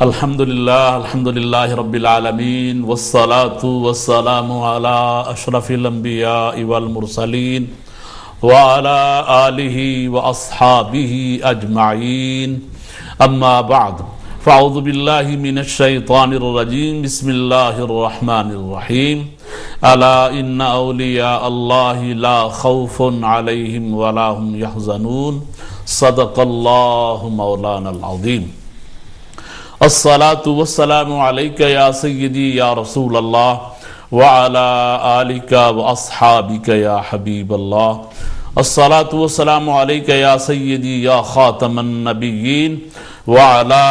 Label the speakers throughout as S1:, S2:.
S1: الحمدللہ رب العالمین والصلاة والسلام علی اشرف الانبیاء والمرسلین وعلی آلہ واصحابہ اجمعین اما بعد فاعوذ باللہ من الشیطان الرجیم بسم اللہ الرحمن الرحیم الا ان اولیاء اللہ لا خوف علیہم ولا هم يحزنون صدق اللہ مولانا العظیم۔ الصلاة والسلام علیک یا سیدی یا رسول اللہ وعلی آلک واصحابک یا حبیب اللہ۔ الصلاة والسلام علیک یا سیدی یا خاتم النبیین وعلی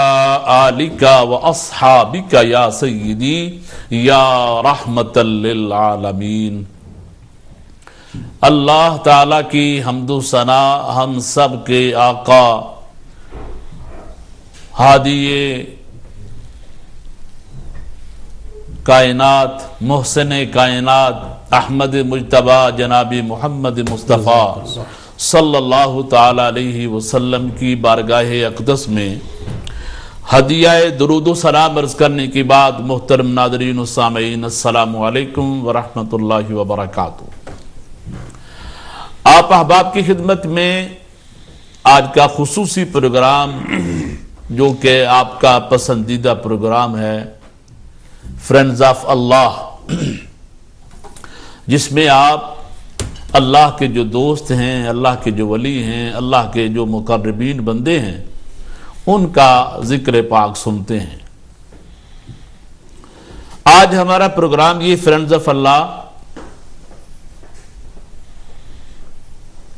S1: آلک واصحابک یا سیدی یا رحمت للعالمین۔ اللہ تعالیٰ کی حمد و ثنا ہم سب کے آقا ہادی کائنات محسن کائنات احمد مجتبی جناب محمد مصطفیٰ صلی اللہ تعالی علیہ وسلم کی بارگاہ اقدس میں ہدیہ درود و سلام عرض کرنے کے بعد محترم ناظرین و سامعین السلام علیکم ورحمۃ اللہ وبرکاتہ۔ آپ احباب کی خدمت میں آج کا خصوصی پروگرام جو کہ آپ کا پسندیدہ پروگرام ہے فرینڈز آف اللہ، جس میں آپ اللہ کے جو دوست ہیں، اللہ کے جو ولی ہیں، اللہ کے جو مقربین بندے ہیں، ان کا ذکر پاک سنتے ہیں۔ آج ہمارا پروگرام یہ فرینڈز آف اللہ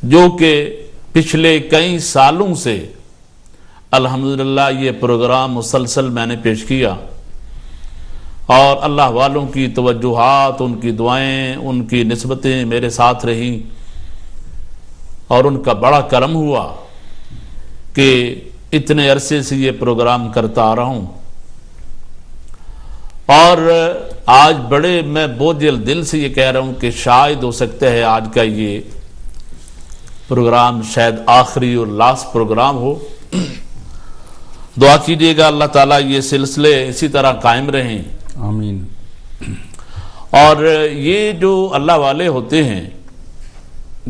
S1: جو کہ پچھلے کئی سالوں سے الحمدللہ یہ پروگرام مسلسل میں نے پیش کیا، اور اللہ والوں کی توجہات، ان کی دعائیں، ان کی نسبتیں میرے ساتھ رہیں، اور ان کا بڑا کرم ہوا کہ اتنے عرصے سے یہ پروگرام کرتا آ رہا ہوں، اور آج بڑے میں بوجھل دل سے یہ کہہ رہا ہوں کہ شاید ہو سکتا ہے آج کا یہ پروگرام شاید آخری اور لاسٹ پروگرام ہو۔ دعا کیجیے گا اللہ تعالیٰ یہ سلسلے اسی طرح قائم رہیں،
S2: آمین۔
S1: اور یہ جو اللہ والے ہوتے ہیں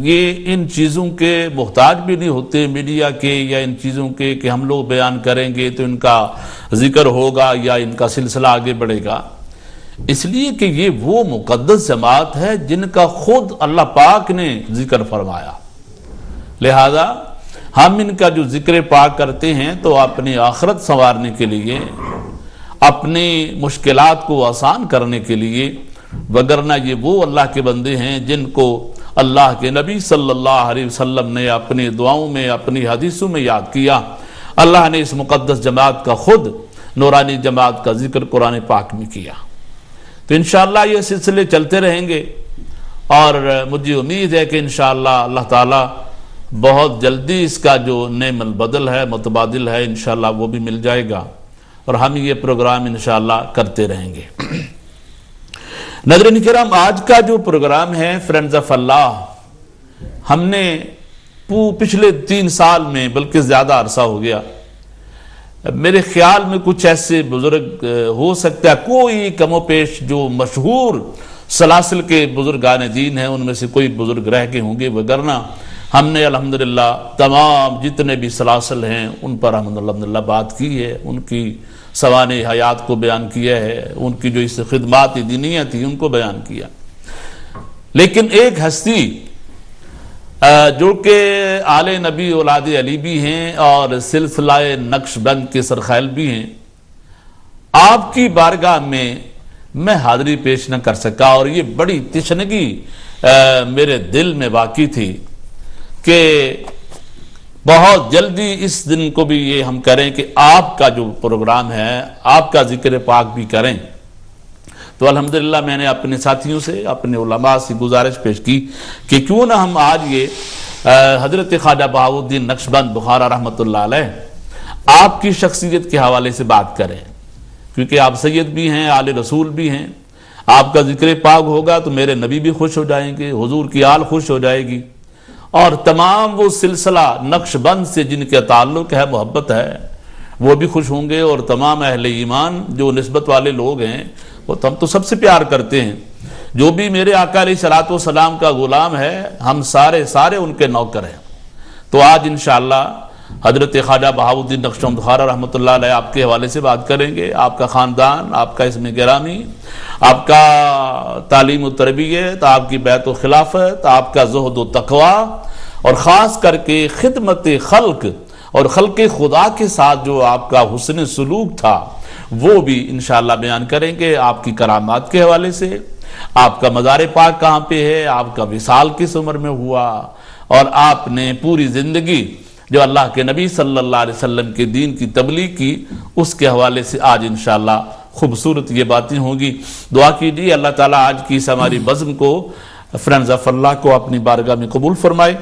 S1: یہ ان چیزوں کے محتاج بھی نہیں ہوتے، میڈیا کے یا ان چیزوں کے کہ ہم لوگ بیان کریں گے تو ان کا ذکر ہوگا یا ان کا سلسلہ آگے بڑھے گا، اس لیے کہ یہ وہ مقدس جماعت ہے جن کا خود اللہ پاک نے ذکر فرمایا، لہذا ہم ان کا جو ذکر پاک کرتے ہیں تو اپنی آخرت سنوارنے کے لیے، اپنی مشکلات کو آسان کرنے کے لیے، وگرنہ یہ وہ اللہ کے بندے ہیں جن کو اللہ کے نبی صلی اللہ علیہ وسلم نے اپنی دعاؤں میں، اپنی حدیثوں میں یاد کیا۔ اللہ نے اس مقدس جماعت کا خود نورانی جماعت کا ذکر قرآن پاک میں کیا، تو انشاءاللہ یہ سلسلے چلتے رہیں گے، اور مجھے امید ہے کہ انشاءاللہ اللہ تعالیٰ بہت جلدی اس کا جو نعم البدل ہے، متبادل ہے، انشاءاللہ وہ بھی مل جائے گا، اور ہم یہ پروگرام انشاءاللہ کرتے رہیں گے۔ ناظرین کرام، آج کا جو پروگرام ہے فرینڈز آف اللہ، ہم نے پچھلے 3 سال میں، بلکہ زیادہ عرصہ ہو گیا، میرے خیال میں کچھ ایسے بزرگ ہو سکتا ہے کوئی کم و پیش جو مشہور سلاسل کے بزرگان دین ہیں ان میں سے کوئی بزرگ رہ کے ہوں گے، وگرنہ ہم نے الحمدللہ تمام جتنے بھی سلاسل ہیں ان پر ہم الحمدللہ بات کی ہے، ان کی سوانح حیات کو بیان کیا ہے، ان کی جو اس خدمات دینیہ تھی ان کو بیان کیا، لیکن ایک ہستی جو کہ آل نبی اولاد علی بھی ہیں اور سلسلہ نقش بند کے سرخیل بھی ہیں، آپ کی بارگاہ میں حاضری پیش نہ کر سکا، اور یہ بڑی تشنگی میرے دل میں واقع تھی کہ بہت جلدی اس دن کو بھی یہ ہم کریں کہ آپ کا جو پروگرام ہے آپ کا ذکر پاک بھی کریں۔ تو الحمدللہ میں نے اپنے ساتھیوں سے، اپنے علماء سے گزارش پیش کی کہ کیوں نہ ہم آج یہ حضرت خواجہ بہاؤالدین نقشبند بخارا رحمۃ اللہ علیہ آپ کی شخصیت کے حوالے سے بات کریں، کیونکہ آپ سید بھی ہیں، آل رسول بھی ہیں، آپ کا ذکر پاک ہوگا تو میرے نبی بھی خوش ہو جائیں گے، حضور کی آل خوش ہو جائے گی، اور تمام وہ سلسلہ نقش بند سے جن کے تعلق ہے، محبت ہے، وہ بھی خوش ہوں گے، اور تمام اہل ایمان جو نسبت والے لوگ ہیں وہ ہم تو سب سے پیار کرتے ہیں، جو بھی میرے آقا علیہ الصلوۃ والسلام کا غلام ہے ہم سارے ان کے نوکر ہیں۔ تو آج انشاءاللہ حضرت خواجہ بہاؤالدین نقشبند بخارا رحمۃ اللہ علیہ آپ کے حوالے سے بات کریں گے، آپ کا خاندان، آپ کا اسم گرامی، آپ کا تعلیم و تربیت، آپ کی بیعت و خلافت، آپ کا زہد و تقوی، اور خاص کر کے خدمت خلق اور خلق خدا کے ساتھ جو آپ کا حسن سلوک تھا وہ بھی انشاءاللہ بیان کریں گے، آپ کی کرامات کے حوالے سے، آپ کا مزار پاک کہاں پہ ہے، آپ کا وصال کس عمر میں ہوا، اور آپ نے پوری زندگی جو اللہ کے نبی صلی اللہ علیہ وسلم کے دین کی تبلیغ کی، اس کے حوالے سے آج انشاءاللہ خوبصورت یہ باتیں ہوں گی۔ دعا کیجیے اللہ تعالیٰ آج کی اس ہماری بزم کو فرینڈز آف اللہ کو اپنی بارگاہ میں قبول فرمائے۔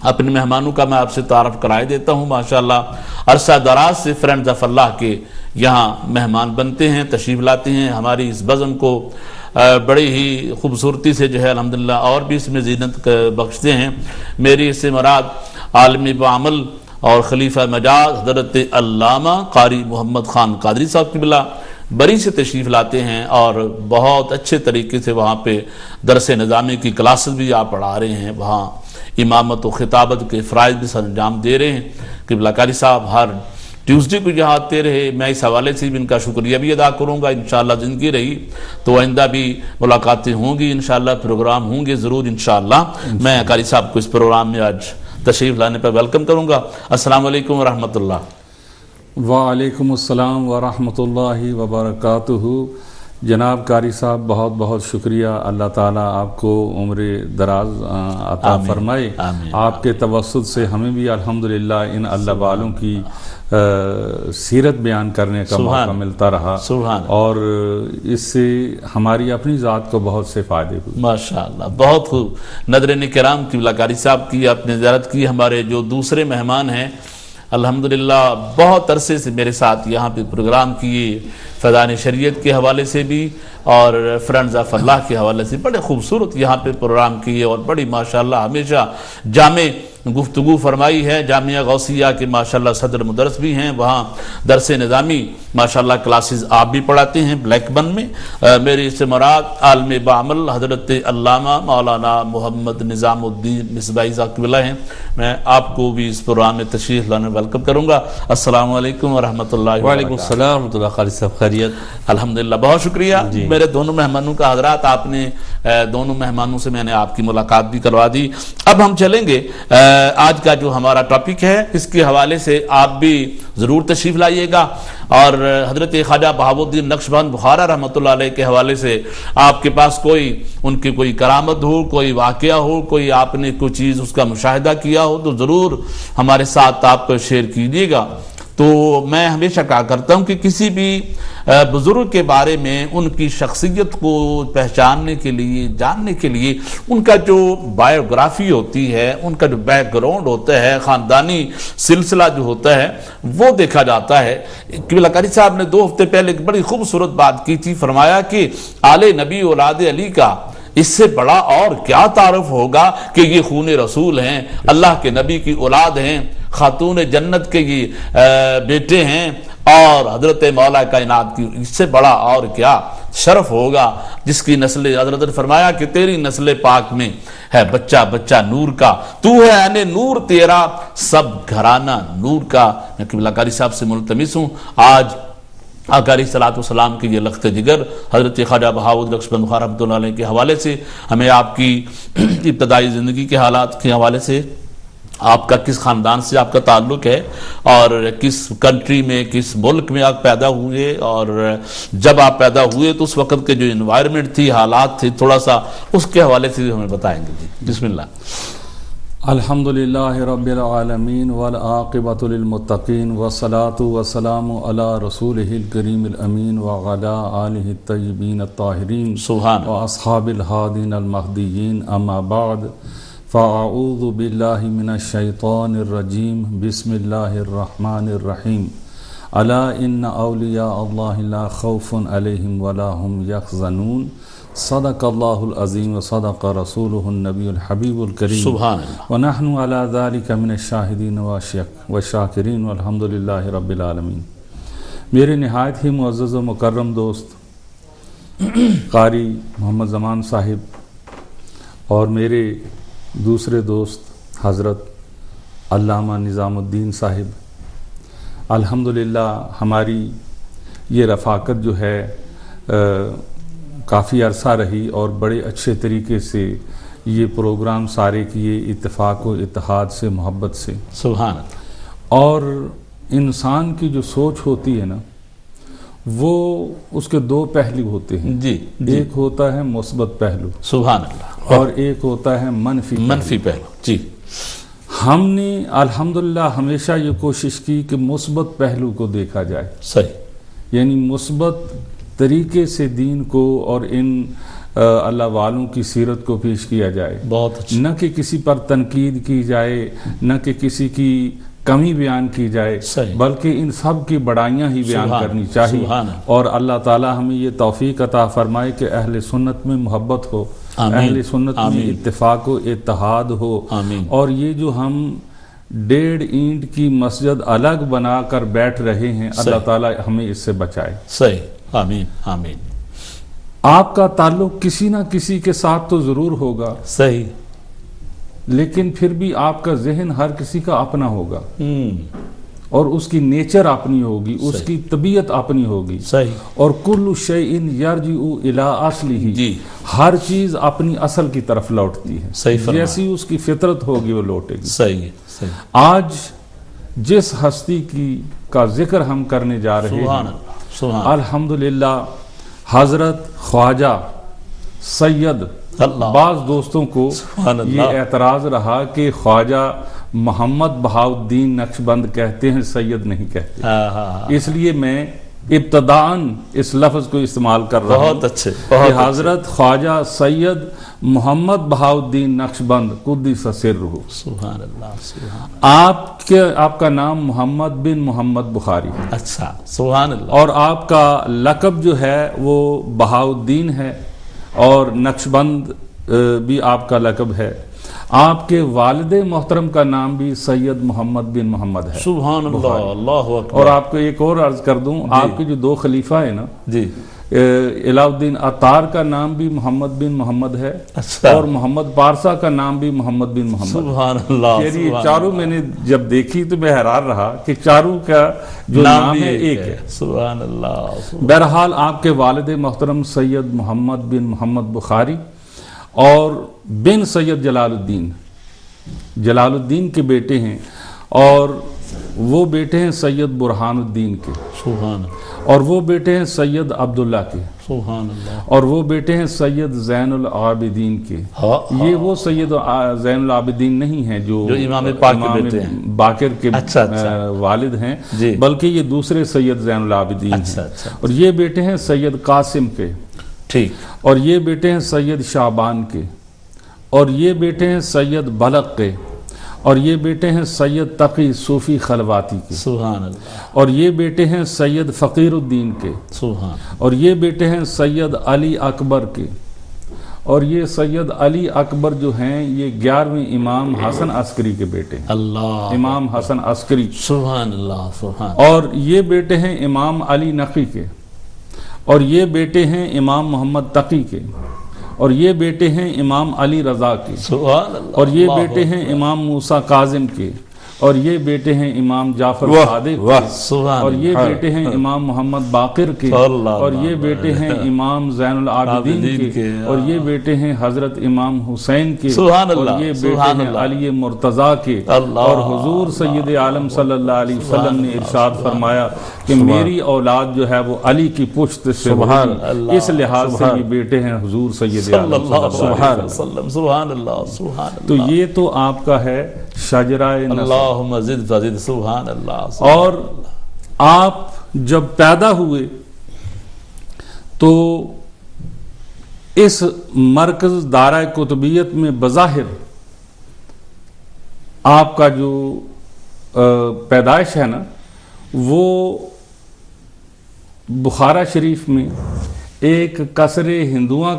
S1: اپنے مہمانوں کا میں آپ سے تعارف کرائے دیتا ہوں۔ ماشاءاللہ عرصہ دراز سے فرینڈز آف اللہ کے یہاں مہمان بنتے ہیں، تشریف لاتے ہیں، ہماری اس بزم کو بڑی ہی خوبصورتی سے جو ہے الحمدللہ اور بھی اس میں زینت بخشتے ہیں۔ میری اس سے مراد عالم بعمل اور خلیفہ مجاز حضرت علامہ قاری محمد خان قادری صاحب قبلہ بری سے تشریف لاتے ہیں، اور بہت اچھے طریقے سے وہاں پہ درس نظامی کی کلاسز بھی آپ پڑھا رہے ہیں، وہاں امامت و خطابت کے فرائض بھی سر انجام دے رہے ہیں۔ قبلہ قاری صاحب ہر ٹیوزڈے کو یہاں آتے رہے، میں اس حوالے سے بھی ان کا شکریہ بھی ادا کروں گا۔ انشاءاللہ زندگی رہی تو آئندہ بھی ملاقاتیں ہوں گی، انشاءاللہ پروگرام ہوں گے ضرور انشاءاللہ۔ میں قاری صاحب کو اس پروگرام میں آج تشریف لانے پر ویلکم کروں گا۔ السلام علیکم ورحمۃ اللہ۔
S2: وعلیکم السلام ورحمۃ اللہ وبرکاتہ۔ جناب قاری صاحب بہت بہت شکریہ، اللہ تعالیٰ آپ کو عمر دراز عطا فرمائے۔ آپ کے توسط سے ہمیں بھی الحمدللہ ان اللہ والوں کی سیرت بیان کرنے کا موقع ملتا رہا، اور اس سے ہماری اپنی ذات کو بہت سے فائدے ہوئے۔
S1: ماشاءاللہ بہت خوب۔ ناظرین کرام، قبلہ قاری صاحب کی آپ نے زیارت کی۔ ہمارے جو دوسرے مہمان ہیں الحمدللہ بہت عرصے سے میرے ساتھ یہاں پہ پروگرام کیے، فیضان شریعت کے حوالے سے بھی اور فرینڈز آف اللہ کے حوالے سے بڑے خوبصورت یہاں پہ پروگرام کیے، اور بڑی ماشاءاللہ ہمیشہ جامع گفتگو فرمائی ہے۔ جامعہ غوثیہ کے ماشاءاللہ صدر مدرس بھی ہیں، وہاں درس نظامی ماشاءاللہ کلاسز آپ بھی پڑھاتے ہیں بلیک بن میں۔ میری اس سے مراد عالم بعمل حضرت علامہ مولانا محمد نظام الدین مصباحی صاحب قبلہ ہیں۔ میں آپ کو بھی اس پروگرام میں تشریف لانے ویلکم کروں گا۔ السلام علیکم ورحمۃ اللہ وبرکاتہ۔
S3: وعلیکم السلام ورحمۃ اللہ۔ قاری صاحب خیریت؟
S1: الحمدللہ بہت شکریہ۔ میرے دونوں مہمانوں کا حضرات، آپ نے دونوں مہمانوں سے میں نے آپ کی ملاقات بھی کروا دی۔ اب ہم چلیں گے آج کا جو ہمارا ٹاپک ہے، اس کے حوالے سے آپ بھی ضرور تشریف لائیے گا، اور حضرت خواجہ بہاؤالدین نقشبند بخارا رحمۃ اللہ علیہ کے حوالے سے آپ کے پاس ان کی کوئی کرامت ہو، کوئی واقعہ ہو، کوئی آپ نے کوئی چیز اس کا مشاہدہ کیا ہو تو ضرور ہمارے ساتھ آپ شیئر کیجیے گا۔ تو میں ہمیشہ کہا کرتا ہوں کہ کسی بھی بزرگ کے بارے میں ان کی شخصیت کو پہچاننے کے لیے، جاننے کے لیے ان کا جو بایوگرافی ہوتی ہے، ان کا جو بیک گراؤنڈ ہوتا ہے، خاندانی سلسلہ جو ہوتا ہے وہ دیکھا جاتا ہے۔ قبلہ قاری صاحب نے 2 ہفتے پہلے ایک بڑی خوبصورت بات کی تھی، فرمایا کہ آل نبی اولاد علی کا اس سے بڑا اور کیا تعارف ہوگا کہ یہ خون رسول ہیں، اللہ کے نبی کی اولاد ہیں، خاتون جنت کے یہ بیٹے ہیں، اور حضرت مولا کائنات کی اس سے بڑا اور کیا شرف ہوگا جس کی نسل، حضرت نے فرمایا کہ تیری نسل پاک میں ہے بچہ بچہ نور کا، تو ہے یعنی نور تیرا سب گھرانہ نور کا۔ میں قبلہ قاری صاحب سے ملتمس ہوں آج آقا علیہ الصلوۃ والسلام کی یہ لخت جگر حضرت خواجہ بہاؤالدین نقشبند بخارا رحمۃ اللہ علیہ کے حوالے سے ہمیں آپ کی ابتدائی زندگی کے حالات کے حوالے سے، آپ کا کس خاندان سے آپ کا تعلق ہے، اور کس کنٹری میں، کس ملک میں آپ پیدا ہوئے، اور جب آپ پیدا ہوئے تو اس وقت کے جو انوائرمنٹ تھی، حالات تھے، تھوڑا سا اس کے حوالے سے ہمیں بتائیں گے جی۔ بسم اللہ۔
S2: الحمدللہ رب العالمین والعاقبۃ للمتقین والصلاۃ والسلام علی رسولہ الکریم الامین وعلی آلہ الطیبین الطاہرین واصحاب الہادین المہدیین، اما بعد فاعوذ باللہ من الشیطان الرجیم، بسم اللہ الرحمن الرحیم۔ الا ان اولیاء اللہ لا خوف علیہم ولا هم یحزنون صدق اللہ العظیم و صدق رسولہ النبی الحبیب الکریم
S1: سبحان اللہ
S2: ونحن علی ذلک من الشاہدین والشاکرین والحمد للہ رب العالمین۔ میرے نہایت ہی معزز و مکرم دوست قاری محمد زمان صاحب اور میرے دوسرے دوست حضرت علامہ نظام الدین صاحب، الحمدللہ ہماری یہ رفاقت جو ہے کافی عرصہ رہی اور بڑے اچھے طریقے سے یہ پروگرام سارے کیے اتفاق و اتحاد سے، محبت سے۔
S1: سبحان اللہ۔
S2: اور انسان کی جو سوچ ہوتی ہے نا، وہ اس کے دو پہلو ہوتے ہیں،
S1: جی
S2: ایک ہوتا ہے مثبت پہلو
S1: سبحان اللہ
S2: اور ایک ہوتا ہے منفی
S1: پہلو۔ جی
S2: ہم نے الحمدللہ ہمیشہ یہ کوشش کی کہ مثبت پہلو کو دیکھا جائے،
S1: صحیح،
S2: یعنی مثبت طریقے سے دین کو اور ان اللہ والوں کی سیرت کو پیش کیا جائے،
S1: بہت اچھا،
S2: نہ کہ کسی پر تنقید کی جائے، نہ کہ کسی کی کمی بیان کی جائے،
S1: صحیح،
S2: بلکہ ان سب کی بڑائیاں ہی بیان
S1: سبحان
S2: کرنی چاہیے،
S1: سبحان
S2: اور اللہ تعالی ہمیں یہ توفیق عطا فرمائے کہ اہل سنت میں محبت ہو،
S1: آمین،
S2: اہل سنت میں
S1: آمین،
S2: اتفاق و اتحاد ہو،
S1: آمین۔
S2: اور یہ جو ہم 1.5 اینٹ کی مسجد الگ بنا کر بیٹھ رہے ہیں، اللہ
S1: صحیح،
S2: تعالی ہمیں اس سے بچائے۔
S1: صحیح، آمین آمین۔
S2: آپ کا تعلق کسی نہ کسی کے ساتھ تو ضرور ہوگا،
S1: صحیح،
S2: لیکن پھر بھی آپ کا ذہن ہر کسی کا اپنا ہوگا، اور اس کی نیچر اپنی ہوگی، اس
S1: صحیح،
S2: کی طبیعت اپنی ہوگی،
S1: صحیح،
S2: اور کل شیء یرجع الی اصلہ،
S1: جی،
S2: ہر چیز اپنی اصل کی طرف لوٹتی ہے،
S1: صحیح فرمایا،
S2: جیسی اس کی فطرت ہوگی وہ لوٹے گی۔
S1: صحیح، صحیح،
S2: آج جس ہستی کا ذکر ہم کرنے جا رہے
S1: سبحان
S2: ہیں،
S1: اللہ، سبحان اللہ،
S2: الحمدللہ حضرت خواجہ سید،
S1: اللہ،
S2: بعض دوستوں کو
S1: سبحان اللہ،
S2: یہ اعتراض رہا کہ خواجہ محمد بہاؤالدین نقشبند کہتے ہیں، سید نہیں کہتے،
S1: ہاں ہاں ہاں،
S2: اس لیے میں ابتداءً اس لفظ کو استعمال کر رہا ہوں
S1: بہت اچھے،
S2: کہ
S1: بہت اچھے،
S2: حضرت خواجہ سید محمد بہاؤالدین نقشبند قدس سرہ،
S1: سبحان اللہ، سبحان،
S2: آپ کا نام محمد بن محمد بخاری ہے،
S1: اچھا، سبحان اللہ،
S2: اور آپ کا لقب جو ہے وہ بہاؤالدین ہے، اور نقشبند بھی آپ کا لقب ہے۔ آپ کے والد محترم کا نام بھی سید محمد بن محمد ہے،
S1: سبحان اللہ، اللہ اکبر۔
S2: اور آپ کو ایک اور عرض کر دوں، آپ کے جو 2 خلیفہ ہیں نا،
S1: جی،
S2: علاء الدین عطار کا نام بھی محمد بن محمد ہے،
S1: اچھا،
S2: اور محمد پارسا کا نام بھی محمد بن محمد ہے۔
S1: سبحان اللہ،
S2: یعنی
S1: سبحان
S2: چاروں میں نے جب دیکھی تو میں حیران رہا کہ چاروں کا جو نام
S1: بھی
S2: ہے ایک ہے۔
S1: سبحان اللہ،
S2: بہرحال آپ کے والد محترم سید محمد بن محمد بخاری اور بن سید جلال الدین کے بیٹے ہیں، اور وہ بیٹے ہیں سید برہان الدین کے،
S1: سبحان اللہ،
S2: اور وہ بیٹے ہیں سید عبداللہ کے،
S1: سبحان اللہ،
S2: اور وہ بیٹے ہیں سید زین العابدین کے۔ یہ وہ سید زین العابدین نہیں ہیں جو
S1: امام پاک کے بیٹے ہیں،
S2: باقر کے
S1: اچھا،
S2: والد ہیں،
S1: جی،
S2: بلکہ یہ دوسرے سید زین العابدین
S1: اچھا،
S2: ہیں،
S1: اچھا،
S2: اور یہ بیٹے ہیں سید قاسم کے،
S1: ٹھیک،
S2: اور یہ بیٹے ہیں سید شعبان کے، اور یہ بیٹے ہیں سید بلق کے، اور یہ بیٹے ہیں سید تقی صوفی خلواتی کے،
S1: سبحان اللہ،
S2: اور یہ بیٹے ہیں سید فقیر الدین کے،
S1: سبحان،
S2: اور یہ بیٹے ہیں سید علی اکبر کے، اور یہ سید علی اکبر جو ہیں یہ 11ویں امام حسن عسکری کے بیٹے ہیں،
S1: اللہ،
S2: امام حسن عسکری،
S1: سبحان اللہ، سبحان،
S2: اور یہ بیٹے ہیں امام علی نقی کے، اور یہ بیٹے ہیں امام محمد تقی کے، اور یہ بیٹے ہیں امام علی رضا کے،
S1: سبحان اللہ،
S2: اور یہ بیٹے ہیں امام موسیٰ کاظم کے، اور یہ بیٹے ہیں امام جعفر صادق کے،
S1: سبحان
S2: اور یہ بیٹے ہیں امام محمد باقر کے، اور یہ بیٹے ہیں امام زین العابدین کے، اور یہ بیٹے ہیں حضرت امام حسین کے، اور یہ بیٹے ہیں علی مرتضیٰ کے، اور حضور سید عالم صلی اللہ علیہ وسلم نے ارشاد فرمایا کہ میری اولاد جو ہے وہ علی کی پشت سے ہوگی، اس لحاظ سے یہ بیٹے ہیں حضور سید عالم صلی اللہ علیہ وسلم۔
S1: سبحان اللہ، سبحان اللہ،
S2: تو یہ تو آپ کا ہے شجرہ نسب،
S1: اللہم زد فزد، سبحان اللہ،
S2: اور آپ جب پیدا ہوئے تو اس مرکز دارہ کتبیت میں بظاہر آپ کا جو پیدائش ہے نا وہ بخارا شریف میں ایک قصر ہندواں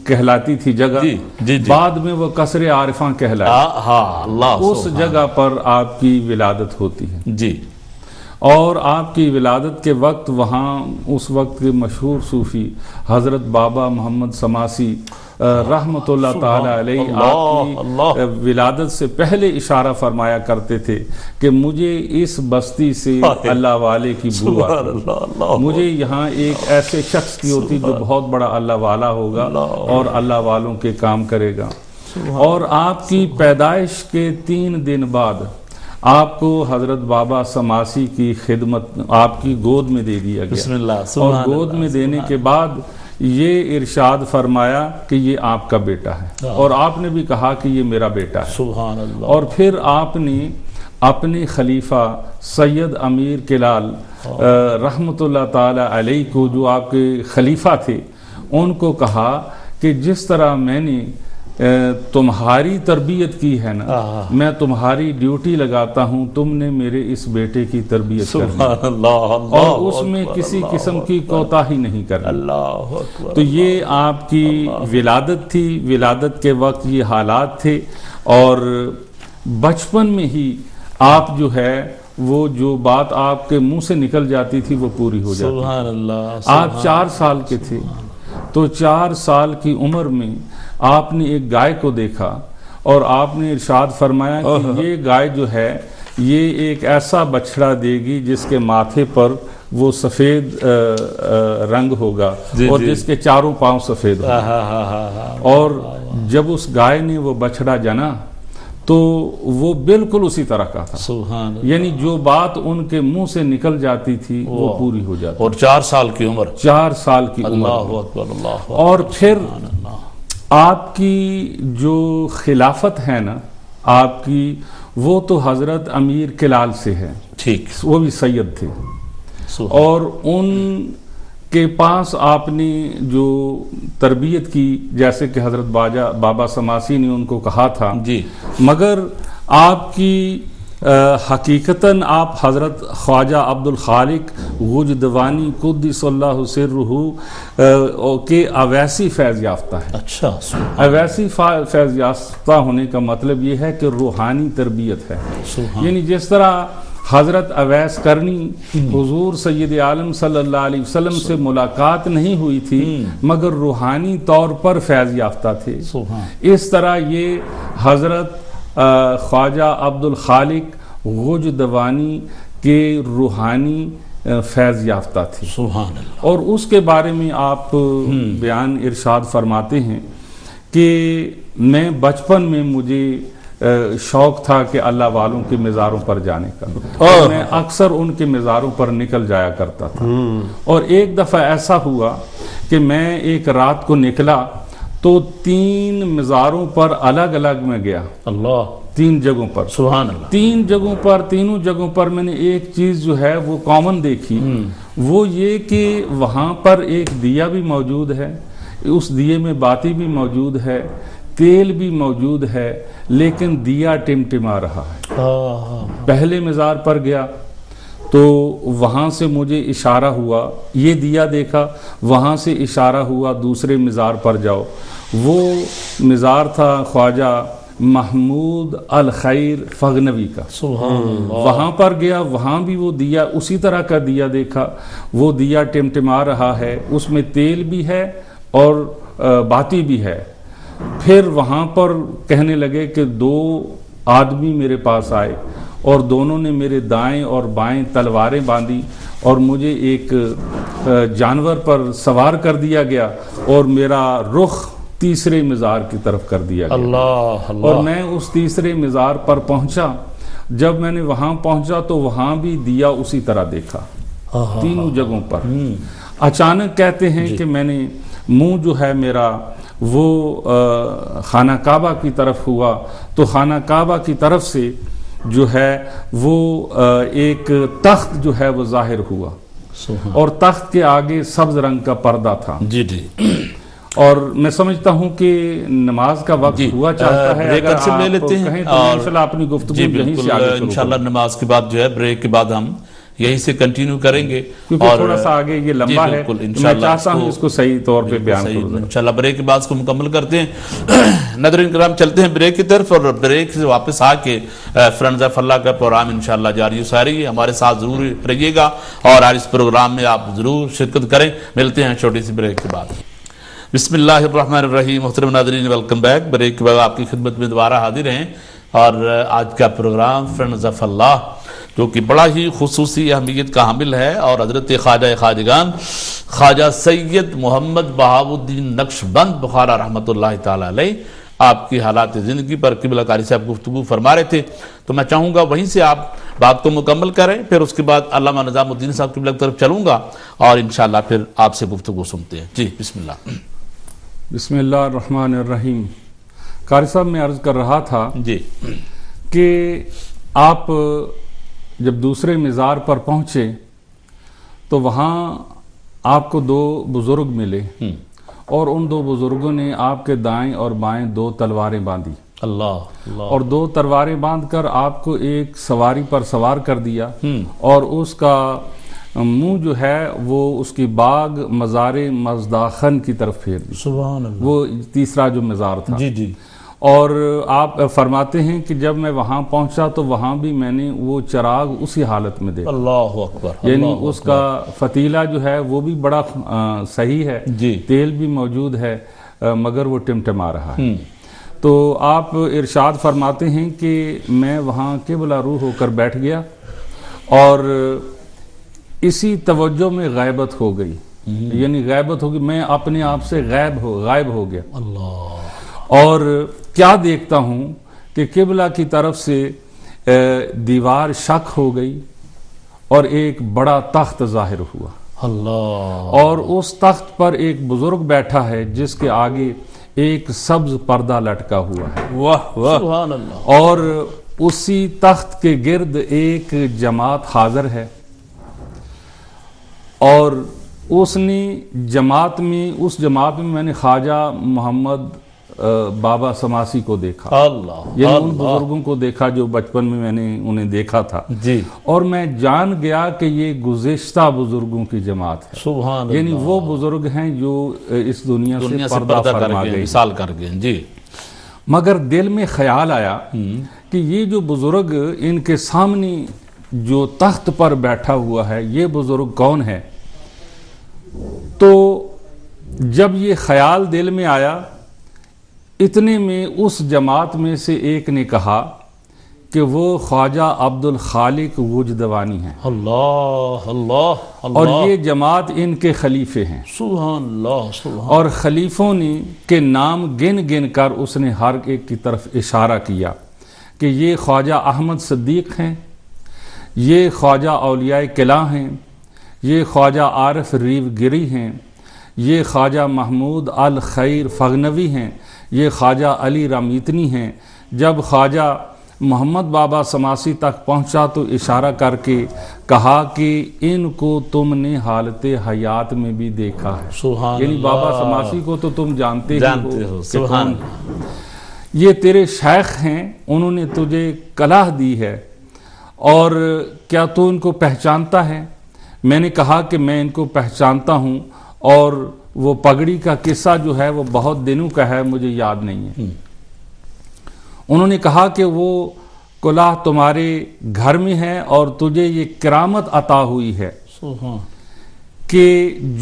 S2: کہلاتی تھی جگہ،
S1: جی جی جی
S2: بعد میں وہ قصر عارفاں کہلائی،
S1: ہاں اللہ
S2: اس جگہ پر آپ کی ولادت ہوتی ہے۔
S1: جی
S2: اور آپ کی ولادت کے وقت وہاں اس وقت کے مشہور صوفی حضرت بابا محمد سماسی رحمت اللہ تعالی علیہ آپ کی ولادت سے پہلے اشارہ فرمایا کرتے تھے کہ مجھے اس بستی سے اللہ والے کی بو آتی، مجھے یہاں ایک ایسے شخص کی ہوتی جو بہت بڑا اللہ والا ہوگا اور اللہ والوں کے کام کرے گا۔ اور آپ کی پیدائش کے 3 دن بعد آپ کو حضرت بابا سماسی کی خدمت آپ کی گود میں دے دیا
S1: بسم
S2: گیا،
S1: اللہ،
S2: اور گود میں دینے کے بعد یہ ارشاد فرمایا کہ یہ آپ کا بیٹا ہے، اور آپ نے بھی کہا کہ یہ میرا بیٹا ہے۔
S1: سبحان اللہ۔
S2: اور پھر آپ نے اپنے خلیفہ سید امیر کلال رحمت اللہ تعالی علیہ کو، جو آپ کے خلیفہ تھے، ان کو کہا کہ جس طرح میں نے تمہاری تربیت کی ہے نا، میں تمہاری ڈیوٹی لگاتا ہوں، تم نے میرے اس بیٹے کی تربیت کرنی اور اس میں کسی قسم کی کوتاہی نہیں کرنی۔
S1: اللہ اکبر۔
S2: تو یہ آپ کی ولادت تھی، ولادت کے وقت یہ حالات تھے، اور بچپن میں ہی آپ جو ہے وہ جو بات آپ کے منہ سے نکل جاتی تھی وہ پوری ہو جاتی۔
S1: سبحان اللہ۔
S2: آپ 4 سال کے تھے، تو 4 سال کی عمر میں آپ نے ایک گائے کو دیکھا، اور آپ نے ارشاد فرمایا کہ یہ گائے جو ہے یہ ایک ایسا بچڑا دے گی جس کے ماتھے پر وہ سفید رنگ ہوگا اور جس کے چاروں پاؤں سفید ہوگا۔ اور جب اس گائے نے وہ بچڑا جنا تو وہ بالکل اسی طرح کا تھا،
S1: سبحان اللہ۔
S2: یعنی جو بات ان کے منہ سے نکل جاتی تھی وہ پوری ہو جاتی،
S1: اور 4 سال کی عمر۔
S2: 4 سال کی عمر
S1: اللہ اکبر، اللہ اکبر۔
S2: اور پھر آپ کی جو خلافت ہے نا آپ کی، وہ تو حضرت امیر کلال سے ہے،
S1: ٹھیک،
S2: وہ بھی سید تھے، اور ان کے پاس آپ نے جو تربیت کی، جیسے کہ حضرت بابا سماسی نے ان کو کہا تھا،
S1: جی،
S2: مگر آپ کی حقیقتاً آپ حضرت خواجہ عبد الخالق وجدوانی قدس اللہ سرہ کے اویسی فیض یافتہ ہے۔
S1: اچھا،
S2: اویسی فیض یافتہ ہونے کا مطلب یہ ہے کہ روحانی تربیت ہے، یعنی جس طرح حضرت اویس کرنی حضور سید عالم صلی اللہ علیہ وسلم سے ملاقات نہیں ہوئی تھی مگر روحانی طور پر فیض یافتہ تھے، اس طرح یہ حضرت خواجہ عبد الخالق غجدوانی کے روحانی فیض یافتہ تھے،
S1: سبحان اللہ۔
S2: اور اس کے بارے میں آپ بیان ارشاد فرماتے ہیں کہ میں بچپن میں مجھے شوق تھا کہ اللہ والوں کے مزاروں پر جانے کا، اور میں اکثر ان کے مزاروں پر نکل جایا کرتا تھا، اور ایک دفعہ ایسا ہوا کہ میں ایک رات کو نکلا تو 3 مزاروں پر الگ الگ میں گیا،
S1: اللہ،
S2: 3 جگہوں پر،
S1: سبحان اللہ،
S2: 3 جگہوں پر، تینوں جگہوں پر میں نے ایک چیز جو ہے وہ کامن دیکھی، وہ یہ کہ وہاں پر ایک دیا بھی موجود ہے، اس دیے میں باتی بھی موجود ہے، تیل بھی موجود ہے، لیکن دیا ٹمٹما رہا ہے۔ پہلے مزار پر گیا تو وہاں سے مجھے اشارہ ہوا، یہ دیا دیکھا، وہاں سے اشارہ ہوا دوسرے مزار پر جاؤ، وہ مزار تھا خواجہ محمود الخیر فغنوی کا،
S1: سبحان اللہ،
S2: وہاں پر گیا، وہاں بھی وہ دیا اسی طرح کا دیا دیکھا، وہ دیا ٹمٹما رہا ہے، اس میں تیل بھی ہے اور باتی بھی ہے۔ پھر وہاں پر کہنے لگے کہ 2 آدمی میرے پاس آئے اور دونوں نے میرے دائیں اور بائیں تلواریں باندھی اور مجھے ایک جانور پر سوار کر دیا گیا اور میرا رخ تیسرے مزار کی طرف کر دیا گیا،
S1: اللہ اللہ،
S2: اور میں اس تیسرے مزار پر پہنچا۔ جب میں نے وہاں پہنچا تو وہاں بھی دیا اسی طرح دیکھا، تینوں جگہوں پر۔ اچانک کہتے ہیں کہ میں نے منہ جو ہے میرا وہ خانہ کعبہ کی طرف ہوا تو خانہ کعبہ کی طرف سے جو ہے وہ ایک تخت جو ہے وہ ظاہر ہوا، اور تخت کے آگے سبز رنگ کا پردہ تھا۔
S1: جی جی،
S2: اور میں سمجھتا ہوں کہ نماز کا وقت ہوا چاہتا ہے،
S1: بریک
S2: اگر
S1: لے
S2: آپ
S1: لیتے ہیں
S2: کہیں تو انشاءاللہ اپنی گفتگو
S1: جی
S2: یہیں سے
S1: بالکل،
S2: آگے شروع
S1: انشاءاللہ نماز کے بعد جو ہے بریک کے بعد ہم یہی سے کنٹینیو کریں گے،
S2: کیونکہ تھوڑا سا آگے یہ لمبا ہے،
S1: بالکل
S2: میں
S1: انشاءاللہ
S2: چاہتا ہوں اس کو صحیح طور پہ بیان کروں۔
S1: انشاءاللہ بریک کے بعد اس کو مکمل کرتے ہیں۔ ناظرین کرام چلتے ہیں بریک کی طرف، اور بریک سے واپس آ کے فرینڈز آف اللہ کا پروگرام انشاءاللہ جاری و ساری ہے، ہمارے ساتھ ضرور رہیے گا اور آج اس پروگرام میں آپ ضرور شرکت کریں۔ ملتے ہیں چھوٹی سی بریک کے بعد۔ بسم اللہ الرحمن الرحیم۔ محترم ناظرین ویلکم بیک۔ بریک کے بعد آپ کی خدمت میں دوبارہ حاضر ہیں، اور آج کا پروگرام فرینڈز آف اللہ جو کہ بڑا ہی خصوصی اہمیت کا حامل ہے، اور حضرت خواجہ خواجگان خواجہ سید محمد بہاؤالدین نقشبند بخارا رحمۃ اللہ تعالی علیہ آپ کی حالات زندگی پر قبلہ قاری صاحب گفتگو فرما رہے تھے، تو میں چاہوں گا وہیں سے آپ بات کو مکمل کریں، پھر اس کے بعد علامہ نظام الدین صاحب قبلہ کی طرف چلوں گا اور انشاءاللہ پھر آپ سے گفتگو سنتے ہیں۔ جی بسم اللہ۔
S2: بسم اللہ الرحمن الرحیم۔ قاری صاحب میں عرض کر رہا تھا
S1: جی
S2: کہ آپ جب دوسرے مزار پر پہنچے تو وہاں آپ کو دو بزرگ ملے، اور ان دو بزرگوں نے آپ کے دائیں اور بائیں دو تلواریں باندھی،
S1: اللہ
S2: اور دو تلواریں باندھ کر آپ کو ایک سواری پر سوار کر دیا، اور اس کا منہ جو ہے وہ اس کی باغ مزار مزداخن کی طرف پھیر دی،
S1: سبحان اللہ،
S2: وہ تیسرا جو مزار تھا۔
S1: جی جی،
S2: اور آپ فرماتے ہیں کہ جب میں وہاں پہنچا تو وہاں بھی میں نے وہ چراغ اسی حالت میں دیکھا،
S1: اللہ اکبر،
S2: یعنی اس کا فتیلہ جو ہے وہ بھی بڑا صحیح ہے،
S1: جی
S2: تیل بھی موجود ہے، مگر وہ ٹمٹما رہا ہے۔ تو آپ ارشاد فرماتے ہیں کہ میں وہاں قبلہ رو ہو کر بیٹھ گیا، اور اسی توجہ میں غیبت ہو گئی، یعنی غیبت ہو گئی، میں اپنے آپ سے غائب ہو گیا،
S1: اللہ،
S2: اور کیا دیکھتا ہوں کہ قبلہ کی طرف سے دیوار شق ہو گئی اور ایک بڑا تخت ظاہر ہوا،
S1: اللہ،
S2: اور اس تخت پر ایک بزرگ بیٹھا ہے جس کے آگے ایک سبز پردہ لٹکا ہوا ہے،
S1: واہ واہ، سبحان اللہ،
S2: اور اسی تخت کے گرد ایک جماعت حاضر ہے، اور اس جماعت میں میں نے خواجہ محمد بابا سماسی کو دیکھا،
S1: اللہ،
S2: یعنی ان بزرگوں کو دیکھا جو بچپن میں نے انہیں دیکھا تھا،
S1: جی،
S2: اور میں جان گیا کہ یہ گزشتہ بزرگوں کی جماعت ہے،
S1: سبحان اللہ،
S2: یعنی وہ بزرگ ہیں جو اس دنیا سے
S1: پردہ
S2: پردہ
S1: کر
S2: فرما
S1: گئے،
S2: گئے،
S1: وصال کر گئے، جی،
S2: مگر دل میں خیال آیا کہ یہ جو بزرگ ان کے سامنے جو تخت پر بیٹھا ہوا ہے یہ بزرگ کون ہے؟ تو جب یہ خیال دل میں آیا، اتنے میں اس جماعت میں سے ایک نے کہا کہ وہ خواجہ عبد الخالق وجدوانی ہیں،
S1: اللہ اللہ اللہ،
S2: اور یہ جماعت ان کے خلیفے ہیں،
S1: سبحان اللہ، سبحان،
S2: اور خلیفوں نے کے نام گن گن کر اس نے ہر ایک کی طرف اشارہ کیا کہ یہ خواجہ احمد صدیق ہیں، یہ خواجہ اولیاء قلعہ ہیں، یہ خواجہ عارف ریو گری ہیں، یہ خواجہ محمود الخیر فغنوی ہیں، یہ خواجہ علی رامیتنی ہیں۔ جب خواجہ محمد بابا سماسی تک پہنچا تو اشارہ کر کے کہا کہ ان کو تم نے حالت حیات میں بھی دیکھا ہے،
S1: سبحان
S2: یعنی
S1: اللہ،
S2: بابا سماسی کو تو تم جانتے
S1: ہو، سبحان
S2: یہ تیرے شیخ ہیں، انہوں نے تجھے کلاه دی ہے، اور کیا تو ان کو پہچانتا ہے؟ میں نے کہا کہ میں ان کو پہچانتا ہوں، اور وہ پگڑی کا قصہ جو ہے وہ بہت دنوں کا ہے، مجھے یاد نہیں ہے۔ انہوں نے کہا کہ وہ کلاه تمہارے گھر میں ہے اور تجھے یہ کرامت عطا ہوئی ہے کہ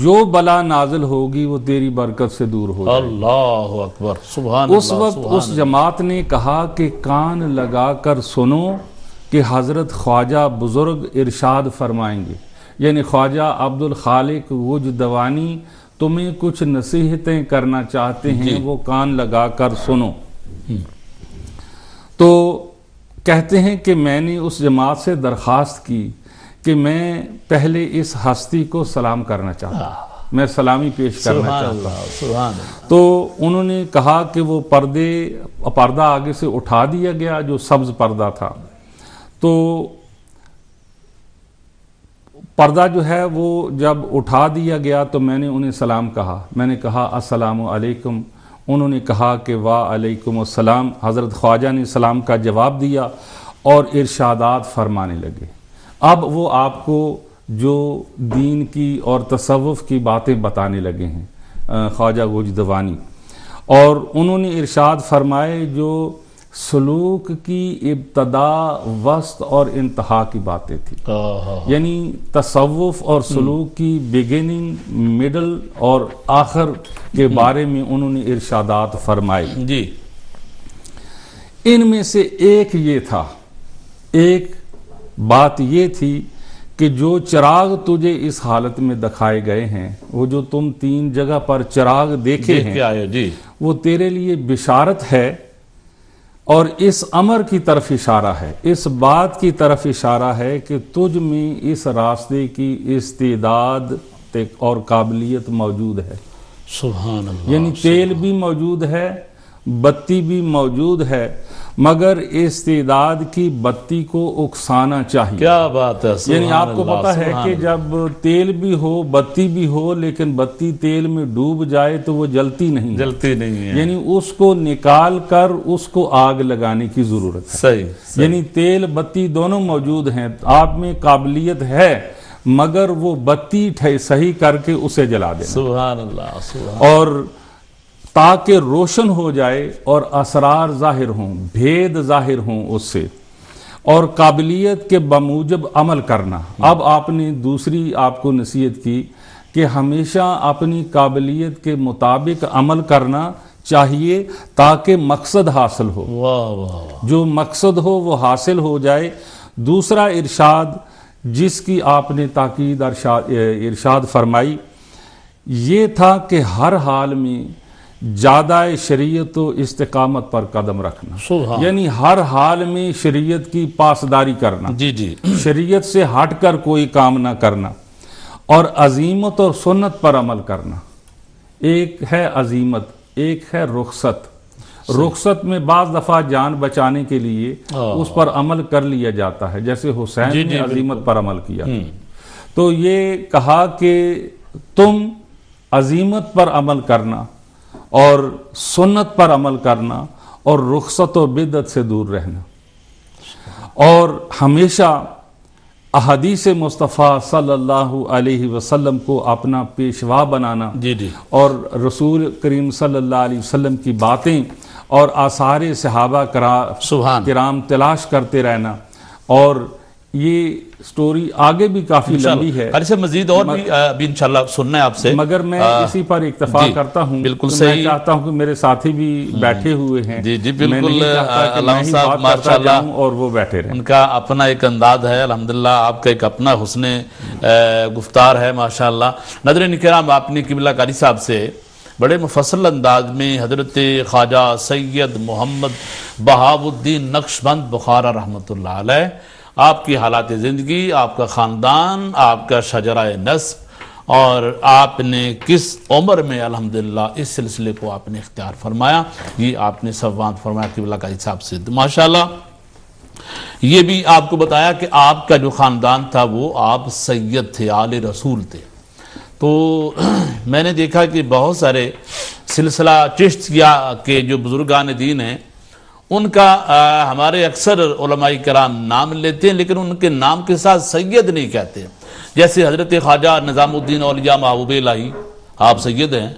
S2: جو بلا نازل ہوگی وہ تیری برکت سے دور ہو جائے۔
S1: اللہ اکبر، سبحان
S2: اس وقت اس جماعت نے کہا کہ کان لگا کر سنو کہ حضرت خواجہ بزرگ ارشاد فرمائیں گے، یعنی خواجہ عبد الخالق وجدوانی تمہیں کچھ نصیحتیں کرنا چاہتے ہیں، وہ کان لگا کر سنو۔ تو کہتے ہیں کہ میں نے اس جماعت سے درخواست کی کہ میں پہلے اس ہستی کو سلام کرنا چاہتا ہوں، میں سلامی پیش کرنا چاہتا ہوں۔ تو انہوں نے کہا کہ وہ پردہ آگے سے اٹھا دیا گیا جو سبز پردہ تھا، تو پردہ جو ہے وہ جب اٹھا دیا گیا تو میں نے انہیں سلام کہا، میں نے کہا السلام علیکم، انہوں نے کہا کہ وعلیکم السلام۔ حضرت خواجہ نے سلام کا جواب دیا اور ارشادات فرمانے لگے۔ اب وہ آپ کو جو دین کی اور تصوف کی باتیں بتانے لگے ہیں خواجہ گوجدوانی، اور انہوں نے ارشاد فرمائے جو سلوک کی ابتدا، وسط اور انتہا کی باتیں تھی، یعنی تصوف اور سلوک کی بگننگ، مڈل اور آخر کے بارے میں انہوں نے ارشادات فرمائے
S1: جی۔
S2: ان میں سے ایک یہ تھا، ایک بات یہ تھی کہ جو چراغ تجھے اس حالت میں دکھائے گئے ہیں، وہ جو تم 3 جگہ پر چراغ دیکھے ہیں،
S1: جی،
S2: وہ تیرے لیے بشارت ہے اور اس امر کی طرف اشارہ ہے، اس بات کی طرف اشارہ ہے کہ تجھ میں اس راستے کی استعداد اور قابلیت موجود ہے۔
S1: سبحان اللہ۔
S2: یعنی تیل بھی موجود ہے، بتی بھی موجود ہے، مگر استعداد کی بتی کو اکسانا چاہیے۔
S1: کیا بات ہے،
S2: یعنی آپ کو پتا ہے کہ جب تیل بھی ہو، بتی بھی ہو، لیکن بتی تیل میں ڈوب جائے تو وہ جلتی نہیں
S1: ہے،
S2: یعنی اس کو نکال کر اس کو آگ لگانے کی ضرورت ہے۔
S1: صحیح۔
S2: یعنی تیل بتی دونوں موجود ہیں، آپ میں قابلیت ہے، مگر وہ بتی صحیح کر کے اسے جلا دینا۔
S1: سبحان اللہ۔
S2: اور تاکہ روشن ہو جائے اور اسرار ظاہر ہوں، بھید ظاہر ہوں اس سے، اور قابلیت کے بموجب عمل کرنا۔ اب آپ نے دوسری آپ کو نصیحت کی کہ ہمیشہ اپنی قابلیت کے مطابق عمل کرنا چاہیے تاکہ مقصد حاصل ہو، جو مقصد ہو وہ حاصل ہو جائے۔ دوسرا ارشاد جس کی آپ نے تاکید ارشاد فرمائی یہ تھا کہ ہر حال میں زیادہ شریعت و استقامت پر قدم رکھنا، یعنی ہر حال میں شریعت کی پاسداری کرنا،
S1: جی،
S2: شریعت سے ہٹ کر کوئی کام نہ کرنا، اور عزیمت اور سنت پر عمل کرنا۔ ایک ہے عزیمت، ایک ہے رخصت۔ رخصت میں بعض دفعہ جان بچانے کے لیے اس پر عمل کر لیا جاتا ہے، جیسے حسین نے عزیمت پر عمل کیا۔ تو یہ کہا کہ تم عزیمت پر عمل کرنا اور سنت پر عمل کرنا اور رخصت و بدعت سے دور رہنا، اور ہمیشہ احادیث مصطفیٰ صلی اللہ علیہ وسلم کو اپنا پیشوا بنانا، اور رسول کریم صلی اللہ علیہ وسلم کی باتیں اور آثار صحابہ کرام تلاش کرتے رہنا۔ اور یہ سٹوری آگے بھی کافی لمبی ہے،
S1: مزید اور بھی ابھی انشاءاللہ سننا ہے آپ سے،
S2: مگر میں اسی پر اکتفا کرتا ہوں۔
S1: بالکل
S2: صحیح، میں چاہتا ہوں کہ میرے ساتھی بھی بیٹھے ہوئے ہیں،
S1: جی بالکل، علامہ صاحب ماشاءاللہ
S2: اور وہ بیٹھے رہیں،
S1: ان کا اپنا ایک انداز ہے، الحمدللہ آپ کا ایک اپنا حسن گفتار ہے ماشاءاللہ۔ ناظرین کرام، آپ نے قبلہ قاری صاحب سے بڑے مفصل انداز میں حضرت خواجہ سید محمد بہاؤالدین نقشبند بخارا رحمۃ اللہ علیہ، آپ کی حالات زندگی، آپ کا خاندان، آپ کا شجرہ نسب، اور آپ نے کس عمر میں الحمدللہ اس سلسلے کو آپ نے اختیار فرمایا، یہ آپ نے سوانت فرمایا قبلہ قاری صاحب سے ماشاءاللہ۔ یہ بھی آپ کو بتایا کہ آپ کا جو خاندان تھا وہ آپ سید تھے، آل رسول تھے۔ تو میں نے دیکھا کہ بہت سارے سلسلہ چشتیہ کے جو بزرگان دین ہیں ان کا ہمارے اکثر علماء کرام نام لیتے ہیں، لیکن ان کے نام کے ساتھ سید نہیں کہتے، جیسے حضرت خواجہ نظام الدین اولیاء محبوب الہی، آپ سید ہیں،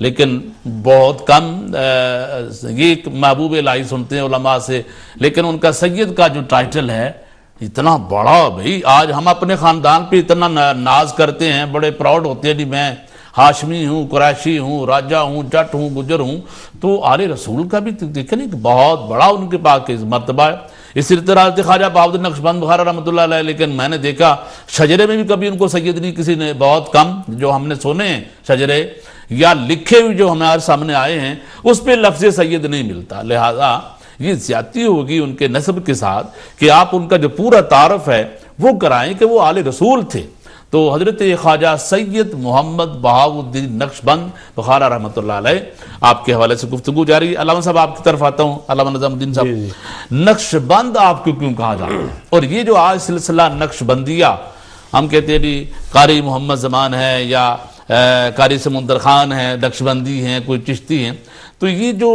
S1: لیکن بہت کم یہ محبوب الہی سنتے ہیں علماء سے، لیکن ان کا سید کا جو ٹائٹل ہے اتنا بڑا، بھئی آج ہم اپنے خاندان پہ اتنا ناز کرتے ہیں، بڑے پراؤڈ ہوتے ہیں، میں ہاشمی ہوں، قریشی ہوں، راجہ ہوں، جٹ ہوں، گجر ہوں، تو آل رسول کا بھی دیکھیں کہ بہت بڑا ان کے پاس مرتبہ ہے۔ اسی طرح خواجہ بہاؤالدین نقشبند بخارا رحمۃ اللہ علیہ، لیکن میں نے دیکھا شجرے میں بھی کبھی ان کو سید نہیں کسی نے، بہت کم جو ہم نے سنے ہیں شجرے یا لکھے ہوئے جو ہمارے سامنے آئے ہیں اس پہ لفظ سید نہیں ملتا، لہذا یہ زیادتی ہوگی ان کے نسب کے ساتھ کہ آپ ان کا جو پورا تعارف ہے وہ کرائیں کہ وہ آل رسول تھے۔ تو حضرت خواجہ سید محمد بہاؤالدین نقشبند بخارا رحمۃ اللہ علیہ، آپ کے حوالے سے گفتگو جاری ہے۔ علامہ صاحب آپ کی طرف آتا ہوں، علامہ نظام الدین صاحب، نقشبند آپ کو کیوں کہا جاتا ہے؟ اور یہ جو آج سلسلہ نقشبندیہ ہم کہتے ہیں قاری محمد زمان ہے یا قاری سمندر خان ہے، نقشبندی ہیں، کوئی چشتی ہیں، تو یہ جو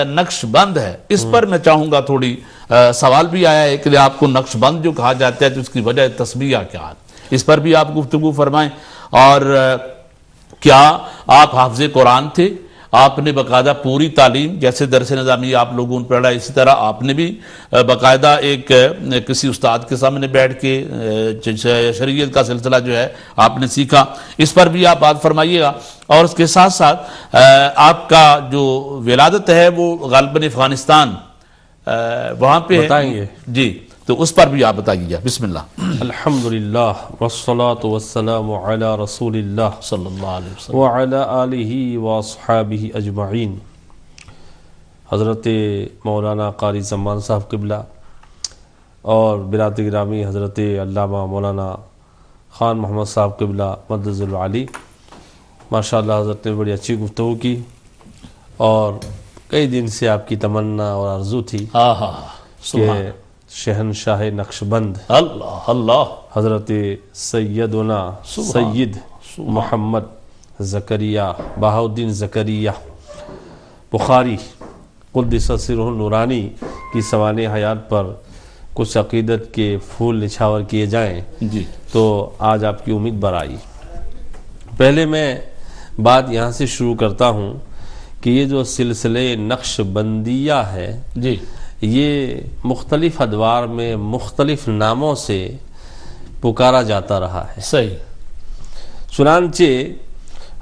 S1: نقشبند ہے اس پر میں چاہوں گا تھوڑی سوال بھی آیا ہے کہ آپ کو نقش بند جو کہا جاتا ہے تو اس کی وجہ تسمیہ کیا ہے، اس پر بھی آپ گفتگو فرمائیں۔ اور کیا آپ حافظ قرآن تھے؟ آپ نے باقاعدہ پوری تعلیم جیسے درس نظامی آپ لوگوں نے پڑھا اسی طرح آپ نے بھی باقاعدہ ایک کسی استاد کے سامنے بیٹھ کے شریعت کا سلسلہ جو ہے آپ نے سیکھا، اس پر بھی آپ بات فرمائیے گا۔ اور اس کے ساتھ ساتھ آپ کا جو ولادت ہے وہ غالباً افغانستان وہاں پہ
S3: بتائیں گے
S1: جی، تو اس پر بھی آپ بتائیے، بسم اللہ۔
S3: الحمدللہ والصلاة والسلام علی رسول اللہ
S1: صلی اللہ علیہ وسلم
S3: وعلی آلہ واصحابہ اجمعین۔ حضرت مولانا قاری زمان صاحب قبلہ اور برادر گرامی حضرت علامہ مولانا خان محمد صاحب قبلہ مدد العالی، ماشاءاللہ حضرت نے بڑی اچھی گفتگو کی اور کئی دن سے آپ کی تمنا اور آرزو تھی کہ شہنشاہ نقشبند
S1: اللہ اللہ
S3: حضرت سیدنا سید محمد زکریہ بہاؤالدین زکریہ بخاری قدس سرہ النورانی کی سوانح حیات پر کچھ عقیدت کے پھول نچھاور کیے جائیں
S1: جی،
S3: تو آج آپ کی امید بر آئی۔ پہلے میں بات یہاں سے شروع کرتا ہوں کہ یہ جو سلسلے نقش بندیہ ہے
S1: جی،
S3: یہ مختلف ادوار میں مختلف ناموں سے پکارا جاتا رہا ہے۔
S1: صحیح۔
S3: چنانچہ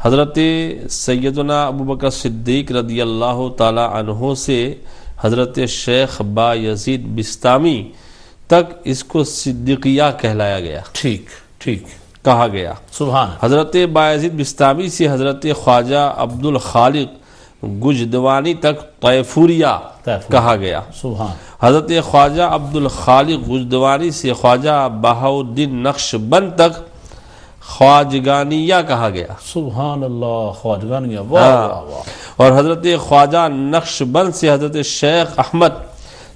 S3: حضرت سیدنا ابوبکر صدیق رضی اللہ تعالی عنہ سے حضرت شیخ با یزید بستامی تک اس کو صدیقیہ کہلایا گیا،
S1: ٹھیک ٹھیک،
S3: کہا گیا۔
S1: سبحان۔
S3: حضرت با یزید بستامی سے حضرت خواجہ عبد الخالق گجدوانی تک طیفوریہ کہا گیا۔
S1: سبحان۔
S3: حضرت خواجہ عبد الخالق گجدوانی سے خواجہ بہاؤالدین نقشبند تک خواجگانیہ کہا گیا۔
S1: سبحان اللہ، خواجگانیہ، واہ واہ واہ۔
S3: اور حضرت خواجہ نقشبند سے حضرت شیخ احمد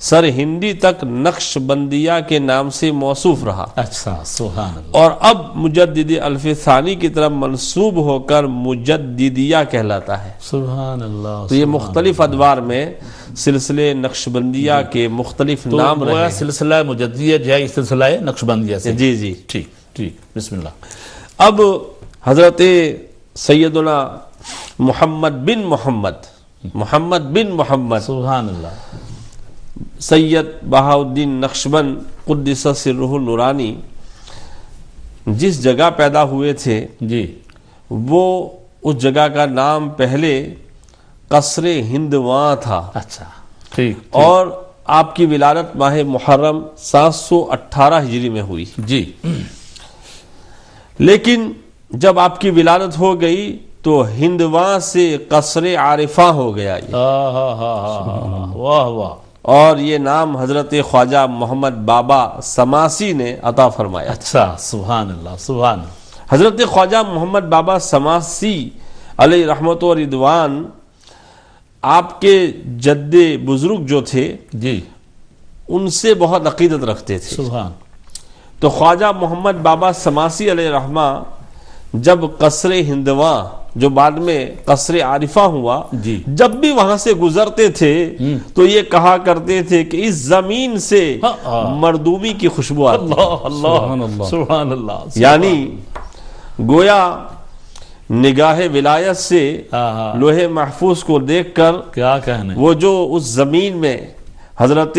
S3: سر ہندی تک نقشبندیہ کے نام سے موصوف رہا،
S1: اچھا، سبحان اللہ۔
S3: اور اب مجدد الف ثانی کی طرف منسوب ہو کر مجددیہ کہلاتا ہے۔
S1: سبحان اللہ۔
S3: تو یہ مختلف ادوار میں سلسلے نقشبندیہ کے مختلف نام رہے ہیں۔
S1: سلسلہ مجددیہ جو ہے اس سلسلہ نقشبندیہ سے۔
S3: جی جی۔
S1: ٹھیک ٹھیک، بسم اللہ۔
S3: اب حضرت سیدنا محمد بن محمد
S1: سبحان اللہ۔
S3: سید بہاؤالدین نقشبند قدس سرہ النورانی جس جگہ پیدا ہوئے تھے
S1: جی،
S3: وہ اس جگہ کا نام پہلے قصر ہندواں تھا،
S1: اچھا، ٹھیک،
S3: اور آپ کی ولادت ماہ محرم 718 ہجری میں ہوئی۔
S1: جی،
S3: لیکن جب آپ کی ولادت ہو گئی تو ہندواں سے قصر عارفہ ہو گیا یہ،
S1: واہ واہ۔
S3: اور یہ نام حضرت خواجہ محمد بابا سماسی نے عطا فرمایا۔
S1: اچھا، سبحان اللہ، سبحان اللہ۔
S3: حضرت خواجہ محمد بابا سماسی علیہ رحمت و رضوان آپ کے جد بزرگ جو تھے
S1: جی،
S3: ان سے بہت عقیدت رکھتے تھے۔
S1: سبحان۔
S3: تو خواجہ محمد بابا سماسی علیہ رحمہ جب قصر ہندواں جو بعد میں قصر عارفہ ہوا،
S1: جی،
S3: جب بھی وہاں سے گزرتے تھے تو یہ کہا کرتے تھے کہ اس زمین سے مردومی کی خوشبو آتی ہے۔
S1: اللہ، سبحان اللہ۔
S3: یعنی گویا نگاہ ولایت سے لوح محفوظ کو دیکھ کر
S1: کیا کہنے،
S3: وہ جو اس زمین میں حضرت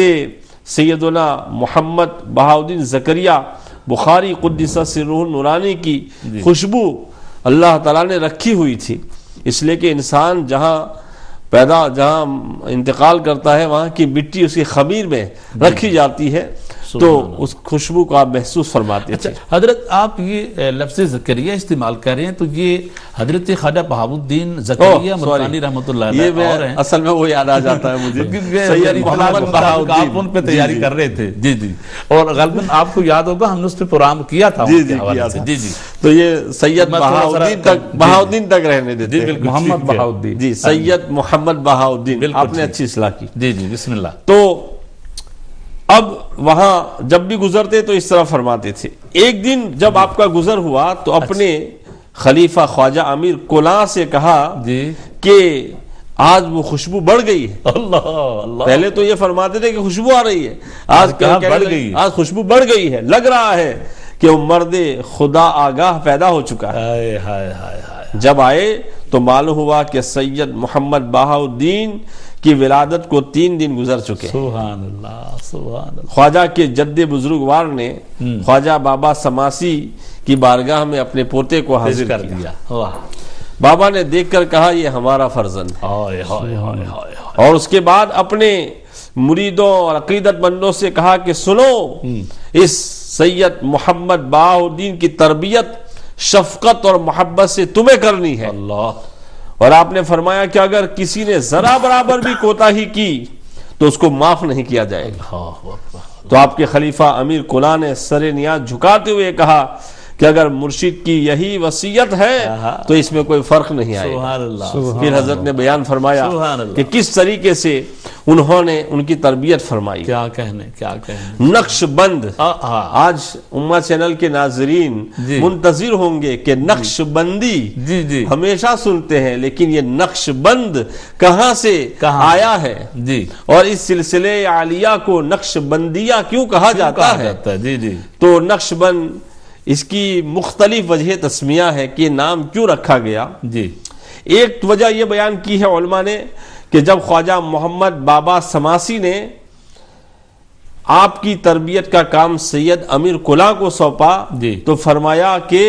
S3: سیدنا محمد بہاؤالدین زکریہ بخاری قدس سرہ النورانی کی خوشبو اللہ تعالیٰ نے رکھی ہوئی تھی، اس لیے کہ انسان جہاں انتقال کرتا ہے وہاں کی مٹی اس کی خمیر میں رکھی جاتی ہے، تو اس خوشبو کو آپ محسوس فرماتے تھے۔
S1: حضرت آپ یہ لفظ زکریہ استعمال کر رہے ہیں تو یہ حضرت خواجہ بہاؤالدین زکریہ ملتانی رحمۃ اللہ علیہ اور ہیں،
S3: اصل میں وہ یاد آ جاتا ہے مجھے،
S1: سید محمد بہاؤالدین، آپ ان پہ تیاری کر رہے تھے۔ جی جی، اور غالباً آپ کو یاد ہوگا ہم نے اس پہ پروگرام کیا تھا۔
S3: جی جی، تو یہ سید بہاؤالدین تک رہنے دیتے ہیں،
S2: محمد بہاؤالدین،
S3: جی، سید محمد بہاؤالدین، آپ نے اچھی اصلاح کی۔
S1: جی جی، بسم اللہ۔
S3: تو اب وہاں جب بھی گزرتے تو اس طرح فرماتے تھے۔ ایک دن جب آپ کا گزر ہوا تو اپنے خلیفہ خواجہ امیر کلاں سے کہا کہ آج وہ خوشبو بڑھ گئی ہے.
S1: اللہ اللہ.
S3: پہلے تو یہ فرماتے تھے کہ خوشبو آ رہی ہے, آج
S1: کہاں بڑھ گئی,
S3: آج خوشبو بڑھ گئی ہے. لگ رہا ہے کہ وہ مرد خدا آگاہ پیدا ہو چکا ہے.
S1: ہائے ہائے ہائے ہائے.
S3: جب آئے تو معلوم ہوا کہ سید محمد بہاؤالدین کی ولادت کو 3 دن گزر چکے.
S1: سبحان اللہ سبحان اللہ.
S3: خواجہ کے جد بزرگوار نے خواجہ بابا سماسی کی بارگاہ میں اپنے پوتے کو حاضر
S1: کر
S3: کیا.
S1: دیا. واہ.
S3: بابا نے دیکھ کر کہا یہ ہمارا فرزند ہے.
S1: ہائے ہائے ہائے ہائے.
S3: اور اس کے بعد اپنے مریدوں اور عقیدت مندوں سے کہا کہ سنو, اس سید محمد بہاؤالدین کی تربیت شفقت اور محبت سے تمہیں کرنی ہے.
S1: اللہ.
S3: اور آپ نے فرمایا کہ اگر کسی نے ذرا برابر بھی کوتاہی کی تو اس کو معاف نہیں کیا جائے گا. تو آپ کے خلیفہ امیر کلا نے سر نیاز جھکاتے ہوئے کہا کہ اگر مرشد کی یہی وصیت ہے تو اس میں کوئی فرق نہیں آئے.
S1: سبحان اللہ.
S3: پھر حضرت نے بیان فرمایا
S1: سبحان اللہ.
S3: کہ کس طریقے سے انہوں نے ان کی تربیت فرمائی.
S1: کیا کہنے کیا کہنے.
S3: نقش بند. آج امہ چینل کے ناظرین منتظر ہوں گے کہ نقش بندی
S1: جی جی
S3: ہمیشہ سنتے ہیں, لیکن یہ نقش بند کہاں سے آیا ہے
S1: جی,
S3: اور اس سلسلے عالیہ کو نقش بندیہ کیوں کہا جاتا ہے.
S1: جی جی.
S3: تو نقش بند اس کی مختلف وجہ تسمیہ ہے کہ نام کیوں رکھا گیا.
S1: جی.
S3: ایک وجہ یہ بیان کی ہے علماء نے کہ جب خواجہ محمد بابا سماسی نے آپ کی تربیت کا کام سید امیر کلا کو سونپا تو فرمایا کہ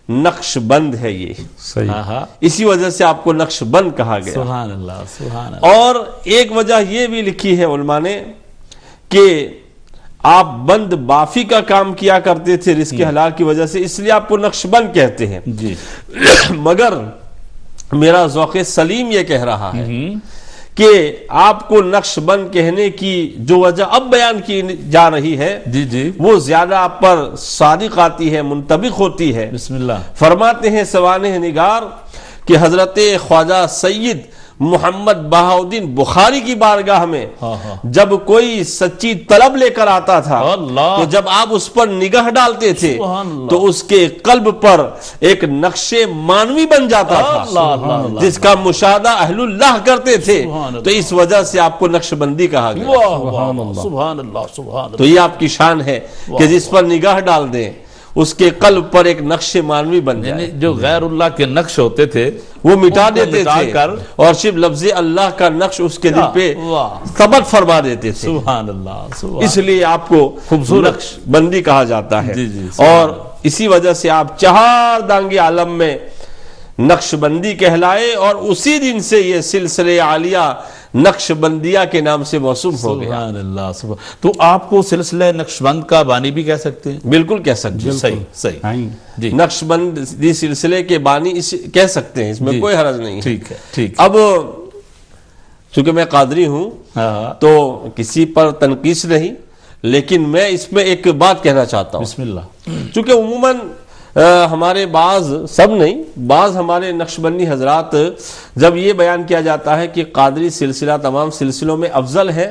S3: نقش بند ہے یہ.
S2: صحیح.
S3: اسی وجہ سے آپ کو نقش بند کہا گیا.
S1: سبحان اللہ سبحان اللہ.
S3: اور ایک وجہ یہ بھی لکھی ہے علماء نے کہ آپ بند بافی کا کام کیا کرتے تھے رزق حلال کی وجہ سے, اس لیے آپ کو نقش بند کہتے ہیں.
S1: جی.
S3: مگر میرا ذوق سلیم یہ کہہ رہا ہے کہ آپ کو نقش بند کہنے کی جو وجہ اب بیان کی جا رہی ہے
S1: جی جی
S3: وہ زیادہ آپ پر صادق آتی ہے, منطبق ہوتی ہے.
S1: بسم اللہ.
S3: فرماتے ہیں سوانح نگار کہ حضرت خواجہ سید محمد بہاؤالدین بخاری کی بارگاہ میں جب کوئی سچی طلب لے کر آتا تھا تو جب آپ اس پر نگاہ ڈالتے تھے تو اس کے قلب پر ایک نقش مانوی بن جاتا تھا جس کا مشاہدہ اہل اللہ کرتے تھے. تو اس وجہ سے آپ کو نقش بندی کہا گیا.
S1: سبحان اللہ سبحان اللہ.
S3: تو یہ آپ کی شان ہے کہ جس پر نگاہ ڈال دیں اس کے قلب پر ایک نقش مانوی بن جائے.
S1: جو غیر اللہ کے نقش ہوتے تھے
S3: وہ مٹا دیتے تھے اور صرف لفظ اللہ کا نقش اس کے دل پہ ثبت فرما دیتے تھے.
S1: سبحان اللہ.
S3: اس لیے آپ کو خوبصورت نقش بندی کہا جاتا ہے. اور اسی وجہ سے آپ 4 دانگی عالم میں نقش بندی کہلائے اور اسی دن سے یہ سلسلہ عالیہ نقش بندیہ کے نام سے موسوم ہو گیا.
S1: سبحان اللہ. تو آپ کو سلسلہ نقش بند کا بانی بھی کہہ سکتے ہیں.
S3: بالکل کہہ سکتے ہیں.
S1: صحیح صحیح.
S3: نقش بندی سلسلے کے بانی کہہ سکتے ہیں, اس میں کوئی حرج نہیں.
S1: ٹھیک ہے ٹھیک.
S3: اب چونکہ میں قادری ہوں تو کسی پر تنقیص نہیں, لیکن میں اس میں ایک بات کہنا چاہتا ہوں.
S1: بسم اللہ.
S3: چونکہ عموماً ہمارے بعض, سب نہیں, بعض ہمارے نقش بندی حضرات جب یہ بیان کیا جاتا ہے کہ قادری سلسلہ تمام سلسلوں میں افضل ہے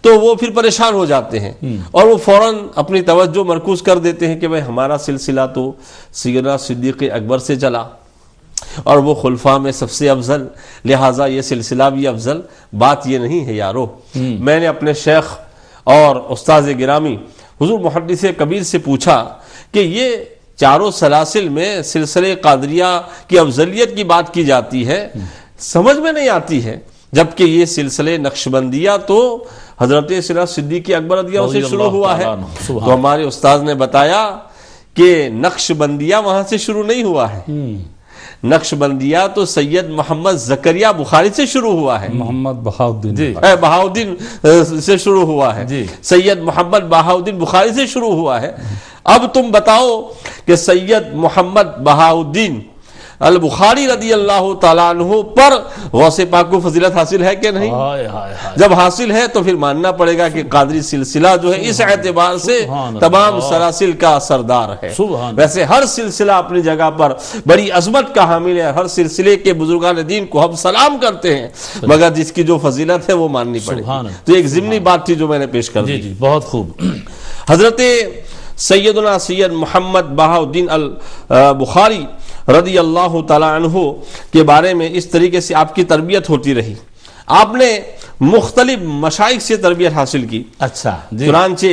S3: تو وہ پھر پریشان ہو جاتے ہیں اور وہ فوراً اپنی توجہ مرکوز کر دیتے ہیں کہ بھئی ہمارا سلسلہ تو سیدنا صدیق اکبر سے چلا اور وہ خلفاء میں سب سے افضل, لہٰذا یہ سلسلہ بھی افضل. بات یہ نہیں ہے یارو. میں نے اپنے شیخ اور استاذ گرامی حضور محدث کبیر سے پوچھا کہ یہ چاروں سلاسل میں سلسلہ قادریہ کی افضلیت کی بات کی جاتی ہے, سمجھ میں نہیں آتی ہے, جبکہ یہ سلسلہ نقشبندیہ تو حضرت سیدنا صدیق اکبر رضی اللہ عنہ سے شروع ہوا ہے. تو ہمارے استاذ نے بتایا کہ نقشبندیہ وہاں سے شروع نہیں ہوا ہے. نقشبندیہ تو سید محمد زکریہ بخاری سے شروع ہوا ہے.
S2: محمد بہاؤالدین
S3: بہاؤالدین سے شروع ہوا ہے. سید محمد بہاؤالدین بخاری سے شروع ہوا ہے. اب تم بتاؤ کہ سید محمد بہاؤالدین البخاری رضی اللہ تعالیٰ عنہ پر غوث پاک کو فضیلت حاصل ہے کہ نہیں؟ جب حاصل ہے تو پھر ماننا پڑے گا کہ قادری سلسلہ جو ہے اس اعتبار سے تمام سلاسل کا سردار ہے. ویسے ہر سلسلہ اپنی جگہ پر بڑی عظمت کا حامل ہے, ہر سلسلے کے بزرگان دین کو ہم سلام کرتے ہیں, مگر جس کی جو فضیلت ہے وہ ماننی پڑے گی. تو ایک ضمنی بات تھی جو میں نے پیش کر دی.
S1: بہت خوب.
S3: حضرت سیدنا سید محمد بہاؤالدین البخاری رضی اللہ تعالی عنہ کے بارے میں اس طریقے سے آپ کی تربیت ہوتی رہی. آپ نے مختلف مشائخ سے تربیت حاصل کی.
S1: اچھا جی.
S3: چنانچہ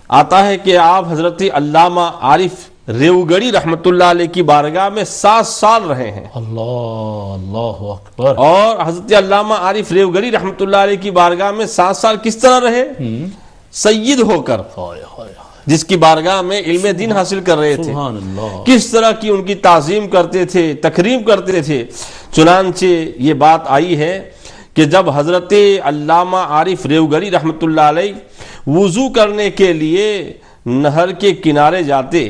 S3: آتا ہے کہ آپ حضرت علامہ عارف ریوگڑی رحمت اللہ علیہ کی بارگاہ میں 7 سال رہے ہیں.
S1: اللہ اکبر.
S3: اور حضرت علامہ عارف ریوگڑی رحمت اللہ علیہ کی بارگاہ میں 7 سال کس طرح رہے؟ سید ہو کر، جس کی بارگاہ میں علم دین حاصل کر رہے تھے.
S1: سبحان اللہ.
S3: کس طرح کی ان کی تعظیم کرتے تھے، تکریم کرتے تھے. چنانچہ یہ بات آئی ہے کہ جب حضرت علامہ عارف ریوگڑی رحمت اللہ علیہ وضو کرنے کے لیے نہر کے کنارے جاتے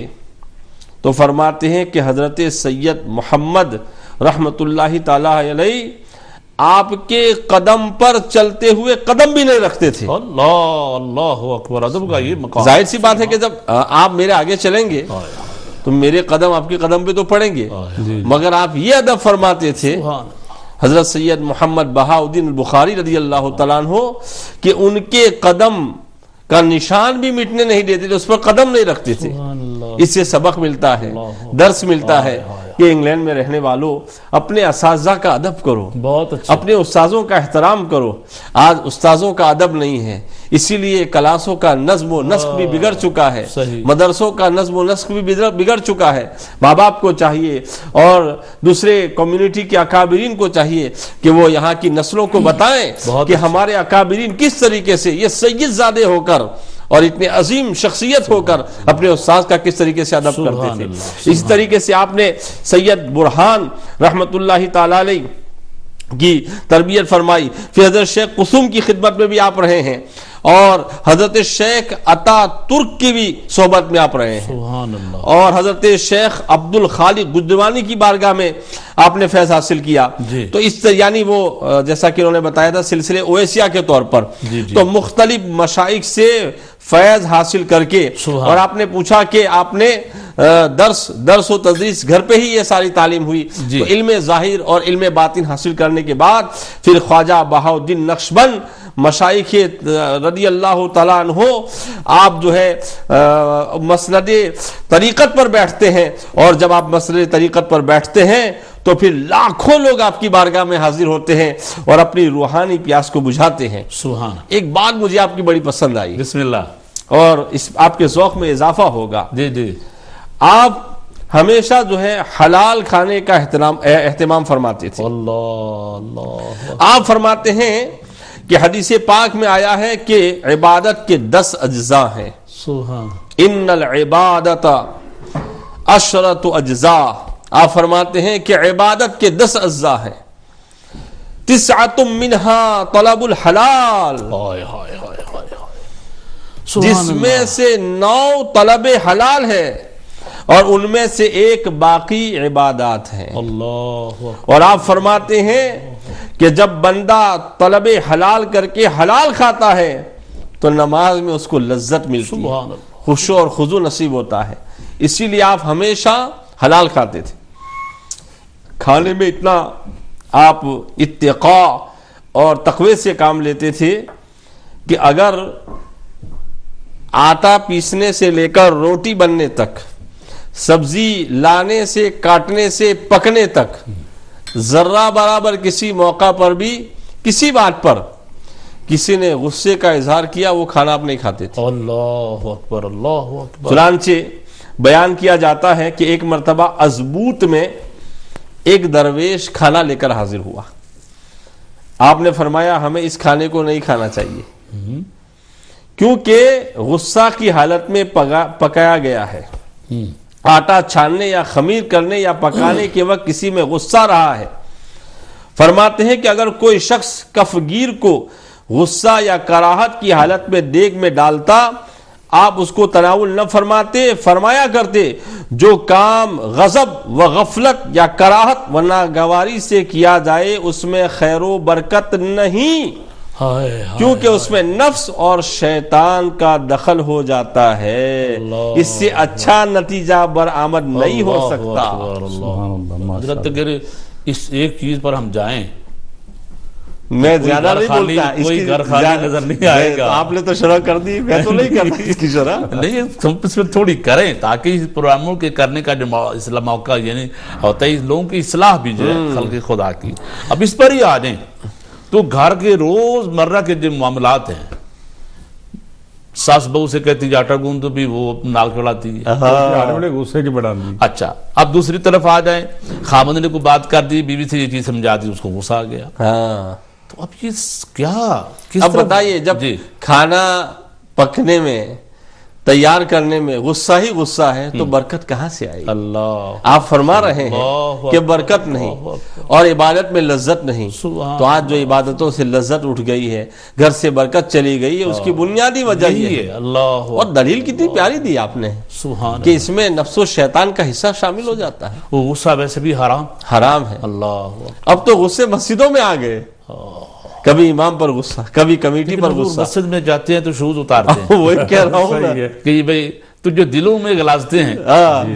S3: تو فرماتے ہیں کہ حضرت سید محمد رحمت اللہ تعالی علیہ آپ کے قدم پر چلتے ہوئے قدم بھی نہیں رکھتے تھے.
S1: اللہ اکبر. ادب کا یہ مقام.
S3: ظاہر سی بات ہے کہ جب آپ میرے آگے چلیں گے تو میرے قدم آپ کے قدم پہ تو پڑیں گے، مگر آپ یہ ادب فرماتے تھے حضرت سید محمد بہاؤدین البخاری رضی اللہ تعالیٰ عنہ کہ ان کے قدم کا نشان بھی مٹنے نہیں دیتے تھے، اس پر قدم نہیں رکھتے تھے. اس سے سبق ملتا ہے، درس ملتا ہے کہ انگلینڈ میں رہنے والوں اپنے اساتذہ کا ادب کرو،
S1: بہت اچھا.
S3: اپنے استاذوں کا احترام کرو. آج استاذوں کا ادب نہیں ہے، اسی لیے کلاسوں کا نظم و نسق بھی بگڑ چکا ہے، مدرسوں کا نظم و نسق بھی بگڑ چکا ہے. ماں باپ کو چاہیے اور دوسرے کمیونٹی کے اکابرین کو چاہیے کہ وہ یہاں کی نسلوں کو بتائیں کہ ہمارے اکابرین کس طریقے سے یہ سید زادے ہو کر اور اتنے عظیم شخصیت ہو کر اپنے استاذ کا کس طریقے سے ادب کرتے تھے. اسی طریقے سے آپ نے سید برہان رحمت اللہ تعالی علیہ کی تربیت فرمائی. پھر حضرت شیخ قسوم کی خدمت میں بھی آپ رہے ہیں اور حضرت شیخ عطا ترک کی بھی صحبت میں آپ رہے ہیں.
S1: سبحان اللہ.
S3: اور حضرت شیخ عبد الخالق گجروانی کی بارگاہ میں آپ نے فیض حاصل کیا. تو اس یعنی وہ جیسا کہ انہوں نے بتایا تھا سلسلے اویسیہ کے طور پر. تو مختلف مشائخ سے فیض حاصل کر کے، اور آپ نے پوچھا کہ آپ نے درس و تدریس گھر پہ ہی یہ ساری تعلیم ہوئی. تو علم ظاہر اور علم باطن حاصل کرنے کے بعد پھر خواجہ بہاؤالدین نقشبند مشائخ رضی اللہ تعالیٰ عنہ آپ جو ہے مسند طریقت پر بیٹھتے ہیں، اور جب آپ مسند طریقت پر بیٹھتے ہیں تو پھر لاکھوں لوگ آپ کی بارگاہ میں حاضر ہوتے ہیں اور اپنی روحانی پیاس کو بجھاتے ہیں.
S1: سبحان.
S3: ایک بات مجھے آپ کی بڑی پسند آئی،
S1: بسم اللہ،
S3: اور اس آپ کے ذوق میں اضافہ ہوگا.
S1: جی.
S3: آپ ہمیشہ جو ہے حلال کھانے کا اہتمام فرماتے تھے.
S1: اللہ.
S3: آپ فرماتے ہیں کہ حدیث پاک میں آیا ہے کہ عبادت کے 10 اجزاء ہیں.
S1: سبحان.
S3: ان العبادت 10 اجزاء. آپ فرماتے ہیں کہ عبادت کے 10 اجزاء ہیں. 9 منہا طلب الحلال، جس میں سے 9 طلب حلال ہے اور ان میں سے 1 باقی عبادات ہیں.
S1: اللہ.
S3: اور آپ فرماتے ہیں کہ جب بندہ طلب حلال کر کے حلال کھاتا ہے تو نماز میں اس کو لذت ملتی ہے، خشوع اور خضوع نصیب ہوتا ہے. اسی لیے آپ ہمیشہ حلال کھاتے تھے. کھانے میں اتنا آپ اتقاء اور تقوی سے کام لیتے تھے کہ اگر آٹا پیسنے سے لے کر روٹی بننے تک، سبزی لانے سے کاٹنے سے پکنے تک، ذرہ برابر کسی موقع پر بھی کسی بات پر کسی نے غصے کا اظہار کیا وہ کھانا آپ نہیں کھاتے تھے.
S1: اللہ اکبر. اللہ اکبر.
S3: چنانچہ بیان کیا جاتا ہے کہ ایک مرتبہ ازبوت میں ایک درویش کھانا لے کر حاضر ہوا. آپ نے فرمایا ہمیں اس کھانے کو نہیں کھانا چاہیے کیونکہ غصہ کی حالت میں پکایا گیا ہے. آٹا چھاننے یا خمیر کرنے یا پکانے کے وقت کسی میں غصہ رہا ہے. فرماتے ہیں کہ اگر کوئی شخص کفگیر کو غصہ یا کراہت کی حالت میں دیگ میں ڈالتا آپ اس کو تناول نہ فرماتے، فرمایا کرتے جو کام غضب و غفلت یا کراہت و ناگواری سے کیا جائے اس میں خیر و برکت نہیں، کیونکہ اس میں نفس اور شیطان کا دخل ہو جاتا ہے، اس سے اچھا نتیجہ برآمد نہیں ہو سکتا.
S1: حضرت اگر اس ایک چیز پر ہم جائیں،
S3: میں زیادہ نہیں بولتا،
S1: کوئی گھر خالی نظر نہیں آئے گا.
S3: آپ نے تو شرح کر دی، میں تو نہیں کرتا اس کی شرح.
S1: نہیں، تم اس میں تھوڑی کریں تاکہ اس پروگراموں کے کرنے کا جو موقع یعنی ہوتا ہے لوگوں کی اصلاح بھی جو ہے خلق خدا کی. اب اس پر ہی آ جائیں تو گھر کے روز مرہ کے جو معاملات ہیں، ساس بہو سے کہتی ہے آٹا گوندھ، تو بھی وہ نال کھڑاتی ہے،
S2: بڑے غصے کی بڑھا دی۔
S1: اچھا اب دوسری طرف آ جائیں، خامد نے کوئی بات کر دی، بیوی سے یہ چیز سمجھا دی، اس کو غصہ آ گیا، تو اب یہ کیا کس
S3: اب
S1: طرح؟
S3: بتائیے جب
S1: جی
S3: کھانا پکنے میں، تیار کرنے میں غصہ ہی غصہ ہے تو برکت کہاں سے آئے گی؟
S1: اللہ
S3: آپ فرما رہے ہیں
S1: اللہ
S3: کہ برکت نہیں اور عبادت میں لذت نہیں،
S1: سبحان
S3: تو آج جو عبادتوں سے لذت اٹھ گئی ہے، گھر سے برکت چلی گئی ہے، اس کی بنیادی وجہ یہ
S1: یہی
S3: ہے۔
S1: ہے، اللہ
S3: اور دلیل کتنی پیاری دی آپ نے
S1: سبحان
S3: کہ اس میں نفس و شیطان کا حصہ شامل ہو جاتا ہے،
S1: وہ غصہ ویسے بھی حرام،
S3: حرام ہے۔
S1: اللہ
S3: اب تو غصے مسجدوں میں آ گئے، کبھی امام پر غصہ، کبھی کمیٹی پر
S1: وہ
S3: غصہ۔
S1: مسجد میں جاتے ہیں تو شوز اتارتے ہیں
S3: وہی کہہ رہا ہوں نا۔
S2: صحیح ہے۔
S1: کہ بھئی تو جو دلوں میں غلازتے ہیں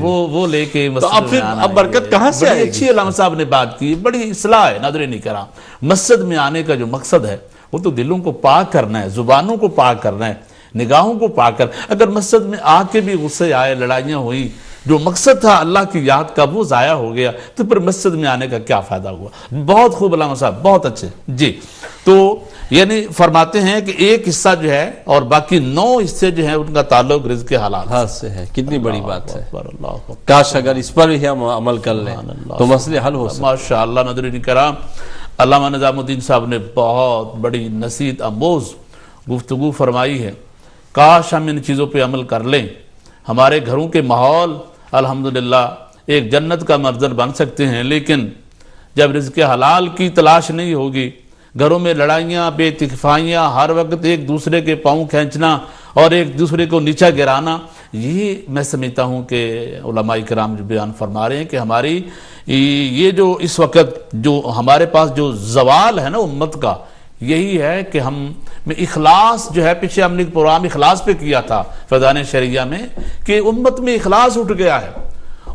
S1: وہ لے کے مسجد
S3: اب پھر
S1: میں آنا
S3: اب
S1: ہے۔
S3: برکت کہاں سے
S1: بڑی
S3: آئے گی؟
S1: اچھی علامہ صاحب نے بات کی، بڑی اصلاح ہے ناظرین کرام۔ مسجد میں آنے کا جو مقصد ہے وہ تو دلوں کو پاک کرنا ہے، زبانوں کو پاک کرنا ہے، نگاہوں کو پاک کرنا ہے۔ اگر مسجد میں آ کے بھی غصے آئے، لڑائیاں ہوئی، جو مقصد تھا اللہ کی یاد کا وہ ضائع ہو گیا، تو پھر مسجد میں آنے کا کیا فائدہ ہوا؟ بہت خوب علامہ صاحب، بہت اچھے۔ جی تو یعنی فرماتے ہیں کہ ایک حصہ جو ہے اور باقی 9 حصے جو ہیں ان کا تعلق رزق کے حالات
S3: ہاتھ سے ہے، کتنی بڑی بات ہے۔
S1: اللہ اکبر۔
S3: کاش اگر اس پر بھی ہم عمل کر لیں تو مسئلے حل ہو سکتے۔
S1: ماشاءاللہ ناظرین کرام، علامہ نظام الدین صاحب نے بہت بڑی نصیحت آموز گفتگو فرمائی ہے۔ کاش ہم ان چیزوں پہ عمل کر لیں، ہمارے گھروں کے ماحول الحمدللہ ایک جنت کا منظر بن سکتے ہیں۔ لیکن جب رزق حلال کی تلاش نہیں ہوگی، گھروں میں لڑائیاں، بے اتفاقیاں، ہر وقت ایک دوسرے کے پاؤں کھینچنا اور ایک دوسرے کو نیچا گرانا، یہ میں سمجھتا ہوں کہ علماء کرام جو بیان فرما رہے ہیں کہ ہماری یہ جو اس وقت جو ہمارے پاس جو زوال ہے نا امت کا، یہی ہے کہ ہم میں اخلاص جو ہے، پیچھے ہم نے ایک پروگرام اخلاص پہ کیا تھا فیضان شرعیہ میں، کہ امت میں اخلاص اٹھ گیا ہے،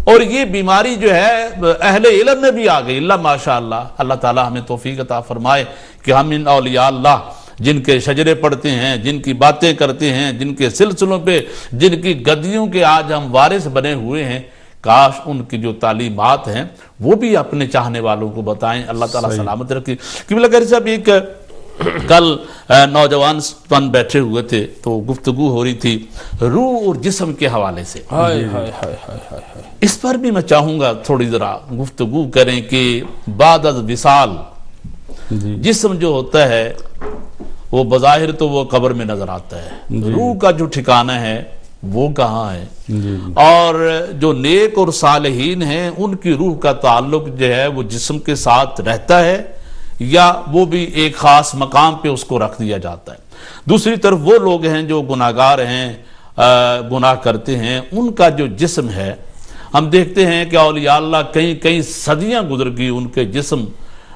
S1: اور یہ بیماری جو ہے اہل علم میں بھی آ گئی۔ اللہ ماشاءاللہ، اللہ تعالی ہمیں توفیق عطا فرمائے کہ ہم ان اولیاء اللہ جن کے شجرے پڑھتے ہیں، جن کی باتیں کرتے ہیں، جن کے سلسلوں پہ، جن کی گدیوں کے آج ہم وارث بنے ہوئے ہیں، کاش ان کی جو تعلیمات ہیں وہ بھی اپنے چاہنے والوں کو بتائیں۔ اللہ تعالیٰ سلامت رکھے۔ قبلہ قاری صاحب، ایک کل نوجوان پن بیٹھے ہوئے تھے تو گفتگو ہو رہی تھی روح اور جسم کے حوالے سے، اس پر بھی میں چاہوں گا تھوڑی ذرا گفتگو کریں کہ بعد از وصال جسم جو ہوتا ہے وہ بظاہر تو وہ قبر میں نظر آتا ہے، روح کا جو ٹھکانہ ہے وہ کہاں ہے؟ اور جو نیک اور صالحین ہیں ان کی روح کا تعلق جو ہے وہ جسم کے ساتھ رہتا ہے یا وہ بھی ایک خاص مقام پہ اس کو رکھ دیا جاتا ہے؟ دوسری طرف وہ لوگ ہیں جو گناہگار ہیں، گناہ کرتے ہیں، ان کا جو جسم ہے، ہم دیکھتے ہیں کہ اولیاء اللہ کئی صدیاں گزر گئی، ان کے جسم